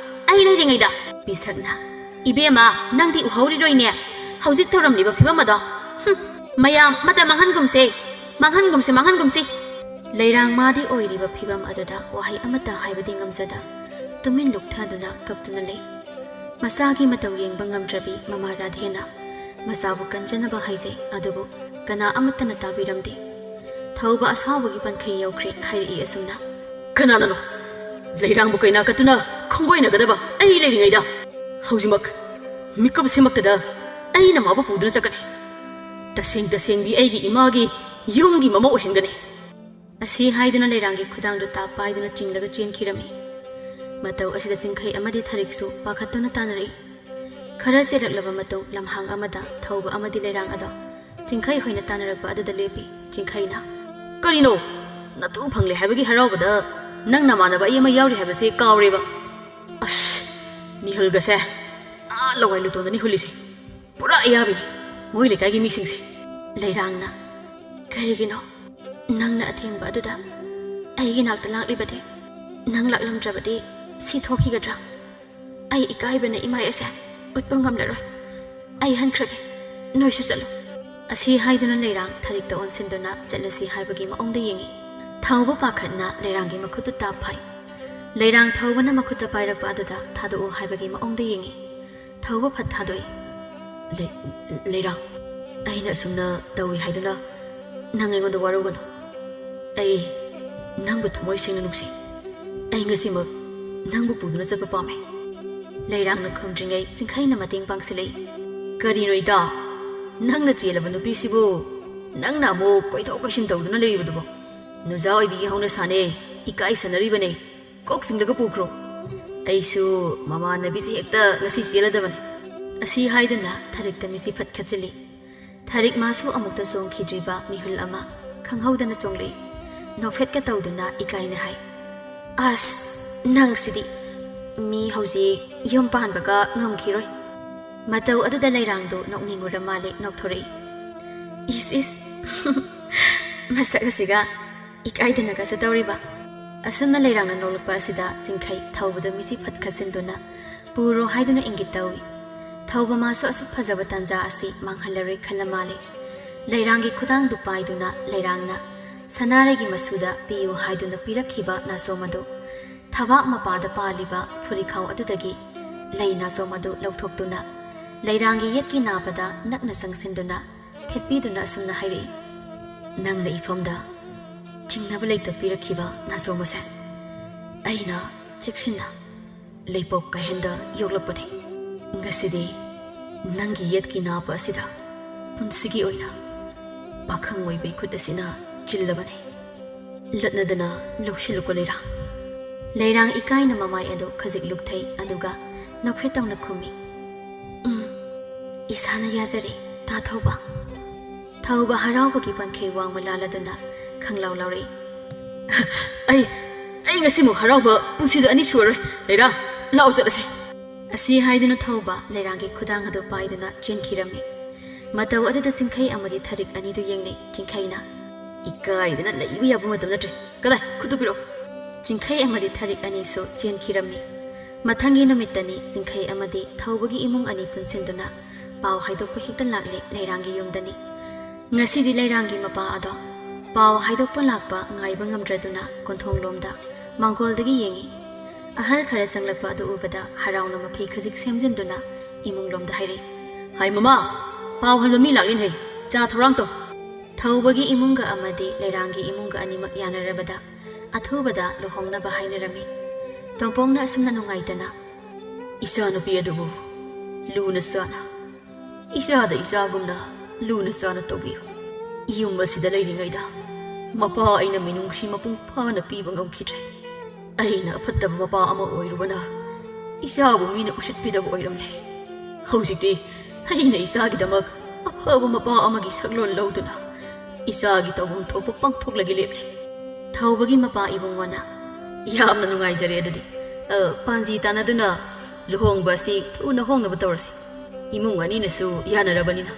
ꯑꯩ ꯂꯩꯔꯤꯉꯩꯗ ꯄꯤꯁꯛꯅ ꯏꯕꯦꯝꯃ ꯅꯪꯗꯤ ꯎꯍꯧꯔꯤꯔꯣꯏꯅꯦ ꯍꯧꯖꯤꯛ ꯇꯧꯔꯝꯂꯤꯕ ꯐꯤꯕꯝ ꯑꯗꯣ ꯃꯌꯥꯝ ꯃꯇꯝ ꯃꯥꯡꯍꯟꯒꯨꯝꯁꯤ ꯂꯩꯔꯥꯡ ꯃꯥꯗꯤ ꯑꯣꯏꯔꯤꯕ ꯐꯤꯕꯝ ꯑꯗꯨꯗ ꯋꯥꯍꯩ ꯑꯃꯠꯇ ꯍꯥꯏꯕꯗꯤ ꯉꯝꯖꯗ ꯇꯨꯃꯤꯟ ꯂꯨꯞꯊꯗꯨꯅ ꯀꯞꯇꯨꯅ ꯂꯩ ꯃꯆꯥꯒꯤ ꯃꯇꯧ ꯌꯦꯡꯕ ꯉꯝꯗ꯭ꯔꯕꯤ ꯃꯃꯥ ꯔꯥꯙꯦꯅ ꯃꯆꯥꯕꯨ ꯀꯟꯖꯅꯕ ꯍꯥꯏꯖꯩ ꯑꯗꯨꯕꯨ ꯀꯅꯥ ꯑꯃꯠꯇꯅ ꯇꯥꯕꯤꯔꯝꯗꯦ ꯊꯧꯕ ꯑꯁꯥꯎꯕꯒꯤ ꯄꯟꯈꯩ ꯌꯧꯈ꯭ꯔꯦ ꯍꯥꯏꯔꯛꯏ ꯑꯁꯨꯝꯅ ꯀꯅꯥꯅꯅꯣ ꯂꯩꯔꯥꯡꯕꯨ ꯀꯩꯅꯥ ꯀꯠꯇꯨꯅ ꯈꯣꯡꯒꯣꯏꯅꯒꯗꯕ ꯑꯩ ꯂꯩꯔꯤꯉꯩꯗ ꯍꯧꯖꯤꯛꯃꯛ ꯃꯤꯀꯞꯁꯤꯃꯛꯇꯗ ꯑꯩꯅ ꯃꯥꯕꯨ ꯄꯨꯗꯨꯅ ꯆꯠꯀꯅꯤ ꯇꯁꯦꯡꯕꯤ ꯑꯩꯒꯤ ꯏꯃꯥꯒꯤ ꯌꯨꯝꯒꯤ ꯃꯃꯧ ꯑꯣꯏꯍꯟꯒꯅꯤ ꯑꯁꯤ ꯍꯥꯏꯗꯨꯅ ꯂꯩꯔꯥꯡꯒꯤ ꯈꯨꯗꯥꯡꯗꯨ ꯇꯥꯞ ꯄꯥꯏꯗꯨꯅ ꯆꯤꯡꯂꯒ ꯆꯦꯟꯈꯤꯔꯝꯃꯤ ꯃꯇꯧ ꯑꯁꯤꯗ ꯆꯤꯡꯈꯩ ꯑꯃꯗꯤ ꯊꯥꯔꯤꯛꯁꯨ ꯄꯥꯈꯠꯇꯨꯅ ꯇꯥꯅꯔꯛꯏ ꯈꯔ ꯆꯦꯜꯂꯛꯂꯕ ꯃꯇꯨꯡ ꯂꯝꯍꯥꯡ ꯑꯃꯗ ꯊꯧꯕ ꯑꯃꯗꯤ ꯂꯩꯔꯥꯡ ꯑꯗꯣ ꯆꯤꯡꯈꯩ ꯍꯣꯏꯅ ꯇꯥꯅꯔꯛꯄ ꯑꯗꯨꯗ ꯂꯦꯞꯄꯤ ꯆꯤꯡꯈꯩꯅ ꯀꯔꯤꯅꯣ ꯅꯇꯨ ꯐꯪꯂꯦ ꯍꯥꯏꯕꯒꯤ ꯍꯔꯥꯎꯕꯗ ꯅꯪ ꯅꯃꯥꯟꯅꯕ ꯑꯩ ꯑꯃ ꯌꯥꯎꯔꯤ ꯍꯥꯏꯕꯁꯦ ꯀꯥꯎꯔꯦꯕ ꯑꯁ ꯃꯤꯍꯨꯜꯒꯁꯦ ꯂꯋꯥꯏ ꯂꯨꯇꯣꯟꯗꯅꯤ ꯍꯨꯜꯂꯤꯁꯦ ꯄꯨꯔꯥ ꯑꯌꯥꯕꯤꯅꯤ ꯃꯣꯏ ꯂꯩꯀꯥꯏꯒꯤ ꯃꯤꯁꯤꯡꯁꯦ ꯂꯩꯔꯥꯡꯅ ꯀꯔꯤꯒꯤꯅꯣ ꯅꯪꯅ ꯑꯊꯦꯡꯕ ꯑꯗꯨꯗ ꯑꯩꯒꯤ ꯅꯥꯛꯇ ꯂꯥꯛꯂꯤꯕꯗꯤ ꯅꯪ ꯂꯥꯛꯂꯝꯗ꯭ꯔꯕꯗꯤ ꯁꯤ ꯊꯣꯛꯈꯤꯒꯗ꯭ꯔꯥ ꯑꯩ ꯏꯀꯥꯏꯕꯅ ꯏꯃꯥꯏ ꯑꯁꯦ ꯎꯠꯄ ꯉꯝꯂꯔꯣꯏ ꯑꯩ ꯍꯟꯈ꯭ꯔꯒꯦ ꯅꯣꯏꯁꯨ ꯆꯠꯂꯨ ꯑꯁꯤ ꯍꯥꯏꯗꯨꯅ ꯂꯩꯔꯥꯡ ꯊꯥꯔꯤꯛꯇ ꯑꯣꯟꯁꯤꯟꯗꯨꯅ ꯆꯠꯂꯁꯤ ꯍꯥꯏꯕꯒꯤ ꯃꯑꯣꯡꯗ ꯌꯦꯡꯉꯤ ꯊꯧꯕ ꯄꯥꯈꯠꯅ ꯂꯩꯔꯥꯡꯒꯤ ꯃꯈꯨꯠꯇꯨ ꯇꯥꯞ ꯐꯥꯏ ꯂꯩꯔꯥꯡ ꯊꯧꯕꯅ ꯃꯈꯨꯠꯇ ꯄꯥꯏꯔꯛꯄ ꯑꯗꯨꯗ ꯊꯥꯗꯣꯛꯎ ꯍꯥꯏꯕꯒꯤ ꯃꯑꯣꯡꯗ ꯌꯦꯡꯉꯤ ꯊꯧꯕ ꯐꯠ ꯊꯥꯗꯣꯛꯏ ꯂꯩꯔꯥꯡ ꯑꯩꯅ ꯑꯁꯨꯝꯅ ꯇꯧꯏ ꯍꯥꯏꯗꯨꯅ ꯅꯪ ꯑꯩꯉꯣꯟꯗ ꯋꯥꯔꯧꯒꯅꯨ ꯑꯩ ꯅꯪꯕꯨ ꯊꯃꯣꯏ ꯁꯦꯡꯅ ꯅꯨꯡꯁꯤ ꯑꯩ ꯉꯁꯤꯃꯛ ꯅꯪꯕꯨ ꯄꯨꯗꯨꯅ ꯆꯠꯄ ꯄꯥꯝꯃꯦ ꯂꯩꯔꯥꯡꯅ ꯈꯨꯝꯗ꯭ꯔꯤꯉꯩ ꯆꯤꯡꯈꯩꯅ ꯃꯇꯦꯡ ꯄꯥꯡꯁꯤꯜꯂꯛꯏ ꯀꯔꯤꯅꯣ ꯏꯇꯥ ꯅꯪꯅ ꯆꯦꯜꯂꯕ ꯅꯨꯄꯤꯁꯤꯕꯨ ꯅꯪꯅ ꯑꯃꯨꯛ ꯀꯣꯏꯊꯣꯛ ꯀꯣꯏꯁꯤꯟ ꯇꯧꯗꯨꯅ ꯂꯩꯔꯤꯕꯗꯨꯕꯣ ꯅꯨꯖꯥ ꯑꯣꯏꯕꯤꯒꯤ ꯍꯧꯅ ꯁꯥꯅꯦ ꯏꯀꯥꯏ ꯁꯥꯟꯅꯔꯤꯕꯅꯦ ꯀꯣꯛ ꯆꯤꯡꯂꯒ ꯄꯨꯈ꯭ꯔꯣ ꯑꯩꯁꯨ ꯃꯃꯥꯟꯅꯕꯤꯁꯤ ꯍꯦꯛꯇ ꯉꯁꯤ ꯆꯦꯜꯂꯗꯕꯅꯤ ꯑꯁꯤ ꯍꯥꯏꯗꯨꯅ ꯊꯔꯤꯛꯇ ꯃꯤꯁꯤ ꯐꯠ ꯈꯠꯆꯤꯜꯂꯤ ꯊꯔꯤꯛ ꯃꯥꯁꯨ ꯑꯃꯨꯛꯇ ꯆꯣꯡꯈꯤꯗ꯭ꯔꯤꯕ ꯃꯤꯍꯨꯜ ꯑꯃ ꯈꯪꯍꯧꯗꯅ ꯆꯣꯡꯂꯛꯏ ꯅꯣꯛꯐꯦꯠꯀ ꯇꯧꯗꯨꯅ ꯏꯀꯥꯏꯅ ꯍꯥꯏ ꯑꯁ ꯅꯪꯁꯤꯗꯤ ꯃꯤ ꯍꯧꯖꯤꯛ ꯌꯨꯝ ꯄꯥꯟꯕꯒ ꯉꯝꯈꯤꯔꯣꯏ ꯃꯇꯧ ꯑꯗꯨꯗ ꯂꯩꯔꯥꯡꯗꯣ ꯅꯣꯛꯅꯤꯡꯉꯨꯔ ꯃꯥꯜꯂꯦ ꯅꯣꯛꯊꯣꯔꯛꯏ ꯏꯁ ꯃꯁꯛ ꯑꯁꯤꯒ ꯏꯀꯥꯏꯗꯅꯒꯁꯨ ꯇꯧꯔꯤꯕ ꯑꯁꯨꯝꯅ ꯂꯩꯔꯥꯡꯅ ꯅꯣꯛꯂꯛꯄ ꯑꯁꯤꯗ ꯆꯤꯡꯈꯩ ꯊꯧꯕꯗ ꯃꯤꯁꯤ ꯐꯠ ꯈꯠꯆꯤꯟꯗꯨꯅ ꯄꯨꯔꯣ ꯍꯥꯏꯗꯨꯅ ꯏꯪꯒꯤꯠ ꯇꯧꯏ ꯊꯧꯕ ꯃꯥꯁꯨ ꯑꯁꯨꯛ ꯐꯖꯕ ꯇꯥꯟꯖꯥ ꯑꯁꯤ ꯃꯥꯡꯍꯜꯂꯔꯣꯏ ꯈꯜꯂ ꯃꯥꯜꯂꯤ ꯂꯩꯔꯥꯡꯒꯤ ꯈꯨꯗꯥꯡꯗꯨ ꯄꯥꯏꯗꯨꯅ ꯂꯩꯔꯥꯡꯅ ꯁꯅꯥꯔꯩꯒꯤ ꯃꯁꯨꯗ ꯄꯤꯌꯨ ꯍꯥꯏꯗꯨꯅ ꯄꯤꯔꯛꯈꯤꯕ ꯅꯥꯆꯣꯝ ꯑꯗꯨ ꯊꯕꯥꯛ ꯃꯄꯥꯗ ꯄꯥꯜꯂꯤꯕ ꯐꯨꯔꯤꯈꯥꯎ ꯑꯗꯨꯗꯒꯤ ꯂꯩ ꯅꯥꯆꯣꯝ ꯑꯗꯨ ꯂꯧꯊꯣꯛꯇꯨꯅ ꯂꯩꯔꯥꯡꯒꯤ ꯌꯦꯠꯀꯤ ꯅꯥꯄꯗ ꯅꯛꯅ ꯆꯪꯁꯤꯟꯗꯨꯅ ꯊꯦꯠꯄꯤꯗꯨꯅ ꯑꯁꯨꯝꯅ ꯍꯥꯏꯔꯛꯏ ꯅꯪꯅ ꯏꯐꯝꯗ ꯆꯤꯡꯅꯕ ꯂꯩꯇ ꯄꯤꯔꯛꯈꯤꯕ ꯅꯥꯆꯣꯝ ꯑꯁꯦ ꯑꯩꯅ ꯆꯦꯛꯁꯤꯟꯅ ꯂꯩꯄꯣꯛ ꯀꯥꯏꯍꯟꯗ ꯌꯣꯛꯂꯛꯄꯅꯤ ꯉꯁꯤꯗꯤ ꯅꯪꯒꯤ ꯌꯦꯠꯀꯤ ꯅꯥꯄ ꯑꯁꯤꯗ ꯄꯨꯟꯁꯤꯒꯤ ꯑꯣꯏꯅ ꯄꯥꯈꯪ ꯑꯣꯏꯕꯩ ꯈꯨꯠ ꯑꯁꯤꯅ ꯆꯤꯜꯂꯕꯅꯤ ꯂꯠꯅꯗꯅ ꯂꯧꯁꯤꯜꯂꯨꯀꯣ ꯂꯩꯔꯥꯡ ꯂꯩꯔꯥꯡ ꯏꯀꯥꯏꯅ ꯃꯃꯥꯏ ꯑꯗꯨ ꯈꯖꯤꯛ ꯂꯨꯛꯊꯩ ꯑꯗꯨꯒ ꯅꯣꯛꯐꯦꯠ ꯇꯧꯅ ꯈꯨꯝꯃꯤ ꯏꯁꯥꯅ ꯌꯥꯖꯔꯦ ꯇꯥ ꯊꯧꯕ ꯊꯧꯕ ꯍꯔꯥꯎꯕꯒꯤ ꯄꯟꯈꯩ ꯋꯥꯡꯃ ꯂꯥꯜꯂꯗꯨꯅ ꯈꯪꯂꯥꯎ ꯂꯥꯎꯔꯛꯏ ꯑꯩ ꯉꯁꯤꯃꯨꯛ ꯍꯔꯥꯎꯕ ꯄꯨꯟꯁꯤꯗ ꯑꯅꯤ ꯁꯨꯔꯔꯣꯏ ꯂꯩꯔꯥꯡ ꯂꯥꯛꯑꯣ ꯆꯠꯂꯁꯤ ꯑꯁꯤ ꯍꯥꯏꯗꯨꯅ ꯊꯧꯕ ꯂꯩꯔꯥꯡꯒꯤ ꯈꯨꯗꯥꯡ ꯑꯗꯨ ꯄꯥꯏꯗꯨꯅ ꯆꯦꯟꯈꯤꯔꯝꯃꯤ ꯃꯇꯧ ꯑꯗꯨꯗ ꯆꯤꯡꯈꯩ ꯑꯃꯗꯤ ꯊꯔꯤꯛ ꯑꯅꯤꯗꯨ ꯌꯦꯡꯅꯩ ꯆꯤꯡꯈꯩꯅ ꯏꯀꯥꯏꯗꯅ ꯂꯩꯕ ꯌꯥꯕ ꯃꯇꯝ ꯅꯠꯇ꯭ꯔꯦ ꯀꯗꯥꯏ ꯈꯨꯠꯇꯨ ꯄꯤꯔꯛꯑꯣ ꯆꯤꯡꯈꯩ ꯑꯃꯗꯤ ꯊꯔꯤꯛ ꯑꯅꯤꯁꯨ ꯆꯦꯟꯈꯤꯔꯝꯃꯤ ꯃꯊꯪꯒꯤ ꯅꯨꯃꯤꯠꯇꯅꯤ ꯆꯤꯡꯈꯩ ꯑꯃꯗꯤ ꯊꯧꯕꯒꯤ ꯏꯃꯨꯡ ꯑꯅꯤ ꯄꯨꯟꯁꯤꯟꯗꯨꯅ ꯄꯥꯎ ꯍꯥꯏꯗꯣꯛꯄ ꯍꯦꯛꯇ ꯂꯥꯛꯂꯦ ꯂꯩꯔꯥꯡꯒꯤ ꯌꯨꯝꯗꯅꯤ ꯉꯁꯤꯗꯤ ꯂꯩꯔꯥꯡꯒꯤ ꯃꯄꯥ ꯑꯗꯣ ꯄꯥꯎ ꯍꯥꯏꯗꯣꯛꯄ ꯂꯥꯛꯄ ꯉꯥꯏꯕ ꯉꯝꯗ꯭ꯔꯗꯨꯅ ꯀꯣꯟꯊꯣꯡꯂꯣꯝꯗ ꯃꯥꯡꯒꯣꯜꯗꯒꯤ ꯌꯦꯡꯉꯤ ꯑꯍꯜ ꯈꯔ ꯆꯪꯂꯛꯄ ꯑꯗꯨ ꯎꯕꯗ ꯍꯔꯥꯎꯅ ꯃꯐꯤ ꯈꯖꯤꯛ ꯁꯦꯝꯖꯤꯟꯗꯨꯅ ꯏꯃꯨꯡꯂꯣꯝꯗ ꯍꯥꯏꯔꯛꯏ ꯍꯥꯏ ꯃꯃꯥ ꯄꯥꯎ ꯍꯟꯕ ꯃꯤ ꯂꯥꯛꯂꯤꯅꯦ ꯆꯥ ꯊꯧꯔꯥꯡ ꯇꯧ ꯊꯧꯕꯒꯤ ꯏꯃꯨꯡꯒ ꯑꯃꯗꯤ ꯂꯩꯔꯥꯡꯒꯤ ꯏꯃꯨꯡꯒ ꯑꯅꯤꯃꯛ ꯌꯥꯅꯔꯕꯗ ꯑꯊꯨꯕꯗ ꯂꯨꯍꯣꯡꯅꯕ ꯍꯥꯏꯅꯔꯝꯃꯤ ꯇꯣꯝꯄꯣꯡꯅ ꯑꯁꯨꯝꯅ ꯅꯨꯡꯉꯥꯏꯇꯅ ꯏꯆꯥꯅꯨꯄꯤ ꯑꯗꯨꯕꯨ ꯂꯨꯅ ꯆꯥꯅ ꯏꯆꯥꯗ ꯏꯆꯥꯒꯨꯝꯅ ꯂꯨꯅ ꯆꯥꯅ ꯇꯧꯕꯤꯌꯨ ꯌꯨꯝ ꯑꯁꯤꯗ ꯂꯩꯔꯤꯉꯩꯗ ꯃꯄꯥ ꯑꯩꯅ ꯃꯤꯅꯨꯡꯁꯤ ꯃꯄꯨꯡ ꯐꯥꯅ ꯄꯤꯕ ꯉꯝꯈꯤꯗ꯭ꯔꯦ ꯑꯩꯅ ꯑꯐꯠꯇꯕ ꯃꯄꯥ ꯑꯃ ꯑꯣꯏꯔꯨꯕꯅ ꯏꯆꯥꯕꯨ ꯃꯤꯅ ꯎꯁꯤꯠꯄꯤꯗꯕ ꯑꯣꯏꯔꯝꯂꯦ ꯍꯧꯖꯤꯛꯇꯤ ꯑꯩꯅ ꯏꯆꯥꯒꯤꯗꯃꯛ ꯑꯐꯕ ꯃꯄꯥ ꯑꯃꯒꯤ ꯁꯛꯂꯣꯟ ꯂꯧꯗꯨꯅ ꯏꯆꯥꯒꯤ ꯇꯧꯐꯝ ꯊꯣꯛꯄ ꯄꯥꯡꯊꯣꯛꯂꯒꯦ ꯂꯦꯞꯂꯦ ꯊꯧꯕꯒꯤ ꯃꯄꯥ ꯏꯕꯨꯡꯉꯣꯅ ꯌꯥꯝꯅ ꯅꯨꯡꯉꯥꯏꯖꯔꯦ ꯑꯗꯨꯗꯤ ꯄꯥꯟꯖꯤ ꯇꯥꯟꯅꯗꯨꯅ ꯂꯨꯍꯣꯡꯕ ꯑꯁꯤ ꯊꯨꯅ ꯍꯣꯡꯅꯕ ꯇꯧꯔꯁꯤ ꯏꯃꯨꯡ ꯑꯅꯤꯅꯁꯨ ꯌꯥꯅꯔꯕꯅꯤ나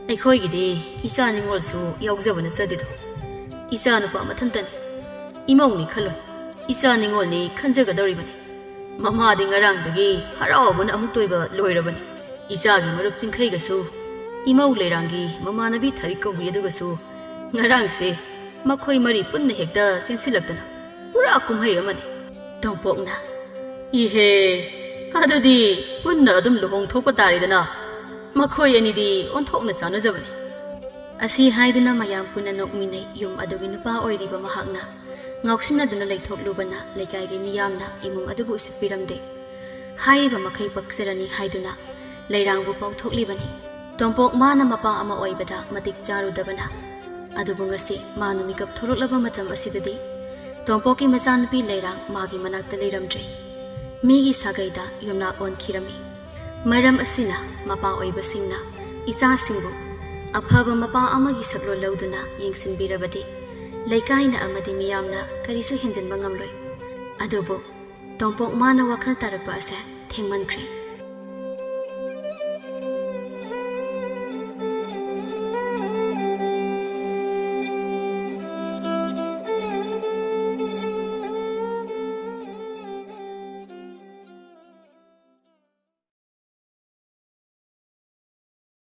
ꯑꯩꯈꯣꯏꯒꯤꯗꯤ ꯏꯆꯥ ꯅꯤꯡꯉꯣꯜꯁꯨ ꯌꯥꯎꯖꯕ ꯅꯠꯆꯗꯦꯗꯣ ꯏꯆꯥ ꯅꯨꯄꯥ ꯃꯊꯟꯇꯅꯤ ꯏꯃꯧꯅꯤ ꯈꯜꯂꯣꯏ ꯏꯆꯥ ꯅꯤꯡꯉꯣꯜꯅꯤ ꯈꯟꯖꯒꯗꯧꯔꯤꯕꯅꯤ ꯃꯃꯥꯗꯤ ꯉꯔꯥꯡꯗꯒꯤ ꯍꯔꯥꯎꯕꯅ ꯑꯃꯨꯛ ꯇꯣꯏꯕ ꯂꯣꯏꯔꯕꯅꯤ ꯏꯆꯥꯒꯤ ꯃꯔꯨꯞ ꯆꯤꯡꯈꯩꯒꯁꯨ ꯏꯃꯧ ꯂꯩꯔꯥꯡꯒꯤ ꯃꯃꯥꯟꯅꯕꯤ ꯊꯔꯤꯛ ꯀꯧꯕꯤ ꯑꯗꯨꯒꯁꯨ ꯉꯔꯥꯡꯁꯦ ꯃꯈꯣꯏ ꯃꯔꯤ ꯄꯨꯟꯅ ꯍꯦꯛꯇ ꯆꯦꯟꯁꯤꯜꯂꯛꯇꯅ ꯄꯨꯔꯥ ꯀꯨꯝꯍꯩ ꯑꯃꯅꯤ ꯇꯣꯝꯄꯣꯛꯅ 이헤 ꯑꯗꯨꯗꯤ ꯄꯨꯟꯅ ꯑꯗꯨꯝ ꯂꯨꯍꯣꯡꯊꯣꯛꯄ ꯇꯥꯔꯦꯗꯅ ꯃꯈꯣꯏ ꯑꯅꯤꯗꯤ ꯑꯣꯟꯊꯣꯛꯅ ꯆꯥꯟꯅꯖꯕꯅꯤ ꯑꯁꯤ ꯍꯥꯏꯗꯨꯅ ꯃꯌꯥꯝ ꯄꯨꯟꯅ ꯅꯣꯛꯃꯤꯟꯅꯩ ꯌꯨꯝ ꯑꯗꯨꯒꯤ ꯅꯨꯄꯥ ꯑꯣꯏꯔꯤꯕ ꯃꯍꯥꯛꯅ ꯉꯥꯎꯁꯤꯟꯅꯗꯨꯅ ꯂꯩꯊꯣꯛꯂꯨꯕꯅ ꯂꯩꯀꯥꯏꯒꯤ ꯃꯤꯌꯥꯝꯅ ꯏꯃꯨꯡ ꯑꯗꯨꯕꯨ ꯎꯁꯤꯠꯄꯤꯔꯝꯗꯦ ꯍꯥꯏꯔꯤꯕ ꯃꯈꯩ ꯄꯛꯆꯔꯅꯤ ꯍꯥꯏꯗꯨꯅ ꯂꯩꯔꯥꯡꯕꯨ ꯄꯥꯎꯊꯣꯛꯂꯤꯕꯅꯤ ꯇꯣꯝꯄꯣꯛ ꯃꯥꯅ ꯃꯄꯥ ꯑꯃ ꯑꯣꯏꯕꯗ ꯃꯇꯤꯛ ꯆꯥꯔꯨꯗꯕꯅ ꯑꯗꯨꯕꯨ ꯉꯁꯤ ꯃꯥꯅ ꯃꯤꯀꯞ ꯊꯣꯛꯂꯛꯂꯕ ꯃꯇꯝ ꯑꯁꯤꯗꯗꯤ ꯇꯣꯝꯄꯣꯛꯀꯤ ꯃꯆꯥꯅꯨꯄꯤ ꯂꯩꯔꯥꯡ ꯃꯥꯒꯤ ꯃꯅꯥꯛꯇ ꯂꯩꯔꯝꯗ꯭ꯔꯦ ꯃꯤꯒꯤ ꯁꯥꯒꯩꯗ ꯌꯨꯝꯅꯥꯛ ꯑꯣꯟꯈꯤꯔꯝꯃꯤ ꯃꯔꯝ ꯑꯁꯤꯅ ꯃꯄꯥ ꯑꯣꯏꯕꯁꯤꯡꯅ ꯏꯆꯥꯁꯤꯡꯕꯨ ꯑꯐꯕ ꯃꯄꯥ ꯑꯃꯒꯤ ꯁꯛꯂꯣꯟ ꯂꯧꯗꯨꯅ ꯌꯦꯡꯁꯤꯟꯕꯤꯔꯕꯗꯤ ꯂꯩꯀꯥꯏꯅ ꯑꯃꯗꯤ ꯃꯤꯌꯥꯝꯅ ꯀꯔꯤꯁꯨ ꯍꯦꯟꯖꯤꯟꯕ ꯉꯝꯂꯣꯏ ꯑꯗꯨꯕꯨ ꯇꯣꯝꯄꯣꯛ ꯃꯥꯅ ꯋꯥꯈꯜ ꯇꯥꯔꯛꯄ ꯑꯁꯦ ꯊꯦꯡꯃꯟꯈ꯭ꯔꯦ